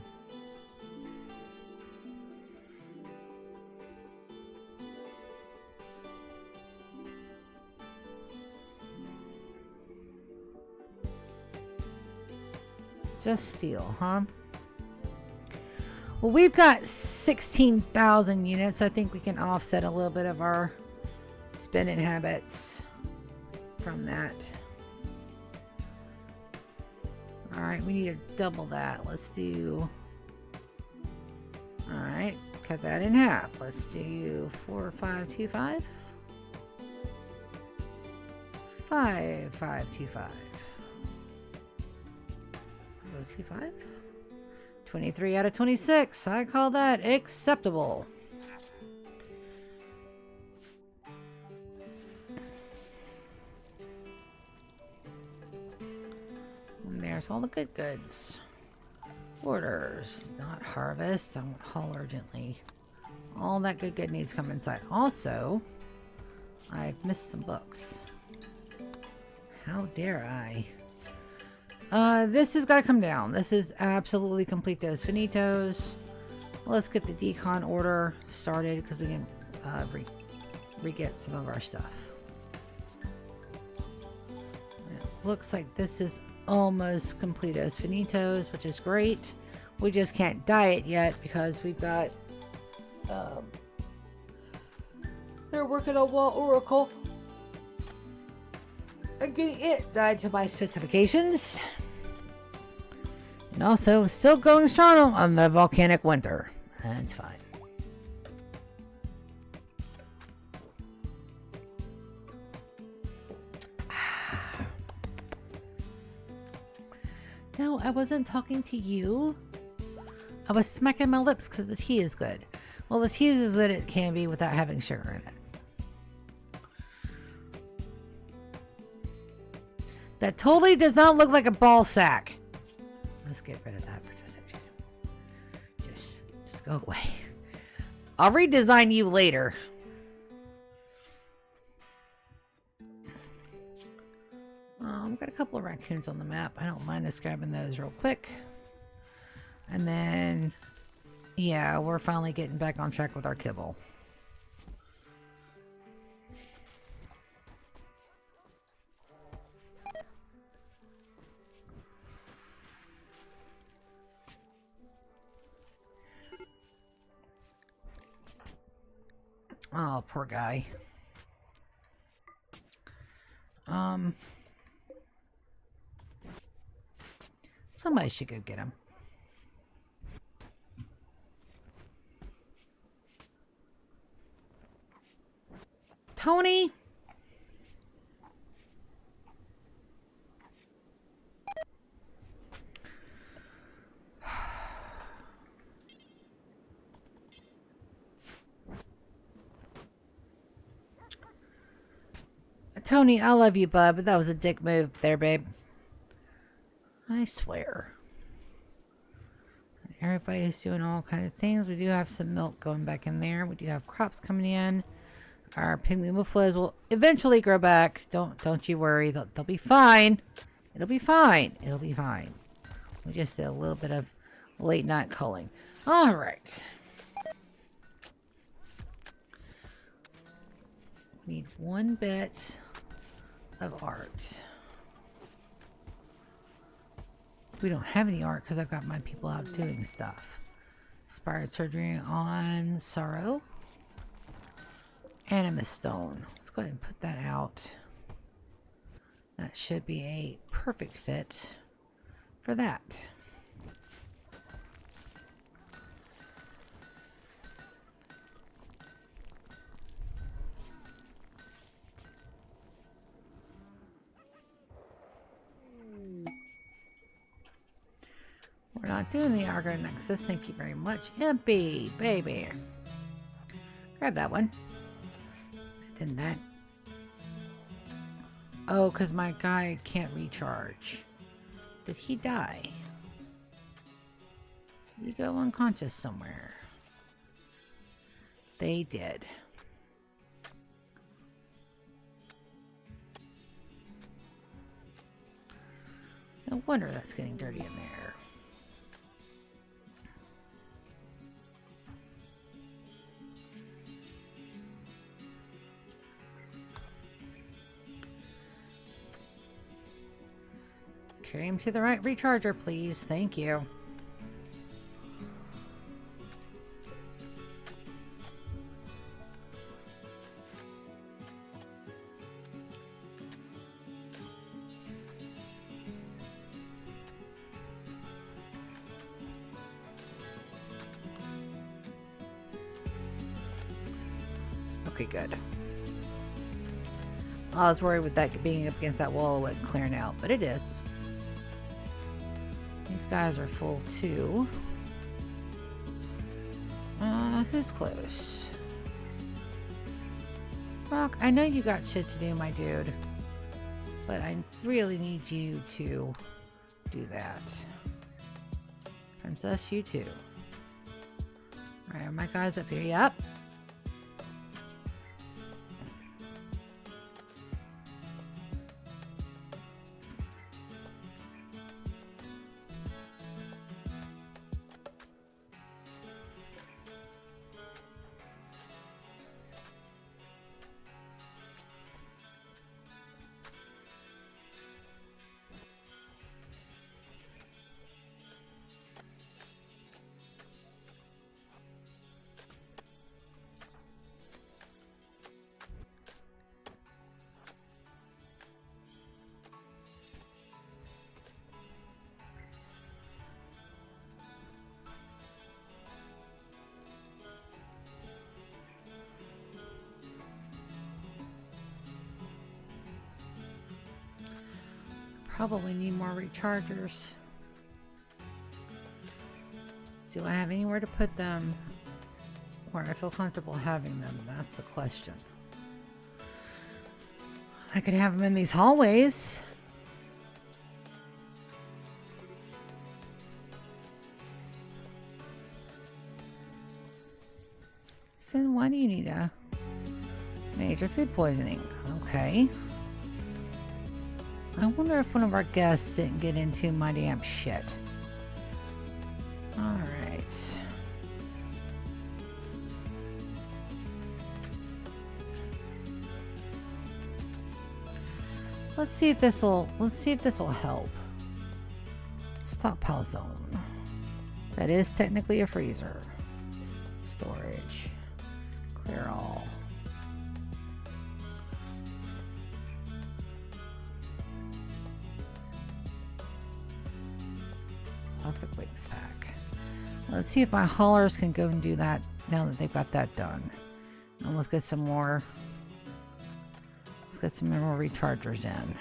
Just steel, huh? Well, we've got 16,000 units. I think we can offset a little bit of our spending habits from that. All right, we need to double that. Let's do... All right, cut that in half. Let's do 4525. 5525. 25. 23 out of 26. I call that acceptable. And there's all the good goods. Orders, not harvest. I want haul urgently. All that good needs to come inside. Also, I've missed some books. How dare I? This has got to come down. This is absolutely complete those finitos. Let's get the decon order started because we can re-get some of our stuff. It looks like this is almost complete as finitos, which is great. We just can't dye it yet because we've got they're working on Wall Oracle and getting it dyed to my specifications. And also, still going strong on the volcanic winter. That's fine. No, I wasn't talking to you. I was smacking my lips because the tea is good. Well, the tea is as good as it can be without having sugar in it. That totally does not look like a ball sack. Let's get rid of that for just a second. Just go away. I'll redesign you later. I've got a couple of raccoons on the map. I don't mind us grabbing those real quick. And then, yeah, we're finally getting back on track with our kibble. Oh, poor guy. Somebody should go get him. Tony? Tony, I love you, bud, but that was a dick move there, babe. I swear. Everybody's doing all kind of things. We do have some milk going back in there. We do have crops coming in. Our pygmy mufflers will eventually grow back. Don't you worry. They'll be fine. It'll be fine. It'll be fine. We just did a little bit of late night culling. All right. We need one bit of art. We don't have any art because I've got my people out doing stuff. Inspired surgery on Sorrow. Animus Stone. Let's go ahead and put that out. That should be a perfect fit for that. We're not doing the Archon Nexus. Thank you very much. Impy, baby. Grab that one. And then that. Oh, because my guy can't recharge. Did he die? Did he go unconscious somewhere? They did. No wonder that's getting dirty in there. Carry him to the right recharger, please. Thank you. Okay, good. I was worried with that being up against that wall, it wasn't clearing out, but it is. These guys are full too. Who's close? Rock, I know you got shit to do, my dude. But I really need you to do that. Princess, you too. Alright, are my guys up here? Yep. Probably need more rechargers. Do I have anywhere to put them where I feel comfortable having them? That's the question. I could have them in these hallways. Sin, why do you need a major food poisoning? Okay. I wonder if one of our guests didn't get into my damn shit. Alright. Let's see if this'll help. Stockpile zone. That is technically a freezer. Storage. Clear all. Toxic waste pack. Let's see if my haulers can go and do that now that they've got that done. And let's get some more. Let's get some more rechargers in.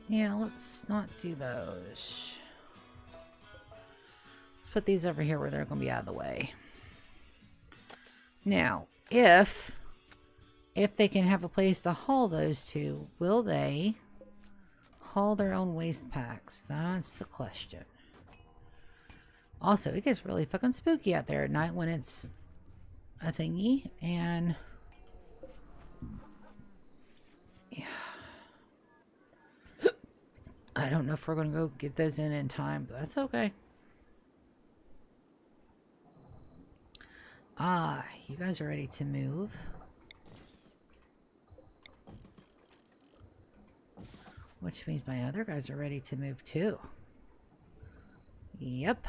Yeah, let's not do those. Let's put these over here where they're going to be out of the way. Now, if they can have a place to haul those to, will they haul their own waste packs? That's the question. Also, it gets really fucking spooky out there at night when it's a thingy, and yeah. I don't know if we're going to go get those in time, but that's okay. Ah, you guys are ready to move. Which means my other guys are ready to move too. Yep.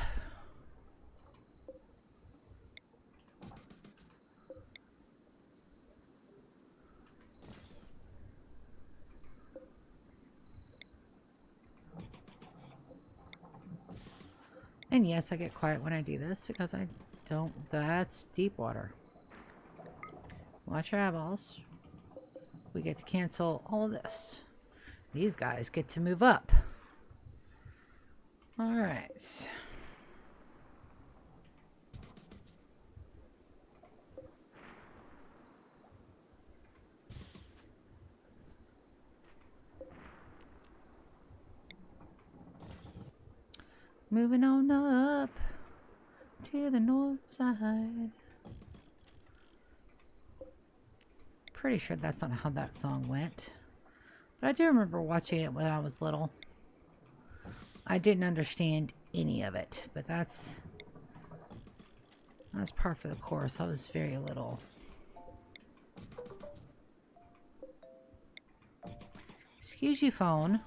And yes, I get quiet when I do this because I don't... That's deep water. Watch our eyeballs. We get to cancel all of this. These guys get to move up. Alright. Moving on up to the north side. Pretty sure that's not how that song went. But I do remember watching it when I was little. I didn't understand any of it, but that's par for the course. I was very little. Excuse you, phone.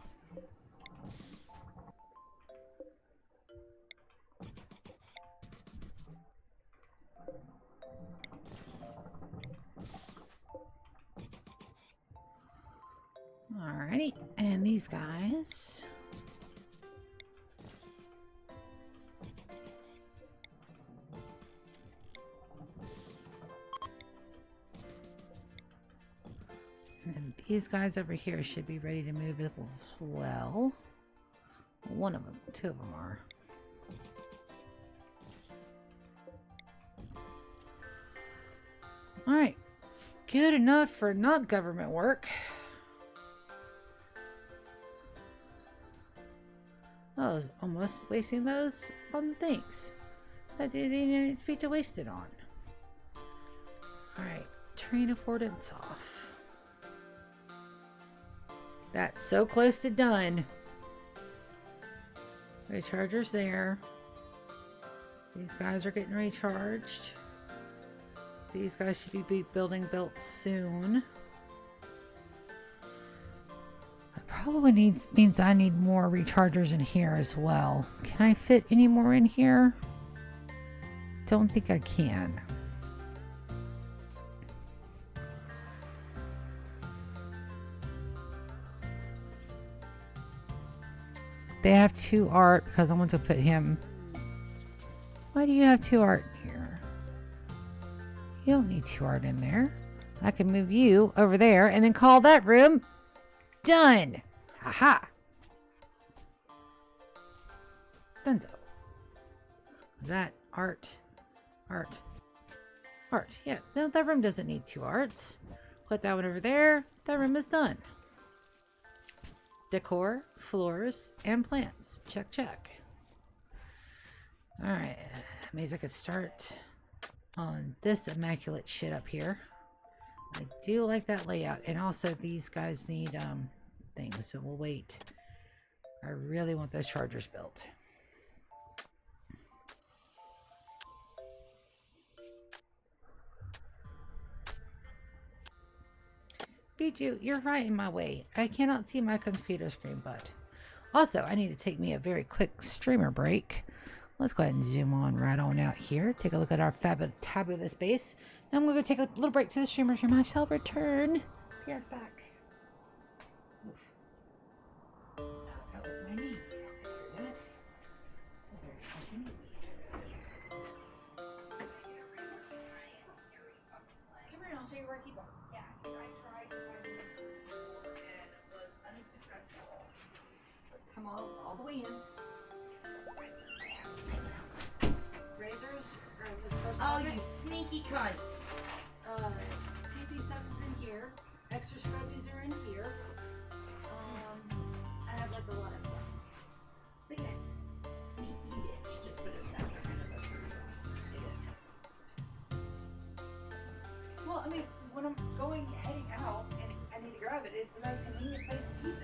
Alrighty, and these guys. And these guys over here should be ready to move as well. One of them, two of them are. Alright, good enough for not government work. I was almost wasting those on things that they didn't need to be wasted on. Alright, train affordance off. That's so close to done. Recharger's there. These guys are getting recharged. These guys should be built soon. That probably means I need more rechargers in here as well. Can I fit any more in here? Don't think I can. They have 2 art because I want to put him. Why do you have 2 art here? You don't need 2 art in there. I can move you over there and then call that room done. Haha. Dunzo. That art. Yeah, no, that room doesn't need 2 arts. Put that one over there. That room is done. Decor, floors, and plants. Check, check. Alright. That means I could start on this immaculate shit up here. I do like that layout. And also these guys need things, but we'll wait. I really want those chargers built. Bijou, you're right in my way. I cannot see my computer screen, but also I need to take me a very quick streamer break. Let's go ahead and zoom on right on out here. Take a look at our fabulous base. Now I'm going to take a little break to the streamers room. I shall return. Be right back. Oof. That was my name. That. It's a very funky name. Come here and I'll show you where I keep them. Yeah, I tried to find them before and was unsuccessful. But come all the way in. Razors? Oh, you sneaky cunt! TP stuff is in here. Extra scrubbies are in here. I have like a lot of stuff. Look at this. Sneaky bitch. Just put it in that kind of a Well, I mean, when I'm heading out and I need to grab it, it's the most convenient place to keep it.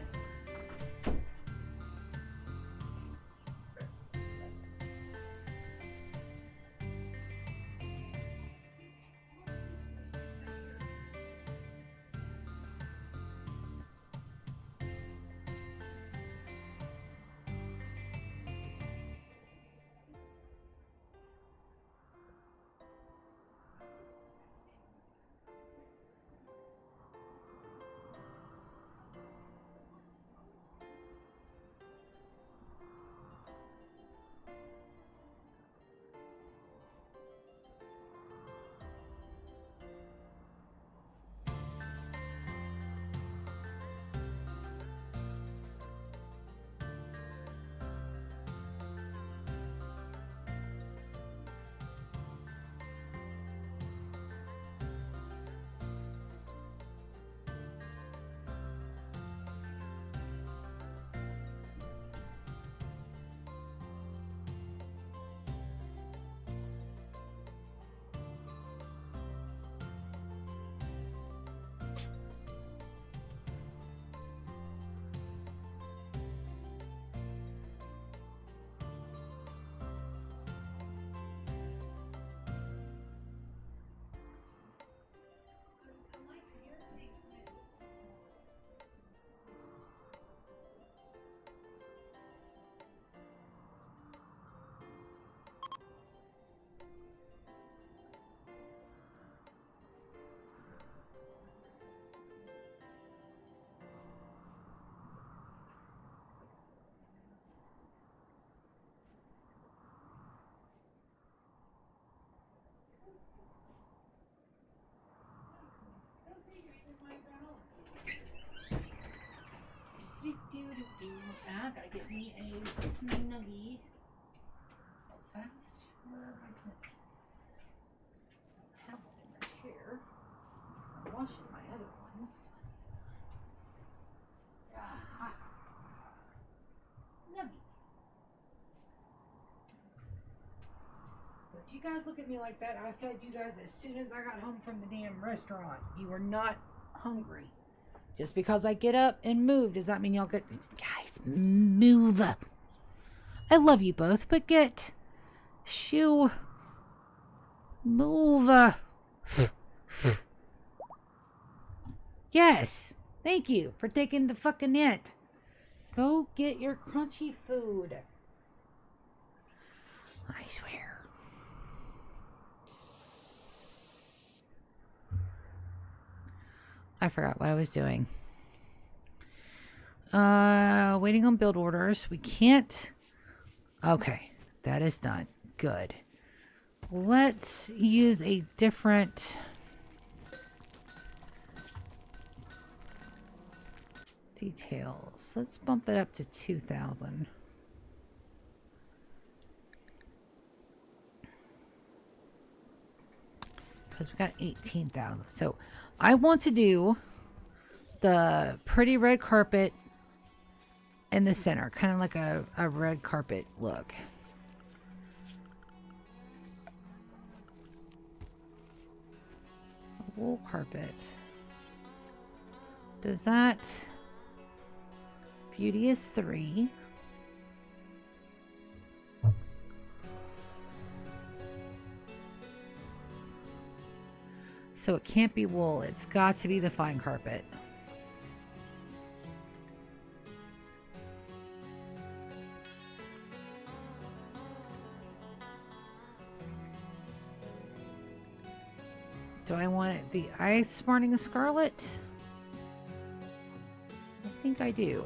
I gotta get me a snuggie. So fast. Where are my snuggies? I don't have one in my chair. I'm washing my other ones. Aha. Snuggie. Don't you guys look at me like that. I fed you guys as soon as I got home from the damn restaurant. You were not hungry. Just because I get up and move does not mean y'all get... Guys, move. I love you both, but get... Shoo. Move. Yes. Thank you for taking the fucking it. Go get your crunchy food. I swear. I forgot what I was doing. Waiting on build orders. We can't... Okay, that is done. Good. Let's use a different... Details. Let's bump that up to 2,000. Because we got 18,000. So I want to do the pretty red carpet in the center. Kind of like a red carpet look. Wool carpet. Does that... Beauty is 3. So it can't be wool. It's got to be the fine carpet. Do I want it the ice smarting of scarlet? I think I do.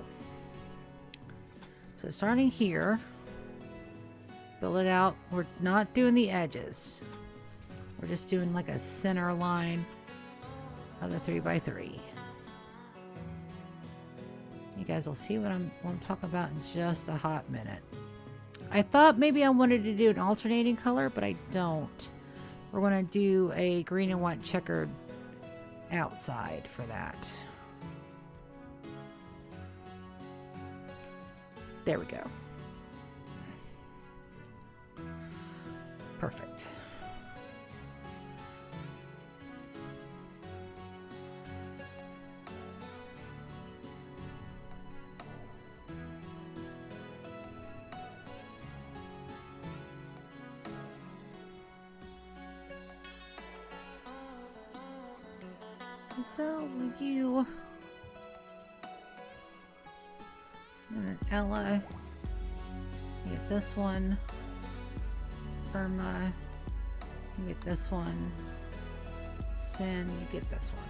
So starting here, build it out. We're not doing the edges. We're just doing like a center line of the 3x3. You guys will see what I'm talking about in just a hot minute. I thought maybe I wanted to do an alternating color, but I don't. We're going to do a green and white checkered outside for that. There we go. Perfect. So you and then Ella, you get this one. Irma, you get this one. Sin, you get this one.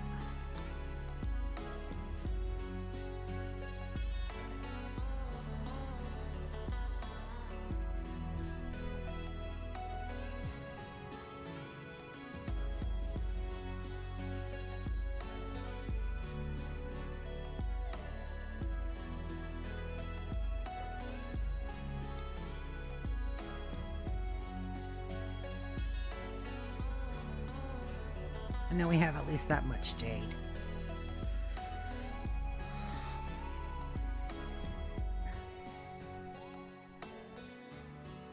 And now we have at least that much jade.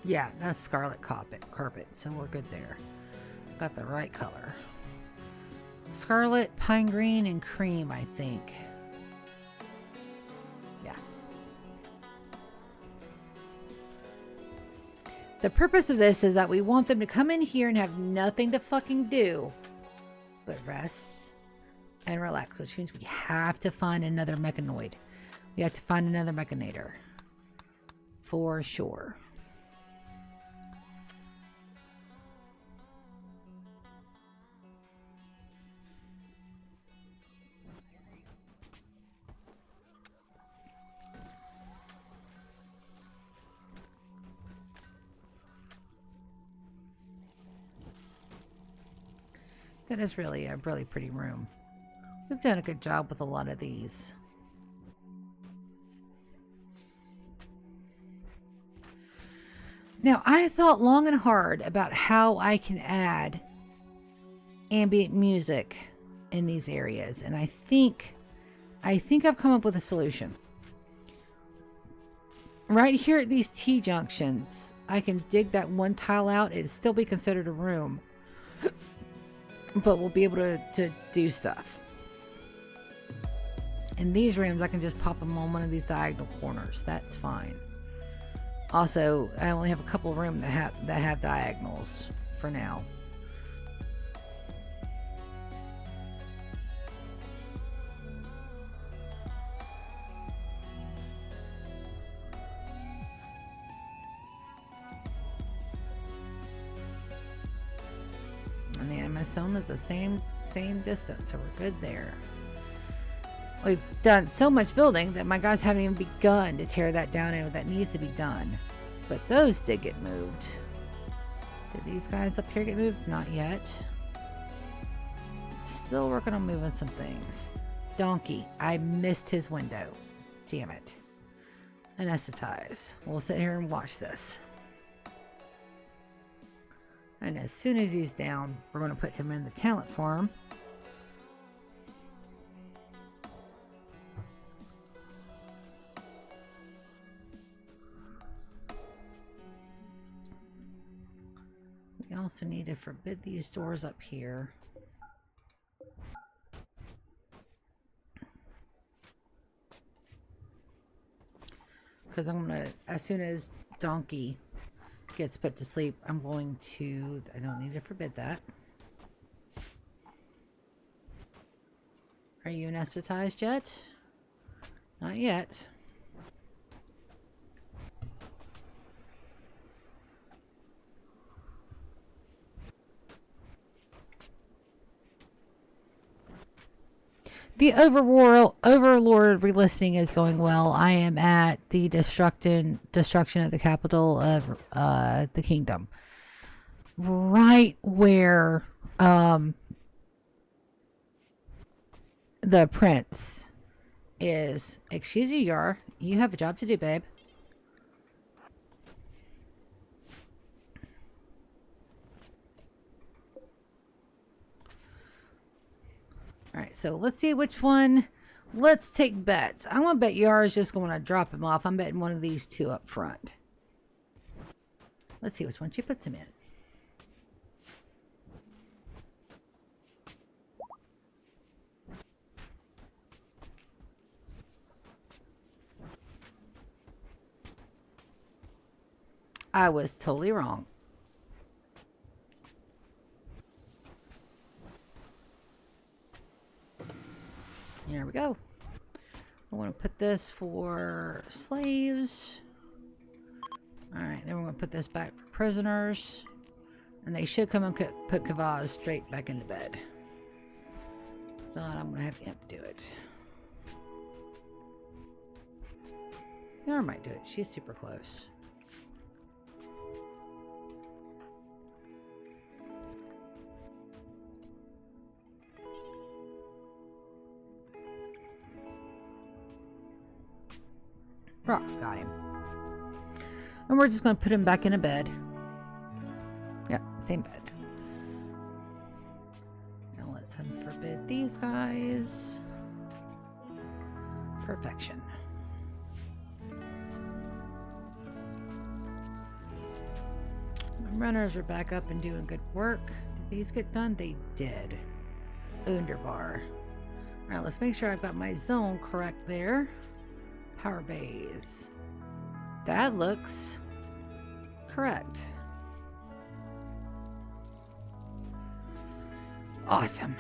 Yeah, that's scarlet carpet, so we're good there. Got the right color. Scarlet, pine green, and cream, I think. Yeah. The purpose of this is that we want them to come in here and have nothing to fucking do but rest and relax, which means we have to find another mechanoid. We have to find another mechanator. For sure. That is really a really pretty room. We've done a good job with a lot of these. Now, I thought long and hard about how I can add ambient music in these areas, and I think I've come up with a solution. Right here at these T-junctions, I can dig that one tile out. It'd still be considered a room, but we'll be able to do stuff. In these rooms, I can just pop them on one of these diagonal corners. That's fine. Also, I only have a couple of rooms that have diagonals for now. And the animation is the same distance, so we're good there. We've done so much building that my guys haven't even begun to tear that down, and that needs to be done. But those did get moved. Did these guys up here get moved? Not yet. Still working on moving some things. Donkey, I missed his window. Damn it. Anesthetize. We'll sit here and watch this. And as soon as he's down, we're going to put him in the talent farm. We also need to forbid these doors up here. Because I'm going to, as soon as Donkey gets put to sleep, I don't need to forbid that. Are you anesthetized yet? Not yet. The Overlord re-listening is going well. I am at the destruction of the capital of the kingdom. Right where the prince is. Excuse you, Yar. You have a job to do, babe. Alright, so let's see which one. Let's take bets. I'm going to bet Yar is just going to drop him off. I'm betting one of these two up front. Let's see which one she puts him in. I was totally wrong. Here we go. I want to put this for slaves. Alright, then we're going to put this back for prisoners. And they should come and put Kavaz straight back into bed. So I'm going to have Imp do it. Yar might do it. She's super close. Rock's got him. And we're just going to put him back in a bed. Yeah, same bed. Now let's unforbid these guys. Perfection. My runners are back up and doing good work. Did these get done? They did. Underbar. Alright, let's make sure I've got my zone correct there. Power bays. That looks correct. Awesome.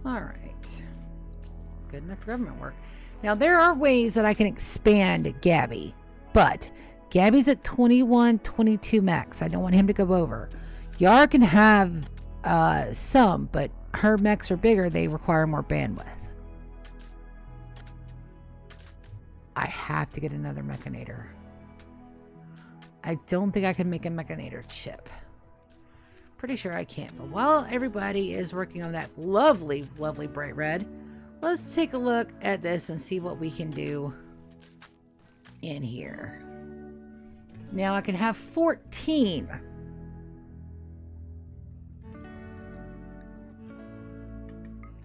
All right. Good enough for government work. Now, there are ways that I can expand Gabby, but Gabby's at 21, 22 max. I don't want him to go over. Yar can have some, but her mechs are bigger. They require more bandwidth. I have to get another Mechanator. I don't think I can make a Mechanator chip. Pretty sure I can't. But while everybody is working on that lovely, lovely bright red, let's take a look at this and see what we can do in here. Now I can have 14.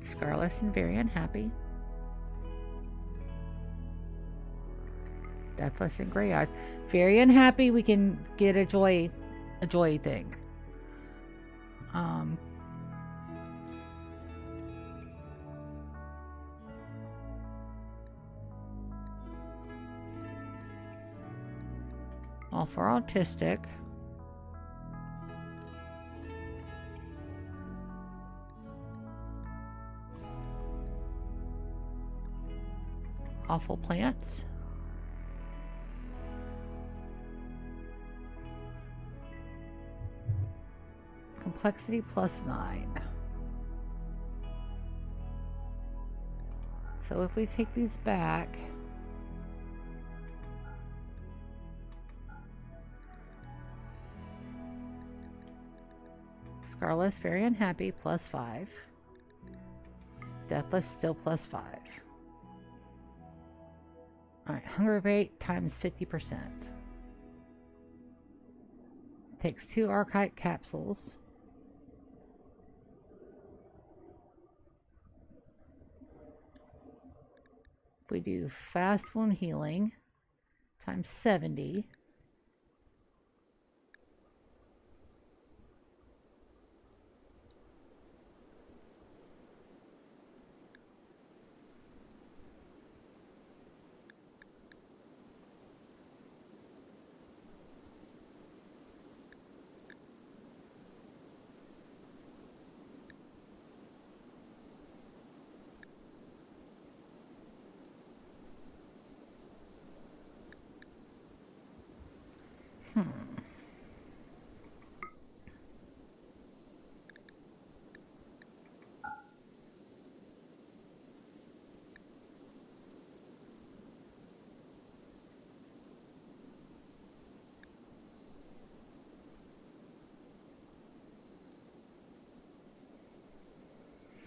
Scarless and very unhappy. Deathless and gray eyes. Very unhappy. We can get a joy thing. All for autistic. Awful plants. Complexity +9. So if we take these back, Scarless, very unhappy, +5. Deathless, still +5. Alright, hunger rate times 50%. Takes 2 archite capsules. If we do fast wound healing times 70.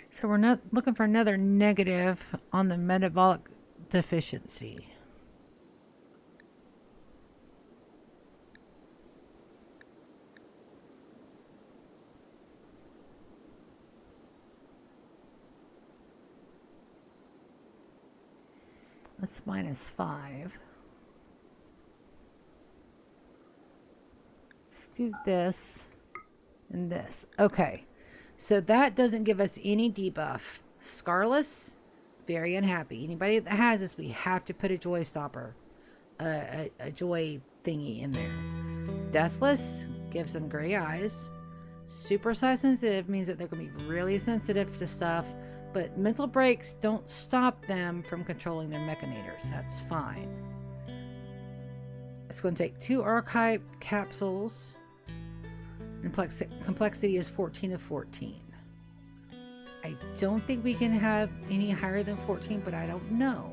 So we're not looking for another negative on the metabolic deficiency. That's -5. Let's do this and this. Okay. So that doesn't give us any debuff. Scarless, very unhappy. Anybody that has this, we have to put a joy stopper, a joy thingy in there. Deathless gives them gray eyes. Super size sensitive means that they're going to be really sensitive to stuff, but mental breaks don't stop them from controlling their Mechanitors. That's fine. It's going to take 2 archive capsules. And complexity is 14 of 14. I don't think we can have any higher than 14, but I don't know.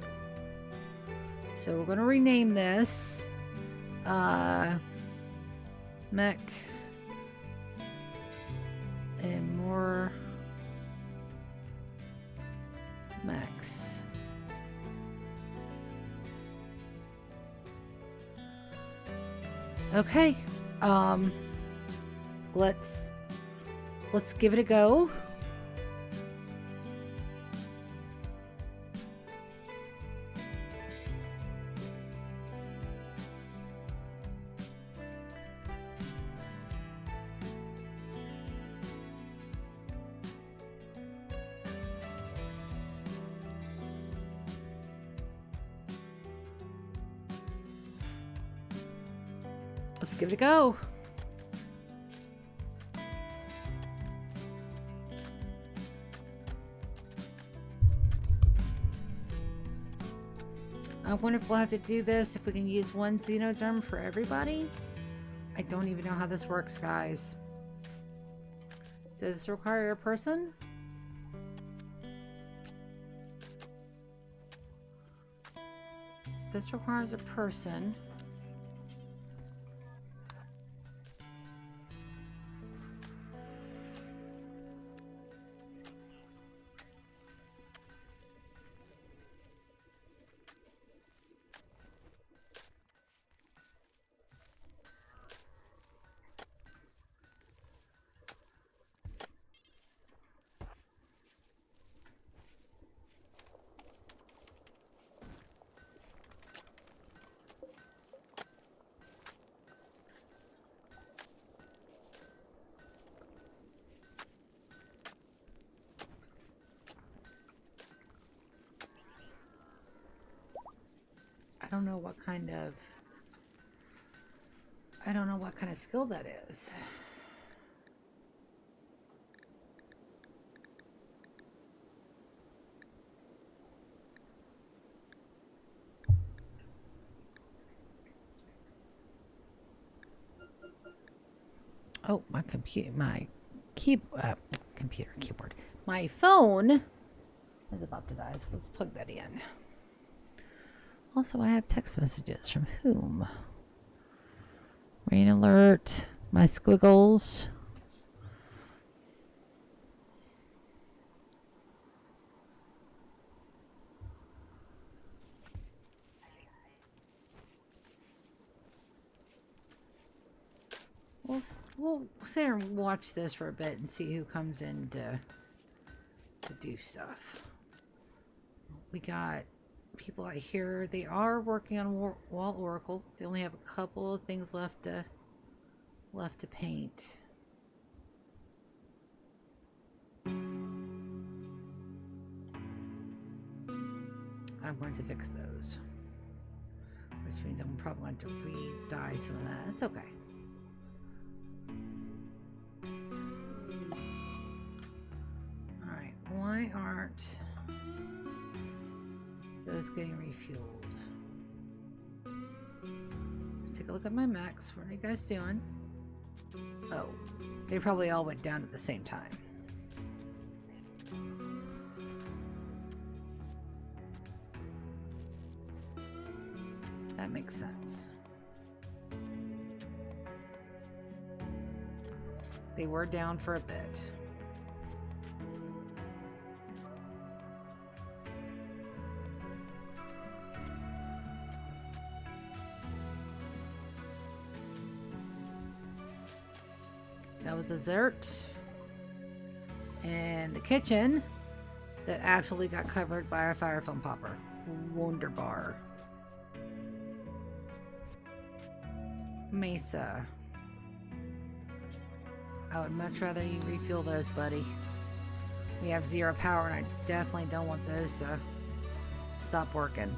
So we're going to rename this Mech and more Mechs. Okay. Let's give it a go. Let's give it a go. I wonder if we'll have to do this, if we can use one Xenogerm for everybody. I don't even know how this works, guys. Does this require a person? This requires a person. don't know what kind of... I don't know what kind of skill that is. Oh, my computer, my keyboard. My phone is about to die, so let's plug that in. Also, I have text messages from whom? Rain alert, my squiggles. We'll sit here and watch this for a bit and see who comes in to do stuff. We got people out here. They are working on Wall Oracle. They only have a couple of things left to paint. I'm going to fix those, which means I'm probably going to re-dye some of that. That's okay. Alright, why aren't those getting refueled? Let's take a look at my mechs. What are you guys doing? Oh, they probably all went down at the same time. That makes sense. They were down for a bit. That was dessert. And the kitchen that absolutely got covered by our fire foam popper. Wunderbar. Mesa. I would much rather you refuel those, buddy. We have 0 power and I definitely don't want those to stop working.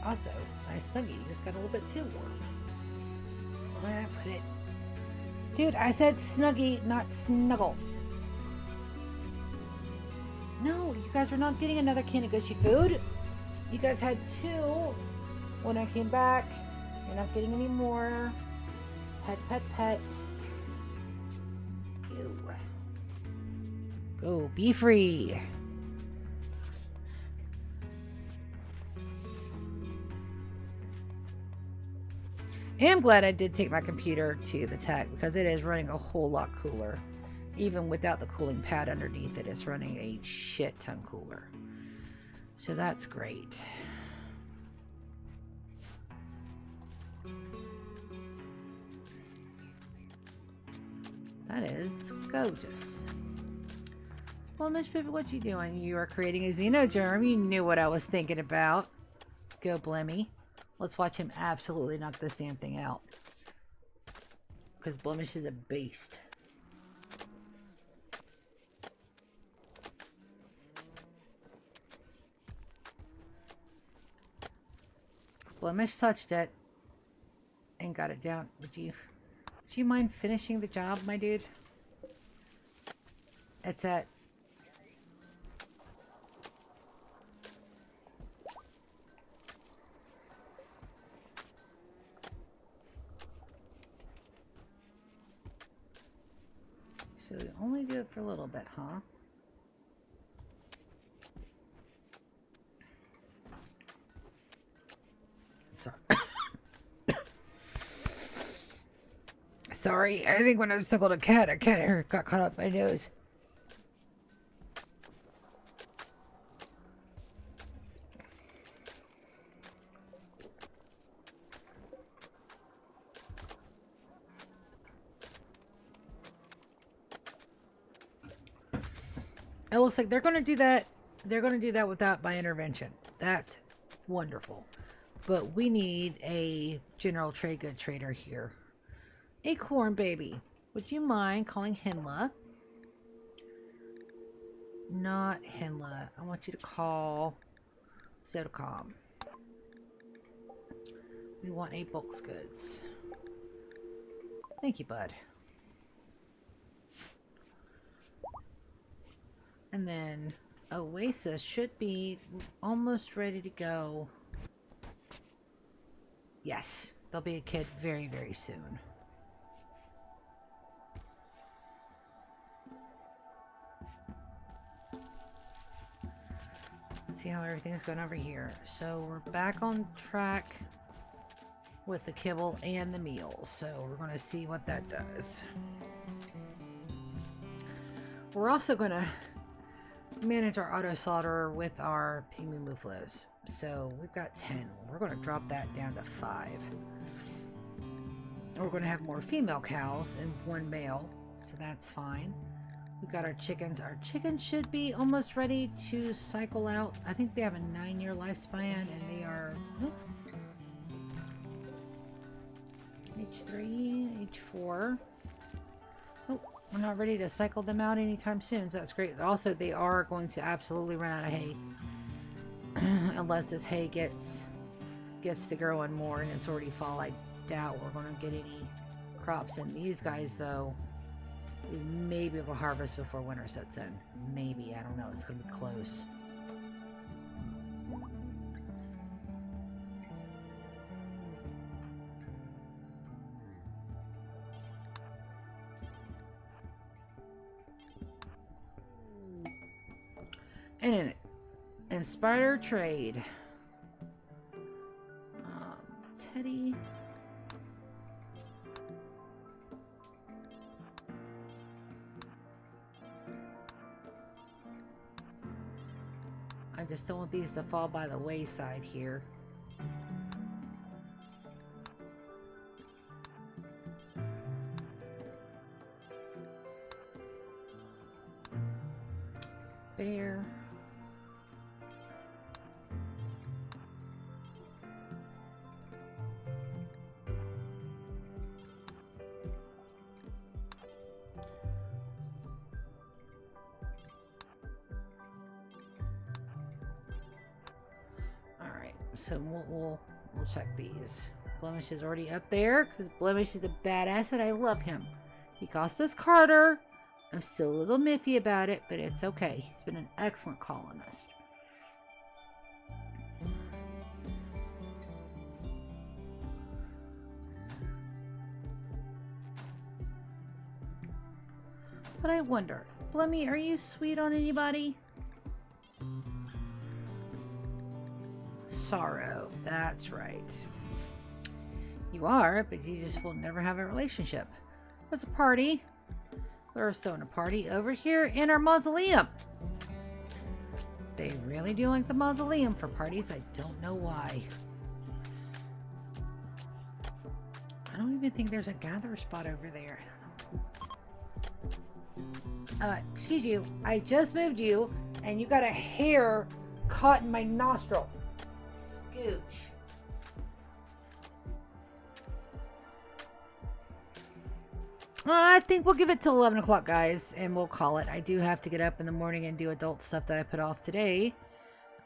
Also, my Snuggie just got a little bit too warm. Where did I put it? Dude, I said Snuggie, not Snuggle. No, you guys are not getting another can of Gushy food. You guys had 2 when I came back. You're not getting any more. Pet, pet, pet. Ew. Go, be free. I am glad I did take my computer to the tech because it is running a whole lot cooler. Even without the cooling pad underneath it, it's running a shit ton cooler. So that's great. That is gorgeous. Well, Miss Pippa, what you doing? You are creating a Xenogerm. You knew what I was thinking about. Go, Blemmy. Let's watch him absolutely knock this damn thing out. Because Blemish is a beast. Blemish touched it and got it down. Would you mind finishing the job, my dude? It's at... So we only do it for a little bit, huh? Sorry. Sorry, I think when I suckled a cat hair got caught up my nose. It looks like they're going to do that. They're going to do that without my intervention. That's wonderful. But we need a general trade good trader here. Acorn baby, would you mind calling Hinla Not Henla. I want you to call Sodacom. We want a bulk goods. Thank you, bud. And then Oasis should be almost ready to go. Yes, there'll be a kid very, very soon. Let's see how everything's going over here. So we're back on track with the kibble and the meals. So we're going to see what that does. We're also going to manage our auto slaughter with our pygmy buffaloes. So we've got 10. We're going to drop that down to 5. And we're going to have more female cows and 1 male. So that's fine. We've got our chickens. Our chickens should be almost ready to cycle out. I think they have a 9-year lifespan and they are H3, H4. Oh, we're not ready to cycle them out anytime soon, so that's great. Also, they are going to absolutely run out of hay. Unless this hay gets to growing more and it's already fall. I doubt we're going to get any crops in. These guys, though, we may be able to harvest before winter sets in. Maybe. I don't know. It's going to be close. And in Inspire Trade. Teddy. I just don't want these to fall by the wayside here. Bear. So we'll check these. Blemish is already up there because Blemish is a badass and I love him. He cost us Carter. I'm still a little miffy about it, but it's okay. He's been an excellent colonist. But I wonder, Blemmy, are you sweet on anybody? Sorrow, that's right. You are, but you just will never have a relationship. There's a party. We're throwing a party over here in our mausoleum. They really do like the mausoleum for parties. I don't know why. I don't even think there's a gather spot over there. Excuse you. I just moved you, and you got a hair caught in my nostril. Scooch. I think we'll give it till 11 o'clock, guys, and we'll call it. I do have to get up in the morning and do adult stuff that I put off today.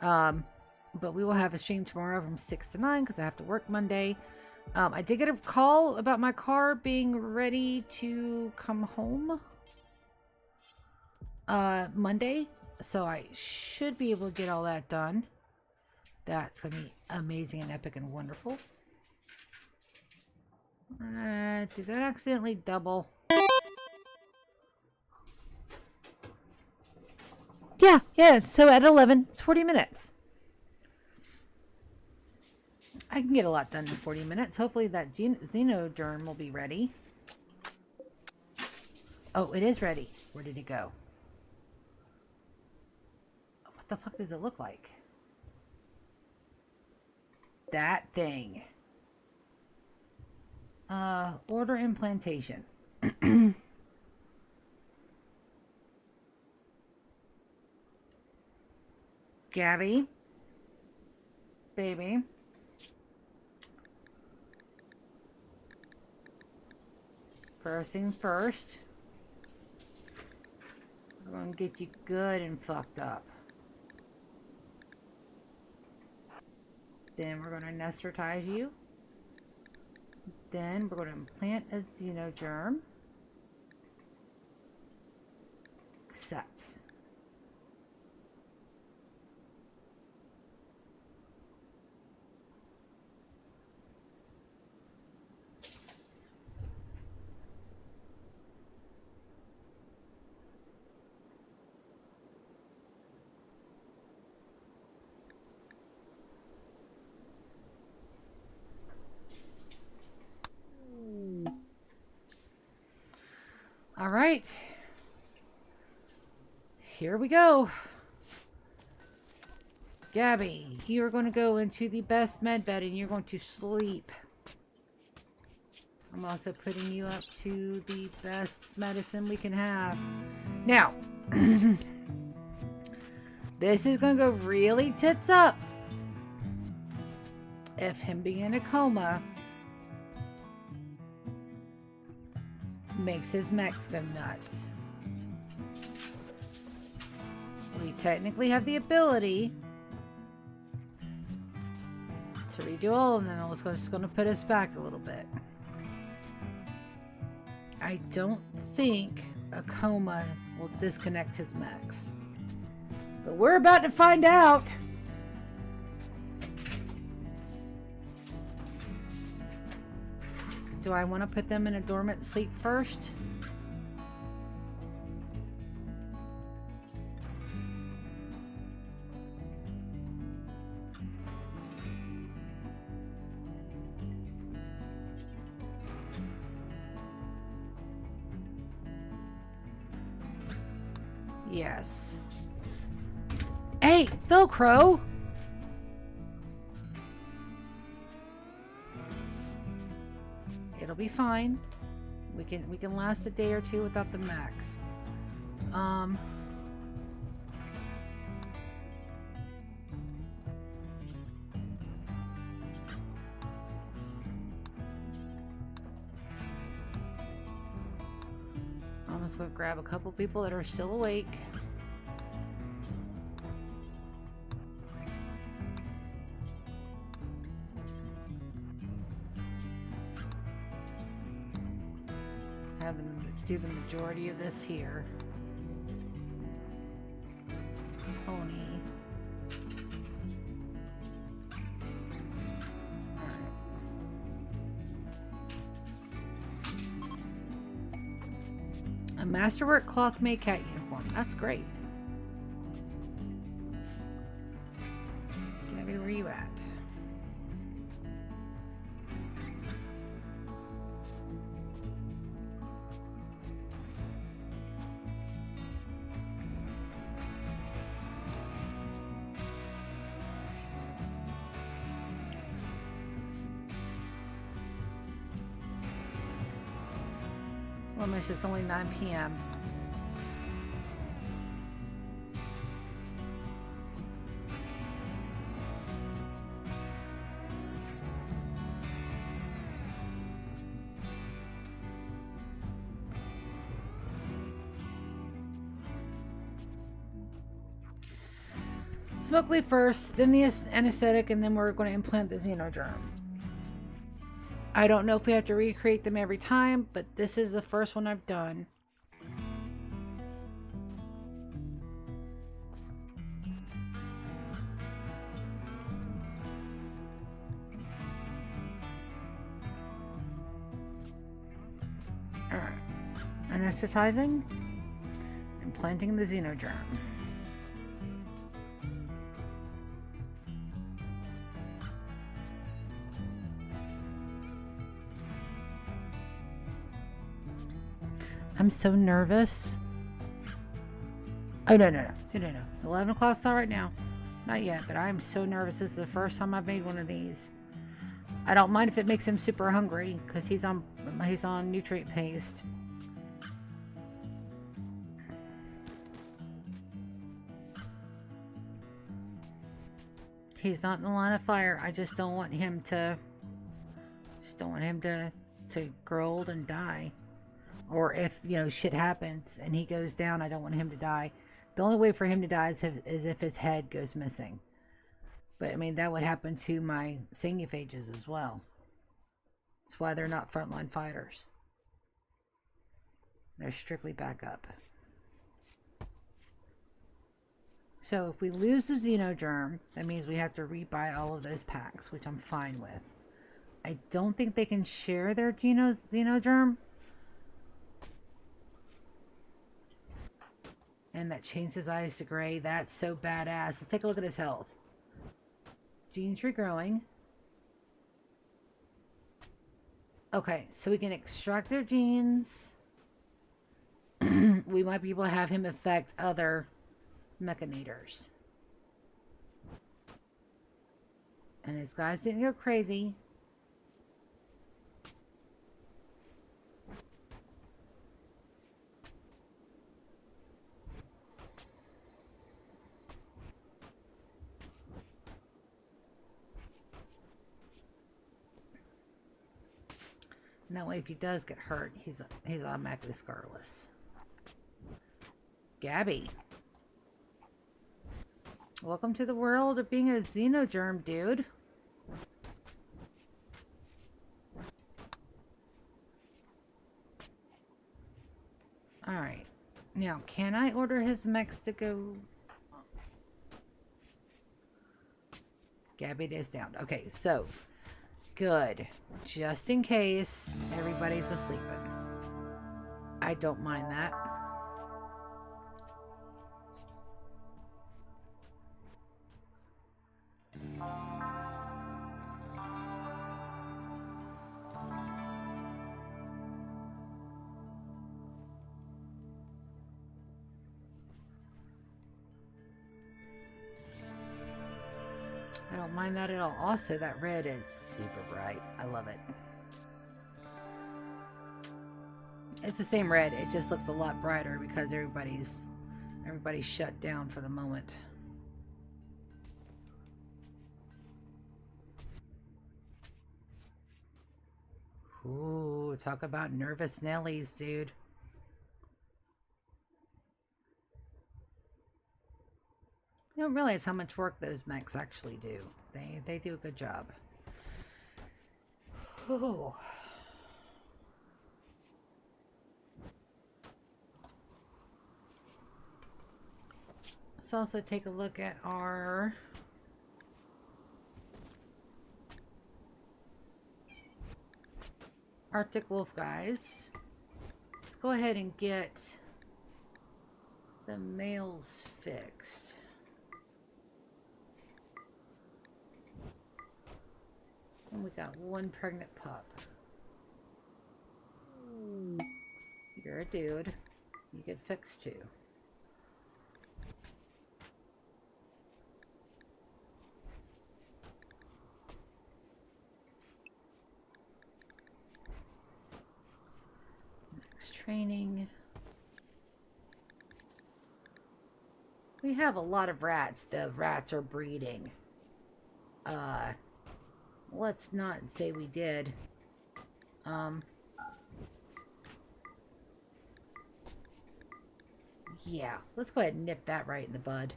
But we will have a stream tomorrow from 6 to 9 because I have to work Monday. I did get a call about my car being ready to come home Monday. So I should be able to get all that done. That's going to be amazing and epic and wonderful. Did that accidentally double? Yeah, so at 11, it's 40 minutes. I can get a lot done in 40 minutes. Hopefully that Xenogerm will be ready. Oh, it is ready. Where did it go? What the fuck does it look like? That thing. Order implantation. Gabby. Baby. First things first. We're going to get you good and fucked up. Then we're going to anesthetize you. Then we're going to implant a Xenogerm. Accept. All right. Here we go. Gabby, you're going to go into the best med bed and you're going to sleep. I'm also putting you up to the best medicine we can have. Now, this is going to go really tits up if him being in a coma makes his mechs go nuts. We technically have the ability to redo all of them. It's just going to put us back a little bit. I don't think a coma will disconnect his mechs. But we're about to find out. Do I want to put them in a dormant sleep first? Yes. Hey, Velcro! It'll be fine. We can last a day or two without the max. I'm just gonna grab a couple people that are still awake. Have them do the majority of this here. Tony. A masterwork cloth made cat uniform. That's great. Gabby, where you at? Well, it's only 9 p.m. Smokely first, then the anesthetic, and then we're going to implant the Xenogerm. I don't know if we have to recreate them every time, but this is the first one I've done. Alright. Anesthetizing. Implanting the Xenogerm. I'm so nervous. Oh, no. 11 o'clock's not right now. Not yet, but I'm so nervous. This is the first time I've made one of these. I don't mind if it makes him super hungry, because he's on nutrient paste. He's not in the line of fire. I just don't want him to... to grow old and die. Or if, you know, shit happens and he goes down, I don't want him to die. The only way for him to die is if his head goes missing. But, I mean, that would happen to my Sangouphages as well. That's why they're not frontline fighters. They're strictly backup. So if we lose the Xenogerm, that means we have to rebuy all of those packs, which I'm fine with. I don't think they can share their Xenogerm. And that changed his eyes to gray. That's so badass. Let's take a look at his health. Genes regrowing. Okay, so we can extract their genes. We might be able to have him affect other Mechanitors. And his guys didn't go crazy. And that way, if he does get hurt, he's automatically scarless. Gabby. Welcome to the world of being a Xenogerm, dude. Alright. Now, can I order his mechs to go? Gabby is down. Okay, so. Good. Just in case everybody's asleep. I don't mind that. I don't mind that at all. Also, that red is super bright. I love it. It's the same red. It just looks a lot brighter because everybody's shut down for the moment. Ooh, talk about nervous Nellies, dude. You don't realize how much work those mechs actually do. They do a good job. Ooh. Let's also take a look at our Arctic Wolf guys. Let's go ahead and get the males fixed. And we got one pregnant pup. You're a dude. You get fixed too. Next training. We have a lot of rats. The rats are breeding. Let's not say we did. Yeah, let's go ahead and nip that right in the bud.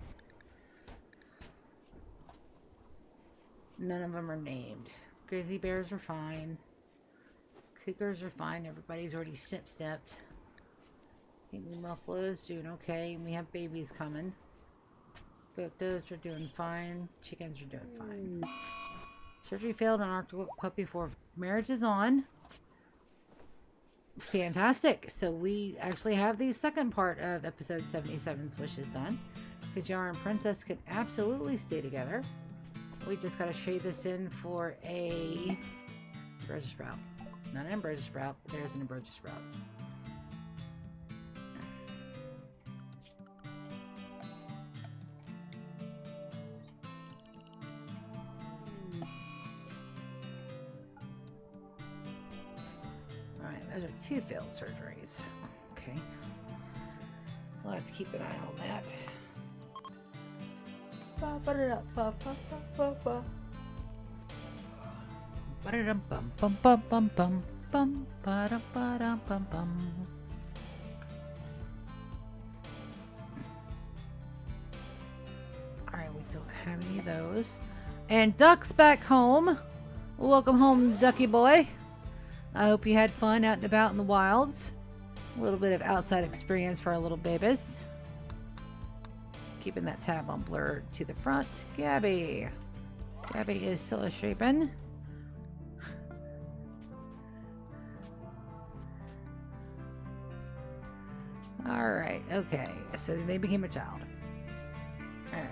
None of them are named. Grizzly bears are fine. Cougars are fine. Everybody's already snip-snapped. Pygmy muffalo's doing okay. And we have babies coming. Goats are doing fine. Chickens are doing fine. Surgery failed on Arctic puppy for marriage is on. Fantastic. So we actually have the second part of episode 77's wishes done. Kajar and Princess can absolutely stay together. We just got to shade this in for a ambrosia sprout. Not an ambrosia sprout, but there's an ambrosia sprout. Those are 2 failed surgeries. Okay. We'll have to keep an eye on that. don't have any of those. And Duck's back home. Welcome home, Ducky boy. I hope you had fun out and about in the wilds. A little bit of outside experience for our little babies. Keeping that tab on blur to the front. Gabby. Gabby is still sleeping. Alright, okay. So they became a child. Alright.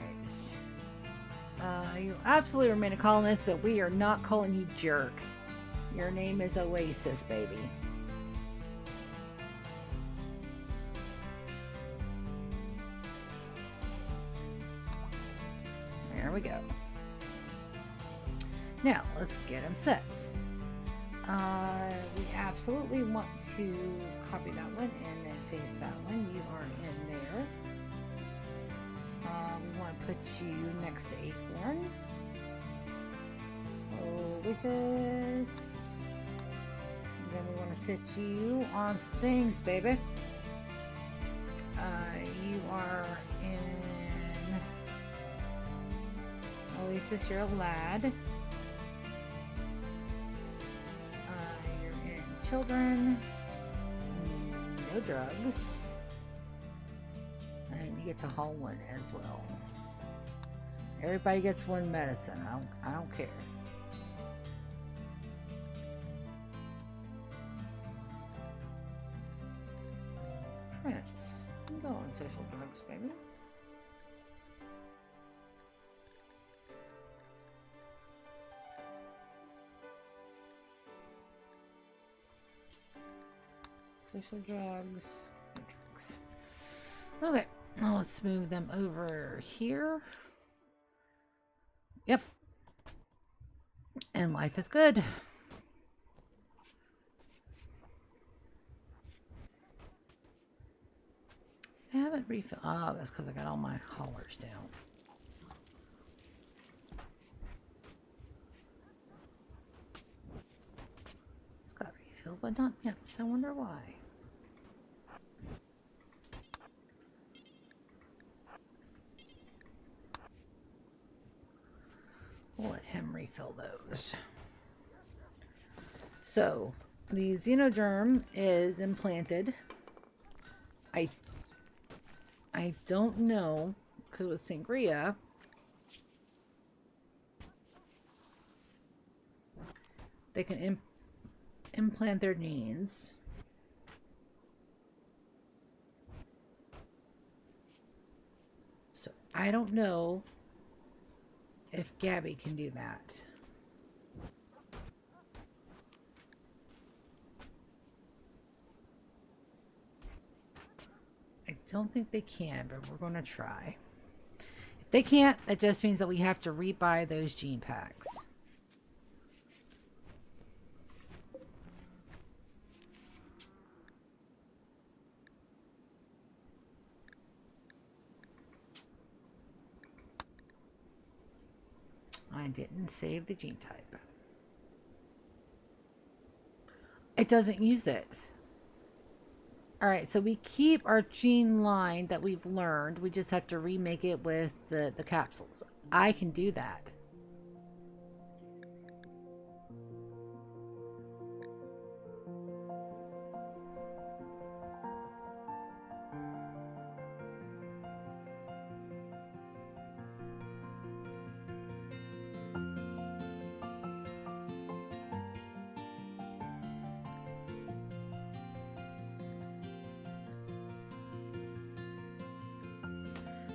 You absolutely remain a colonist, but we are not calling you jerk. Your name is Oasis, baby. There we go. Now, let's get them set. We absolutely want to copy that one and then paste that one. You are in there. We want to put you next to Acorn. Oasis. And then we want to sit you on some things, baby. You are in Oasis, you're a lad. You're in children. No drugs. And you get to haul one as well. Everybody gets one medicine. I don't care. Prince, go on social drugs, baby. Social drugs. Okay, well, let's move them over here. Yep. And life is good. I haven't refilled. Oh, that's because I got all my haulers down. It's got refilled, but not yet. So I wonder why. We'll let him refill those. So, the Xenogerm is implanted. I don't know, because with Sangria, they can implant their genes. So, I don't know if Gabby can do that. I don't think they can, but we're going to try. If they can't, that just means that we have to rebuy those gene packs. I didn't save the gene type. It doesn't use it. Alright, so we keep our gene line that we've learned. We just have to remake it with the capsules. I can do that.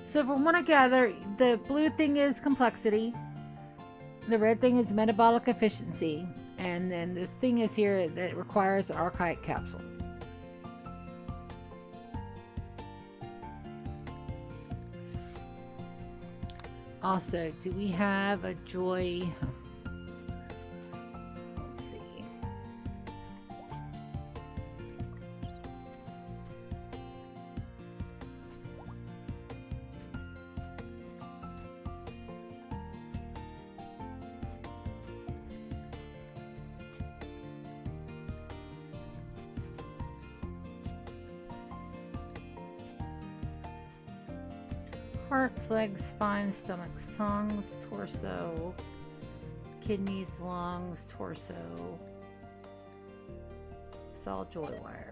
So from what I gather, the blue thing is complexity, the red thing is metabolic efficiency, and then this thing is here that requires an archaic capsule. Also, do we have a joy? Let's see. Hearts, legs, spine, stomach, tongues, torso, kidneys, lungs, torso, solid joy wire.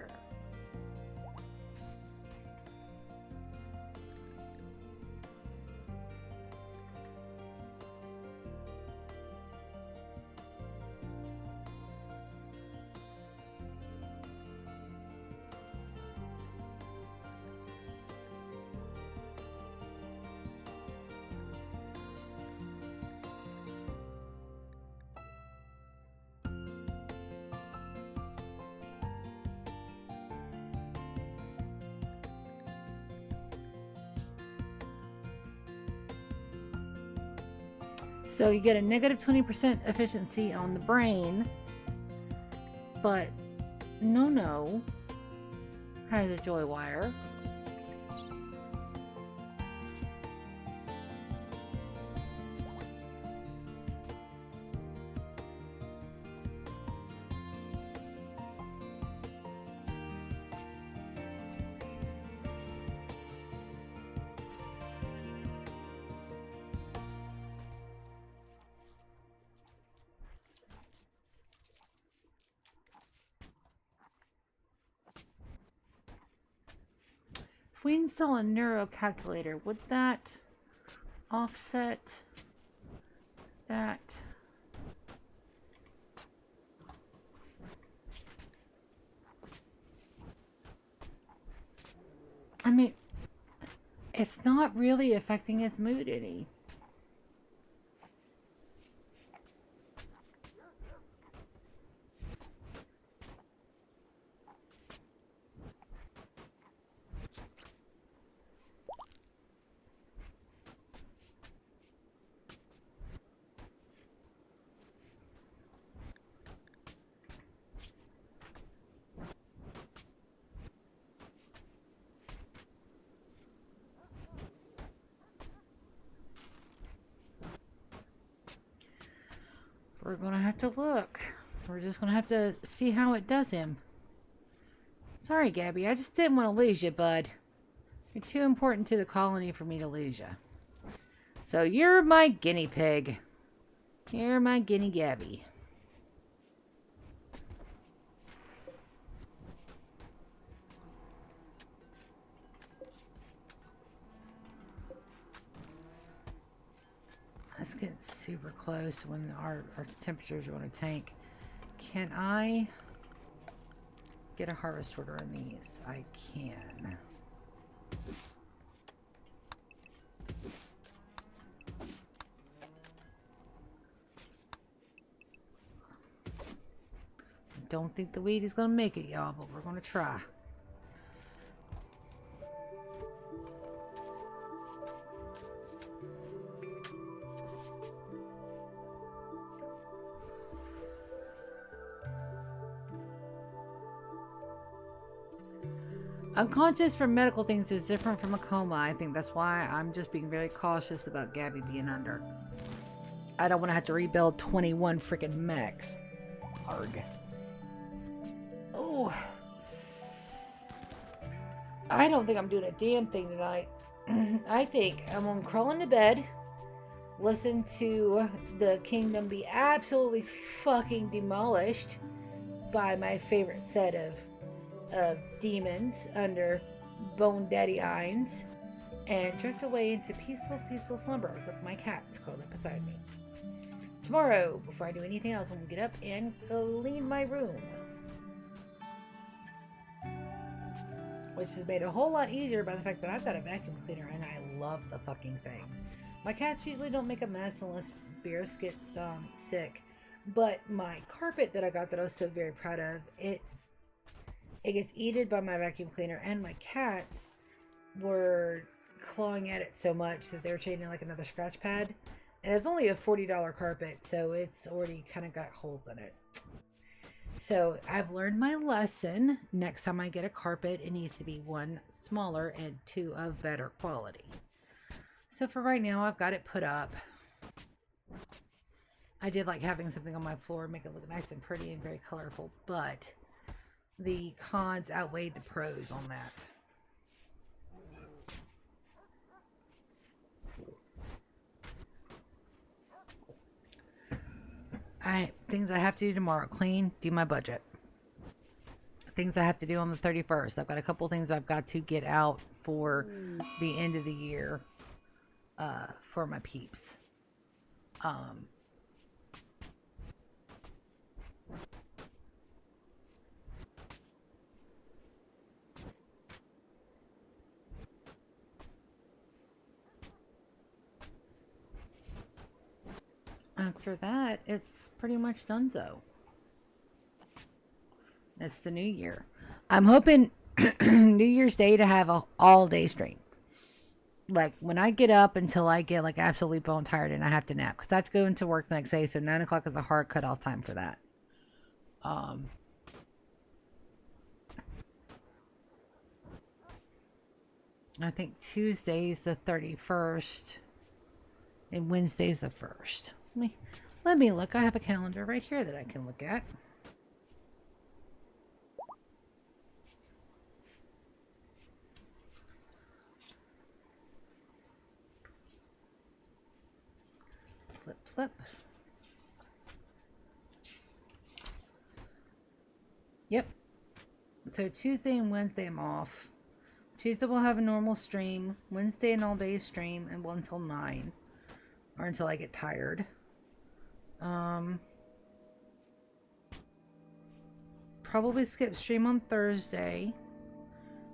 So you get a negative 20% efficiency on the brain, but No has a joy wire. If we install a neuro calculator, would that offset that? I mean, it's not really affecting his mood any. We're going to have to look. We're just going to have to see how it does him. Sorry, Gabby. I just didn't want to lose you, bud. You're too important to the colony for me to lose you. So you're my guinea pig. You're my guinea Gabby. Let's get super close when our temperatures are going to tank. Can I get a harvest order on these? I can. I don't think the weed is going to make it, y'all, but we're going to try. Unconscious from medical things is different from a coma. I think that's why I'm just being very cautious about Gabby being under. I don't want to have to rebuild 21 freaking mechs. Arg. Oh. I don't think I'm doing a damn thing tonight. I think I'm going to crawl into bed, listen to the kingdom be absolutely fucking demolished by my favorite set of demons under Bone Daddy Ines, and drift away into peaceful slumber with my cats curled up beside me. Tomorrow, before I do anything else, I'm going to get up and clean my room, which is made a whole lot easier by the fact that I've got a vacuum cleaner and I love the fucking thing. My cats usually don't make a mess unless Beerus gets sick, but my carpet that I got that I was so very proud of, it gets eaten by my vacuum cleaner, and my cats were clawing at it so much that they were treating it like another scratch pad. And it's only a $40 carpet, so it's already kind of got holes in it. So I've learned my lesson. Next time I get a carpet, it needs to be one smaller and two of better quality. So for right now, I've got it put up. I did like having something on my floor, make it look nice and pretty and very colorful, but the cons outweighed the pros on that. things I have to do tomorrow. Clean, do my budget. Things I have to do on the 31st. I've got a couple things I've got to get out for the end of the year for my peeps. After that, it's pretty much donezo. It's the new year. I'm hoping New Year's Day to have a all-day stream. Like, when I get up until I get, like, absolutely bone tired and I have to nap. Because I have to go into work the next day, so 9 o'clock is a hard cutoff time for that. I think Tuesday's the 31st. And Wednesday's the 1st. Let me look. I have a calendar right here that I can look at. Flip. Yep. So Tuesday and Wednesday I'm off. Tuesday we'll have a normal stream. Wednesday an all-day stream and one until 9. Or until I get tired. Probably skip stream on Thursday.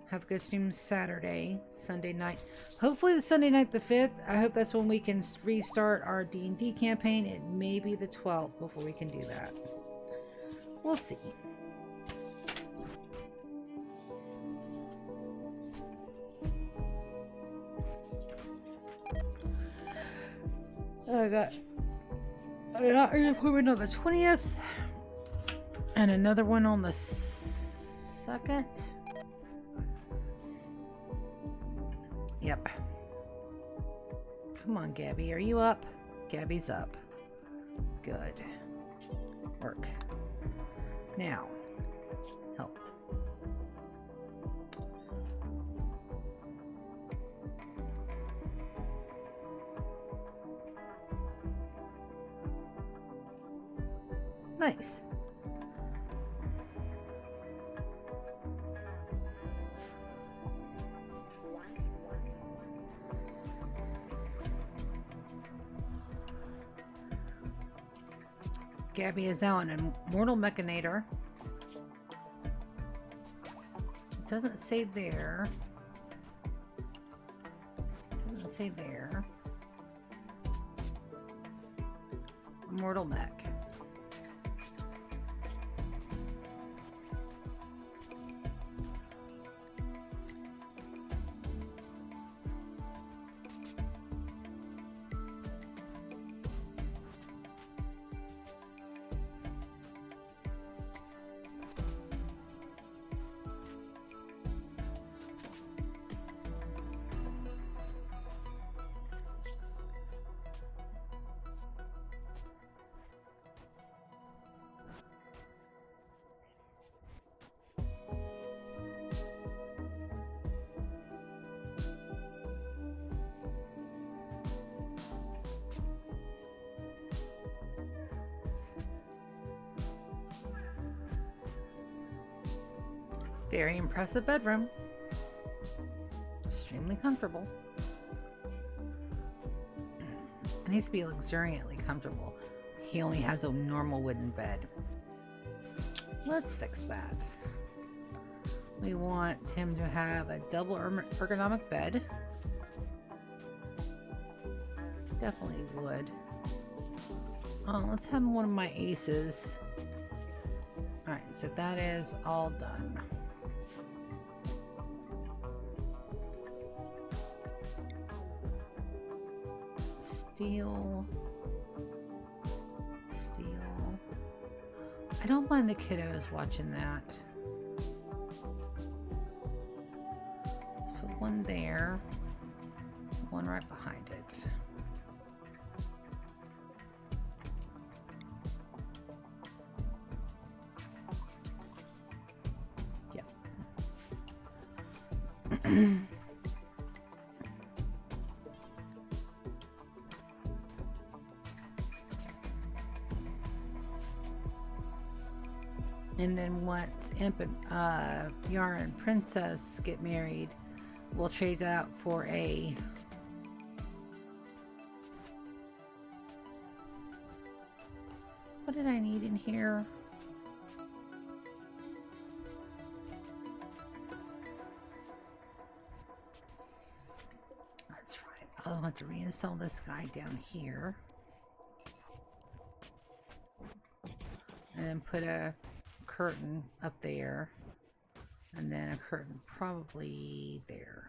Have good stream Saturday, Sunday night. Hopefully the Sunday night the 5th. I hope that's when we can restart our D&D campaign. It may be the 12th before we can do that. We'll see. I got an appointment on the 20th. And another one on the 2nd. Yep. Come on, Gabby. Are you up? Gabby's up. Good. Work. Now. Health. Nice. Gabby is now an immortal Mechanator. It doesn't say there. It doesn't say there. Immortal Mech. Very impressive bedroom. Extremely comfortable. It needs to be luxuriantly comfortable. He only has a normal wooden bed. Let's fix that. We want him to have a double ergonomic bed. Definitely would. Oh, let's have one of my aces. Alright, so that is all done. Steel. I don't mind the kiddos watching that. Let's put one there, one right behind it. Yep. And then once Imp and Yarn and Princess get married, we'll trade out for a what did I need in here? That's right. I'll have to reinstall this guy down here. And then put a curtain up there. And then a curtain probably there.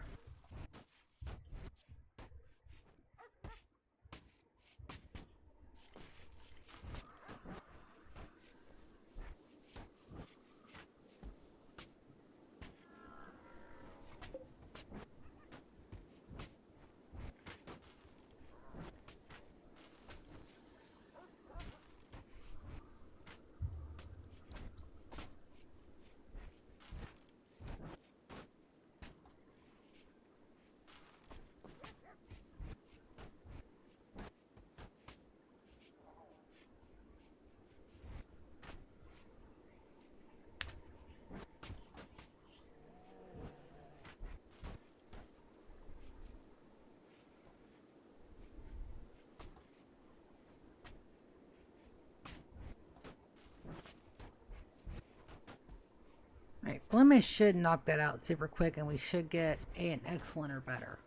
Alright, Blemish should knock that out super quick and we should get an excellent or better.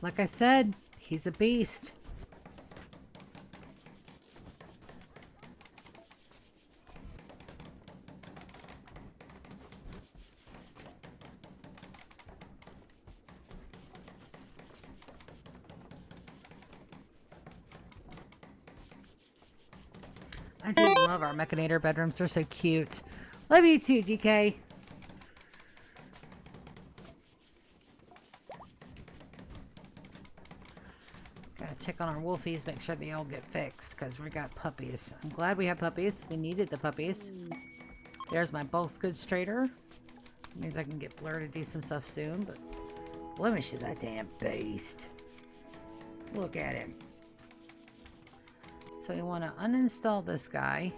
Like I said, he's a beast. I do love our Mechanitor bedrooms. They're so cute. Love you too, GK. Gotta check on our wolfies, make sure they all get fixed, because we got puppies. I'm glad we have puppies. We needed the puppies. There's my bulk goods trader. Means I can get Blur to do some stuff soon, but Blemish is a damn beast. Look at him. So we want to uninstall this guy.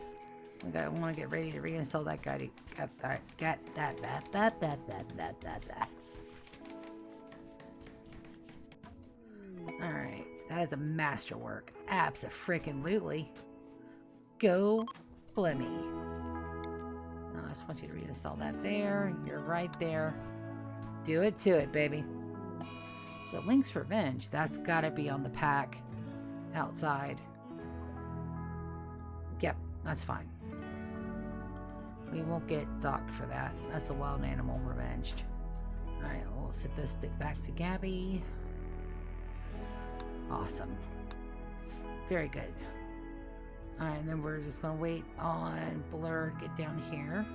We want to get ready to reinstall that guy to get that. Alright, so that is a masterwork. Abso-freaking-lutely. Go Blemmy. No, I just want you to reinstall that there. You're right there. Do it to it, baby. So Link's Revenge, that's got to be on the pack outside. Yep, that's fine. We won't get docked for that. That's a wild animal revenged. Alright, we'll set this stick back to Gabby. Awesome. Very good. Alright, and then we're just going to wait on Blur to get down here.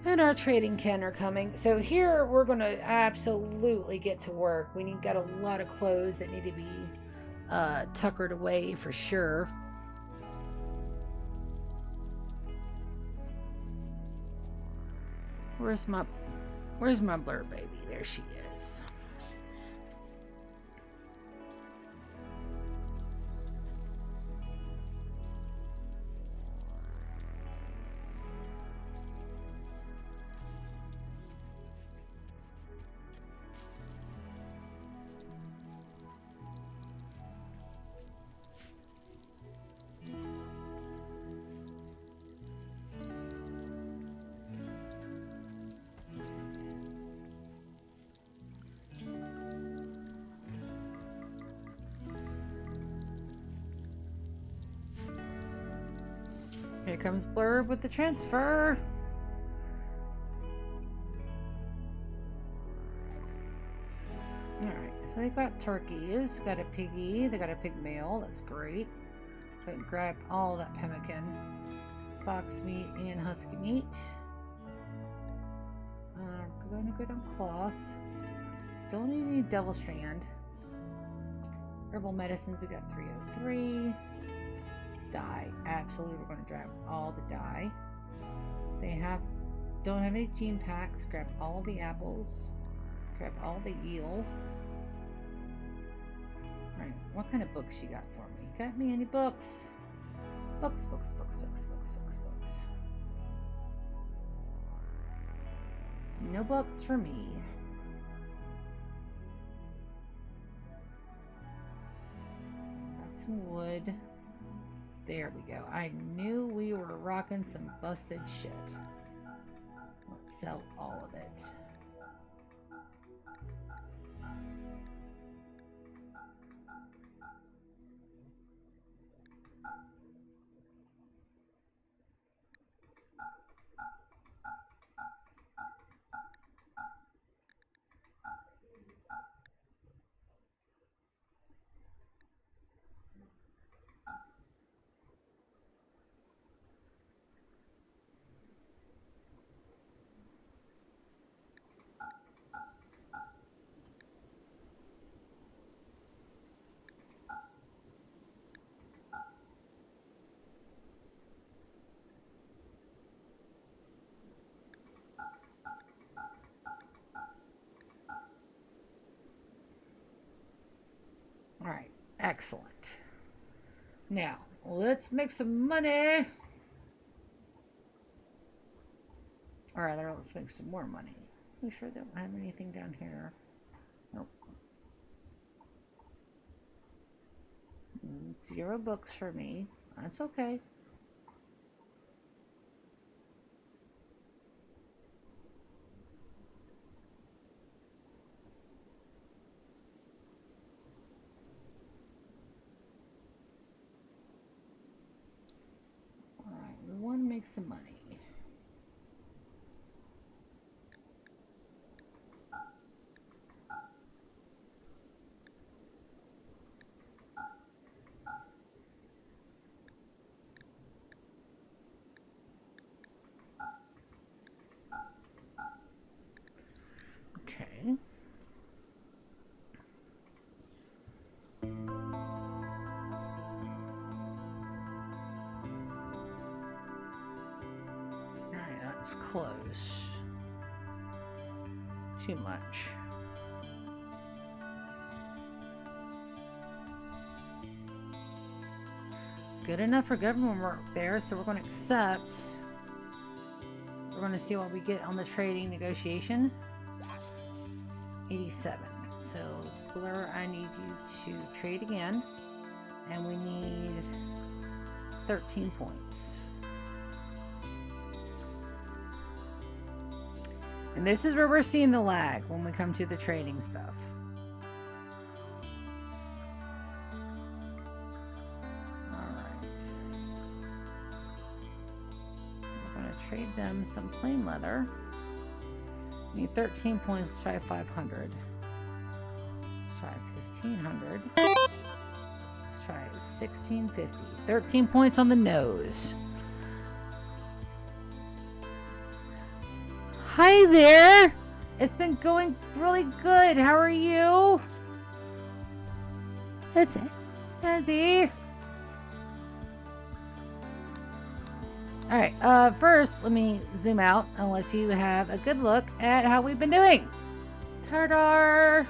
And our trading ken are coming. So here we're going to absolutely get to work. We got a lot of clothes that need to be tuckered away for sure. Where's my Blur baby? There she is. Here comes Blurb with the transfer. Alright, so they got turkeys, got a piggy, they got a pygmale, that's great. Go and grab all that pemmican, fox meat, and husky meat. We're going to go down cloth. Don't need any devil strand. Herbal medicines, we got 303. Dye, absolutely, we're going to grab all the dye. They don't have any gene packs. Grab all the apples. Grab all the eel. Alright, what kind of books you got for me? You got me any books? Books. No books for me. Got some wood. There we go. I knew we were rocking some busted shit. Let's sell all of it. All right, excellent. Now, let's make some money. Or rather, let's make some more money. Let's make sure I don't have anything down here. Nope. 0 books for me. That's okay. Alright, we want to make some money. Okay. Alright, that's close. Too much. Good enough for government work there, so we're going to accept. We're going to see what we get on the trading negotiation. 87. So, Blur, I need you to trade again. And we need 13 points. And this is where we're seeing the lag when we come to the trading stuff. Alright. We're going to trade them some plain leather. We need 13 points to try 500. Let's try 1500. Let's try 1650. 13 points on the nose. Hi there! It's been going really good. How are you? That's it. Ezzy. Alright, first, let me zoom out and let you have a good look at how we've been doing. Ta-da!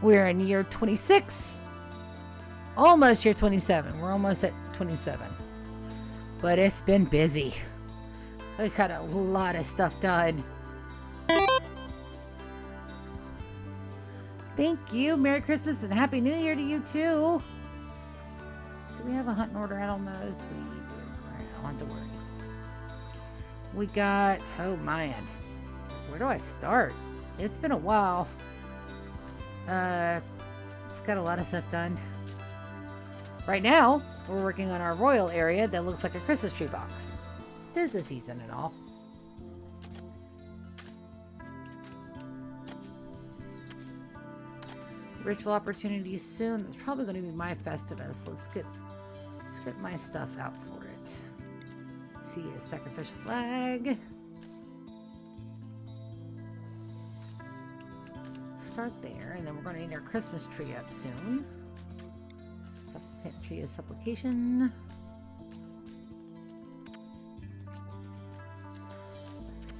We're in year 26. Almost year 27. We're almost at 27. But it's been busy. We got a lot of stuff done. Thank you. Merry Christmas and Happy New Year to you too. Do we have a hunting order out on those? We do. Alright, I don't have to worry. We got... Oh, man. Where do I start? It's been a while. We've got a lot of stuff done. Right now, we're working on our royal area that looks like a Christmas tree box. 'Tis the season and all. Ritual opportunities soon. It's probably going to be my Festivus. Let's get my stuff out for it. See a sacrificial flag. Start there, and then we're going to need our Christmas tree up soon. Tree of supplication.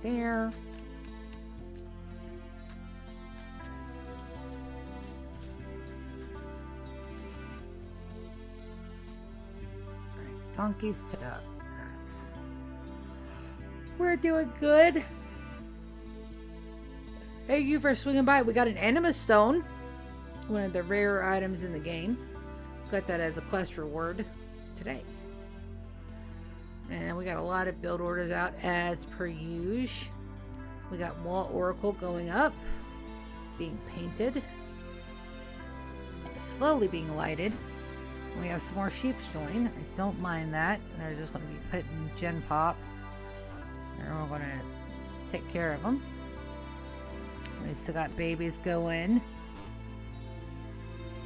There. donkeys put up. We're doing good. Thank you for swinging by. We got an Anima Stone, one of the rare items in the game. Got that as a quest reward today. And we got a lot of build orders out as per usual. We got Wall Oracle going up, being painted, slowly being lighted. We have some more sheep join. I don't mind that. They're just going to be put in Gen Pop. And we're going to take care of them. We still got babies going.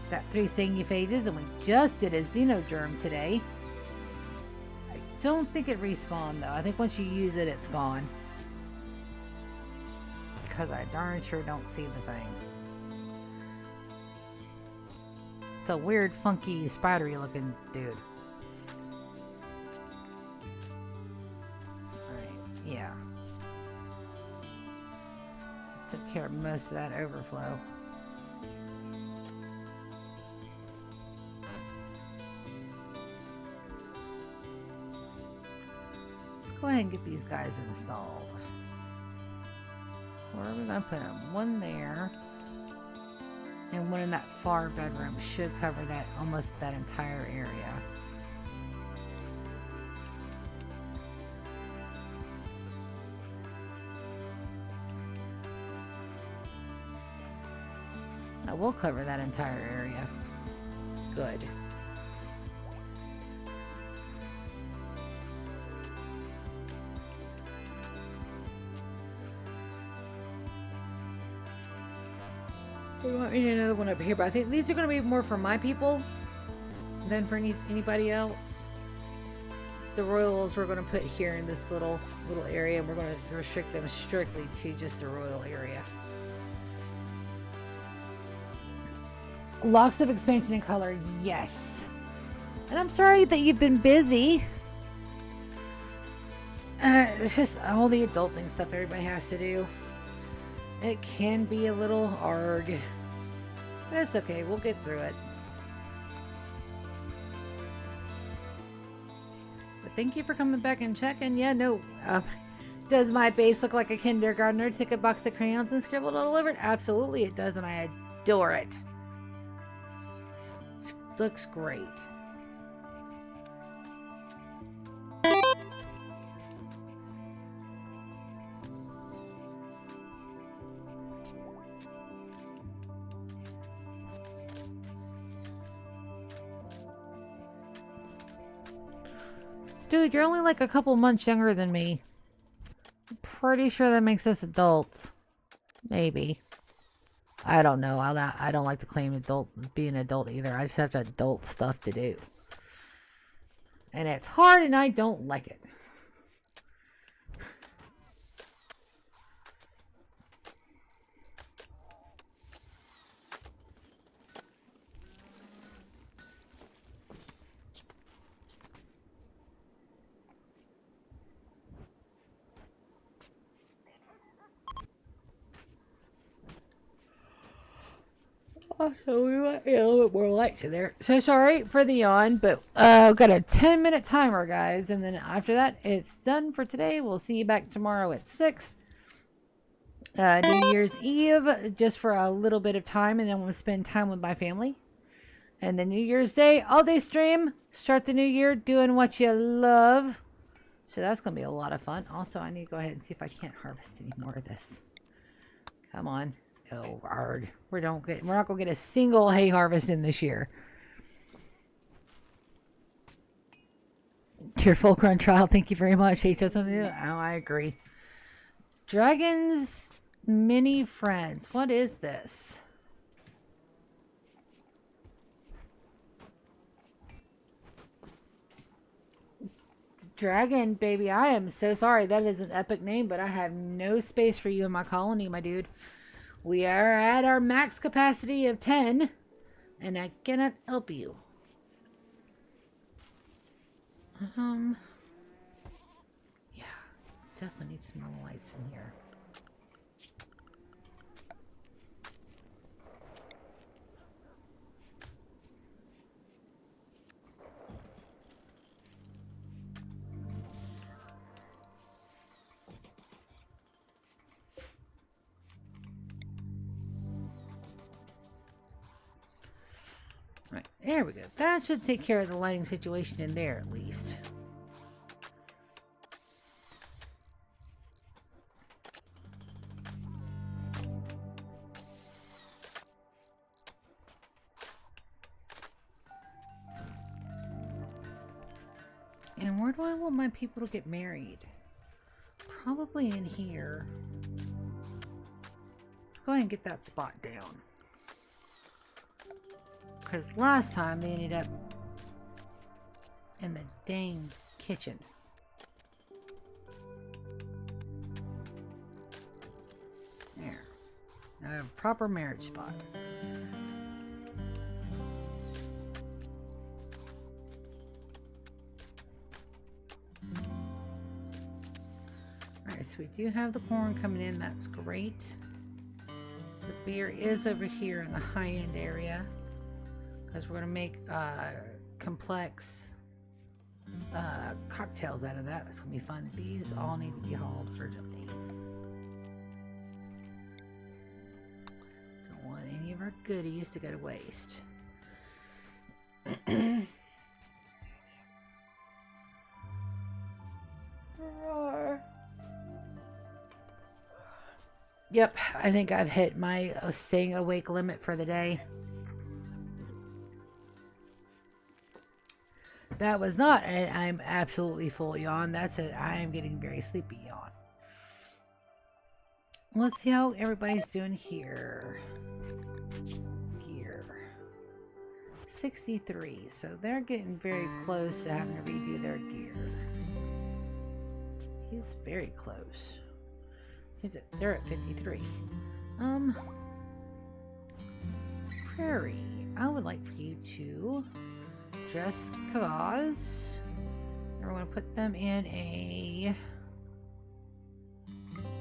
Got 3 Sanguophages, and we just did a Xenogerm today. I don't think it respawned though. I think once you use it, it's gone. Because I darn sure don't see the thing. It's a weird, funky, spidery looking dude. Alright, yeah. Took care of most of that overflow. Let's go ahead and get these guys installed. Where are we going to put them? One there. And one in that far bedroom. Should cover that, almost that entire area. That will cover that entire area. Good. We need another one up here, but I think these are going to be more for my people than for anybody else. The royals we're going to put here in this little area, and we're going to restrict them strictly to just the royal area. Lots of expansion and color, yes. And I'm sorry that you've been busy. It's just all the adulting stuff everybody has to do. It can be a little hard. That's okay, we'll get through it. But thank you for coming back and checking. Yeah, no. Does my base look like a kindergartner? Took a box of crayons and scribbled all over it? Absolutely it does, and I adore it. It looks great. Dude, you're only like a couple months younger than me. I'm pretty sure that makes us adults. Maybe. I don't know. I don't like to claim being an adult either. I just have adult stuff to do. And it's hard and I don't like it. So we might be a little bit more light to there. So sorry for the yawn, but I've got a 10-minute timer, guys. And then after that, it's done for today. We'll see you back tomorrow at 6. New Year's Eve, just for a little bit of time. And then we'll spend time with my family. And then New Year's Day, all-day stream. Start the new year doing what you love. So that's going to be a lot of fun. Also, I need to go ahead and see if I can't harvest any more of this. Come on. Oh, arg. We're not going to get a single hay harvest in this year. Your full run trial, thank you very much. Hey, something? Oh, I agree. Dragons mini friends. What is this? Dragon, baby, I am so sorry. That is an epic name, but I have no space for you in my colony, my dude. We are at our max capacity of 10, and I cannot help you. Yeah, definitely need some more lights in here. There we go. That should take care of the lighting situation in there at least. And where do I want my people to get married? Probably in here. Let's go ahead and get that spot down. Because last time they ended up in the dang kitchen. There. Now I have a proper marriage spot. Alright, so we do have the corn coming in. That's great. The beer is over here in the high-end area. Because we're going to make complex cocktails out of that. That's going to be fun. These all need to be hauled urgently. Don't want any of our goodies to go to waste. Yep, I think I've hit my staying awake limit for the day. That was not an I'm absolutely full yawn. That's it. I am getting very sleepy yawn. Let's see how everybody's doing here. Gear. 63. So they're getting very close to having to redo their gear. He's very close. They're at 53. Prairie. I would like for you to dress Kavaz. And we're going to put them in a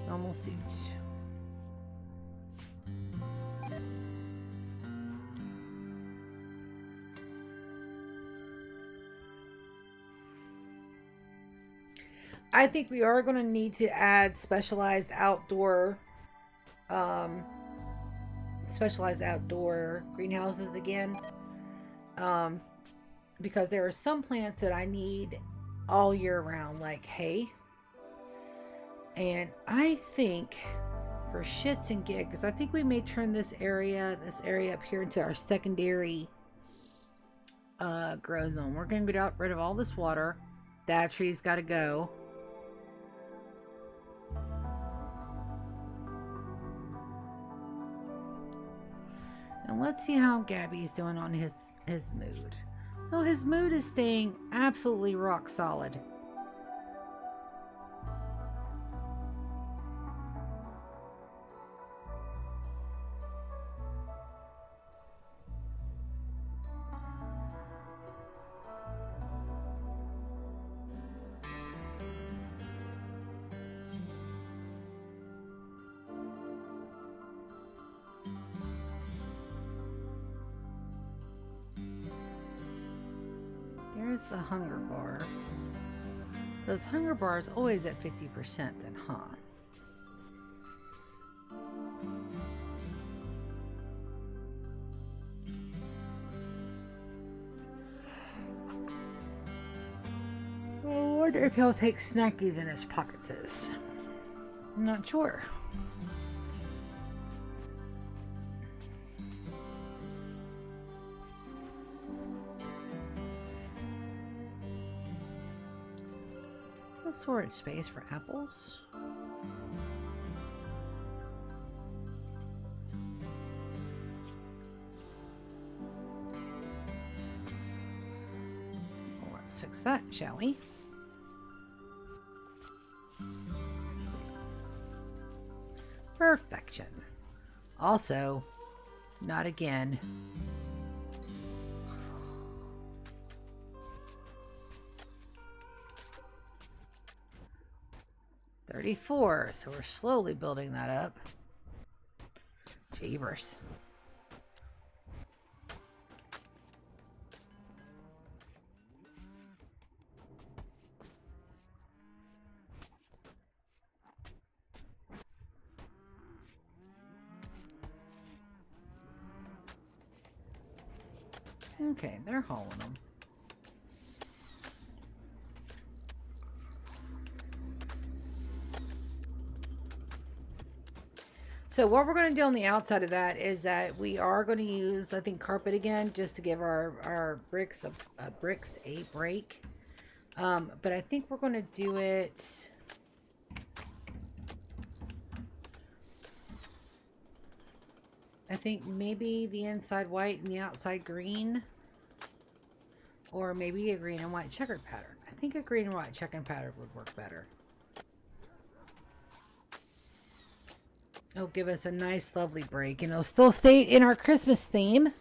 normal suit. I think we are going to need to add specialized outdoor greenhouses again. Because there are some plants that I need all year round, like hay. And I think for shits and gigs, I think we may turn this area up here into our secondary grow zone. We're going to get rid of all this water. That tree's got to go. And let's see how Gabby's doing on his mood. Oh, his mood is staying absolutely rock solid. There's the hunger bar. Those hunger bars always at 50% then, huh? I wonder if he'll take snackies in his pockets. I'm not sure. Storage space for apples. Well, let's fix that, shall we? Perfection. Also, not again. $34, so we're slowly building that up. Jeebers. Okay, they're hauling them. So what we're going to do on the outside of that is that we are going to use, I think, carpet again, just to give our bricks a break. But I think we're going to do it. I think maybe the inside white and the outside green, or maybe a green and white checkered pattern. I think a green and white checkered pattern would work better. It'll give us a nice, lovely break, and it'll still stay in our Christmas theme.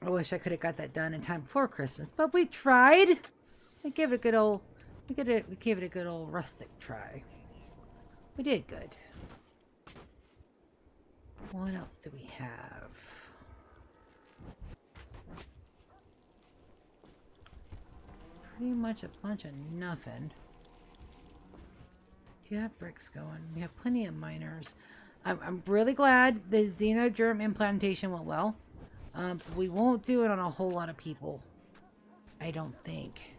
I wish I could have got that done in time before Christmas, but we tried. We gave it a good old, we gave it a good old rustic try. We did good. What else do we have? Pretty much a bunch of nothing. Do you have bricks going? We have plenty of miners. I'm really glad the Xenogerm implantation went well. We won't do it on a whole lot of people, I don't think.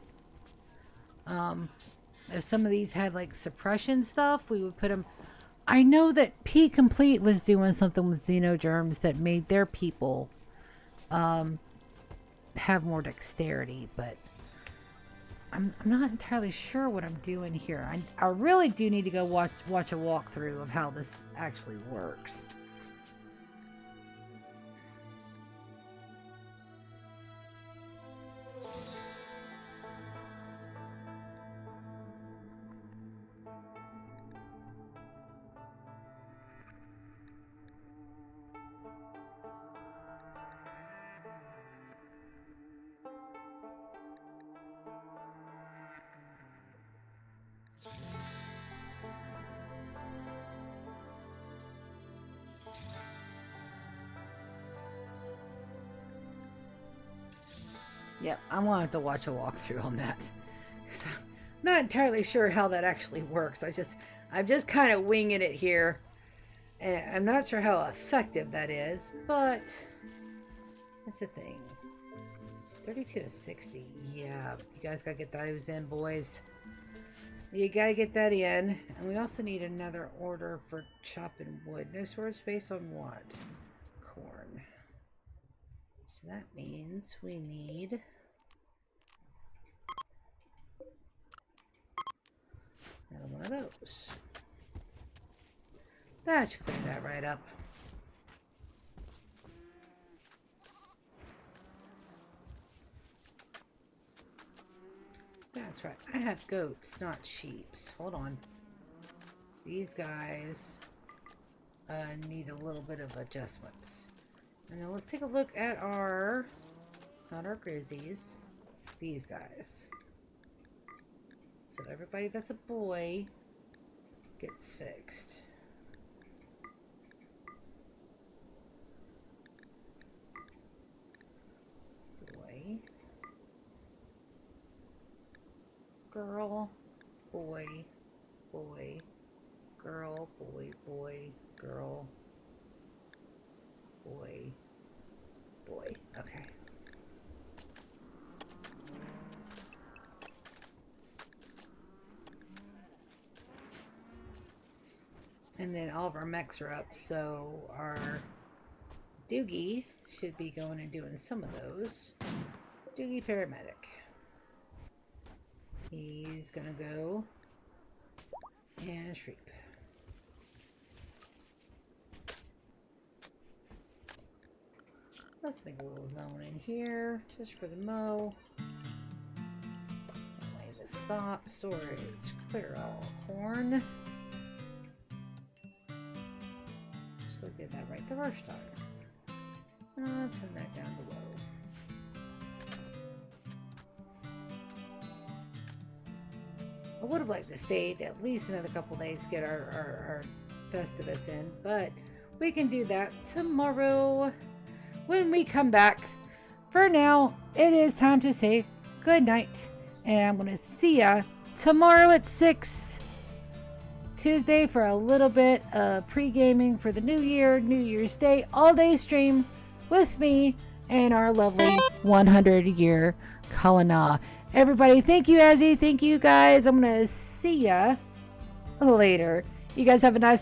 If some of these had like suppression stuff, we would put them. I know that P Complete was doing something with Xenogerms that made their people have more dexterity, but I'm not entirely sure what I'm doing here. I really do need to go watch a walkthrough of how this actually works. Yep, I'm gonna have to watch a walkthrough on that. So I'm not entirely sure how that actually works. I'm just kind of winging it here, and I'm not sure how effective that is, but that's a thing. 32 to 60. Yeah, you guys gotta get those in, boys. You gotta get that in, and we also need another order for chopping wood. No storage space on what? Corn. So that means we need another one of those. That should clean that right up. That's right. I have goats, not sheeps. Hold on. These guys need a little bit of adjustments. And then let's take a look at our, not our grizzlies, these guys. So everybody that's a boy gets fixed. Boy. Girl. Boy. Boy. Girl. Boy. Boy. Girl. Boy. Boy. Okay. And then all of our mechs are up, so our Doogie should be going and doing some of those. Doogie Paramedic. He's gonna go and Shreep. Let's make a little zone in here, just for the mow. Lay the stop, storage, clear all corn. Just look at that right, the rush starter. Turn that down to low. I would have liked to stay at least another couple days to get our Festivus in, but we can do that tomorrow when we come back. For now, it is time to say good night, and I'm going to see ya tomorrow at 6 Tuesday for a little bit of pre-gaming for the new year, New Year's Day, all-day stream with me in our lovely 100-year colony. Everybody, thank you, Azzy. Thank you, guys. I'm going to see ya later. You guys have a nice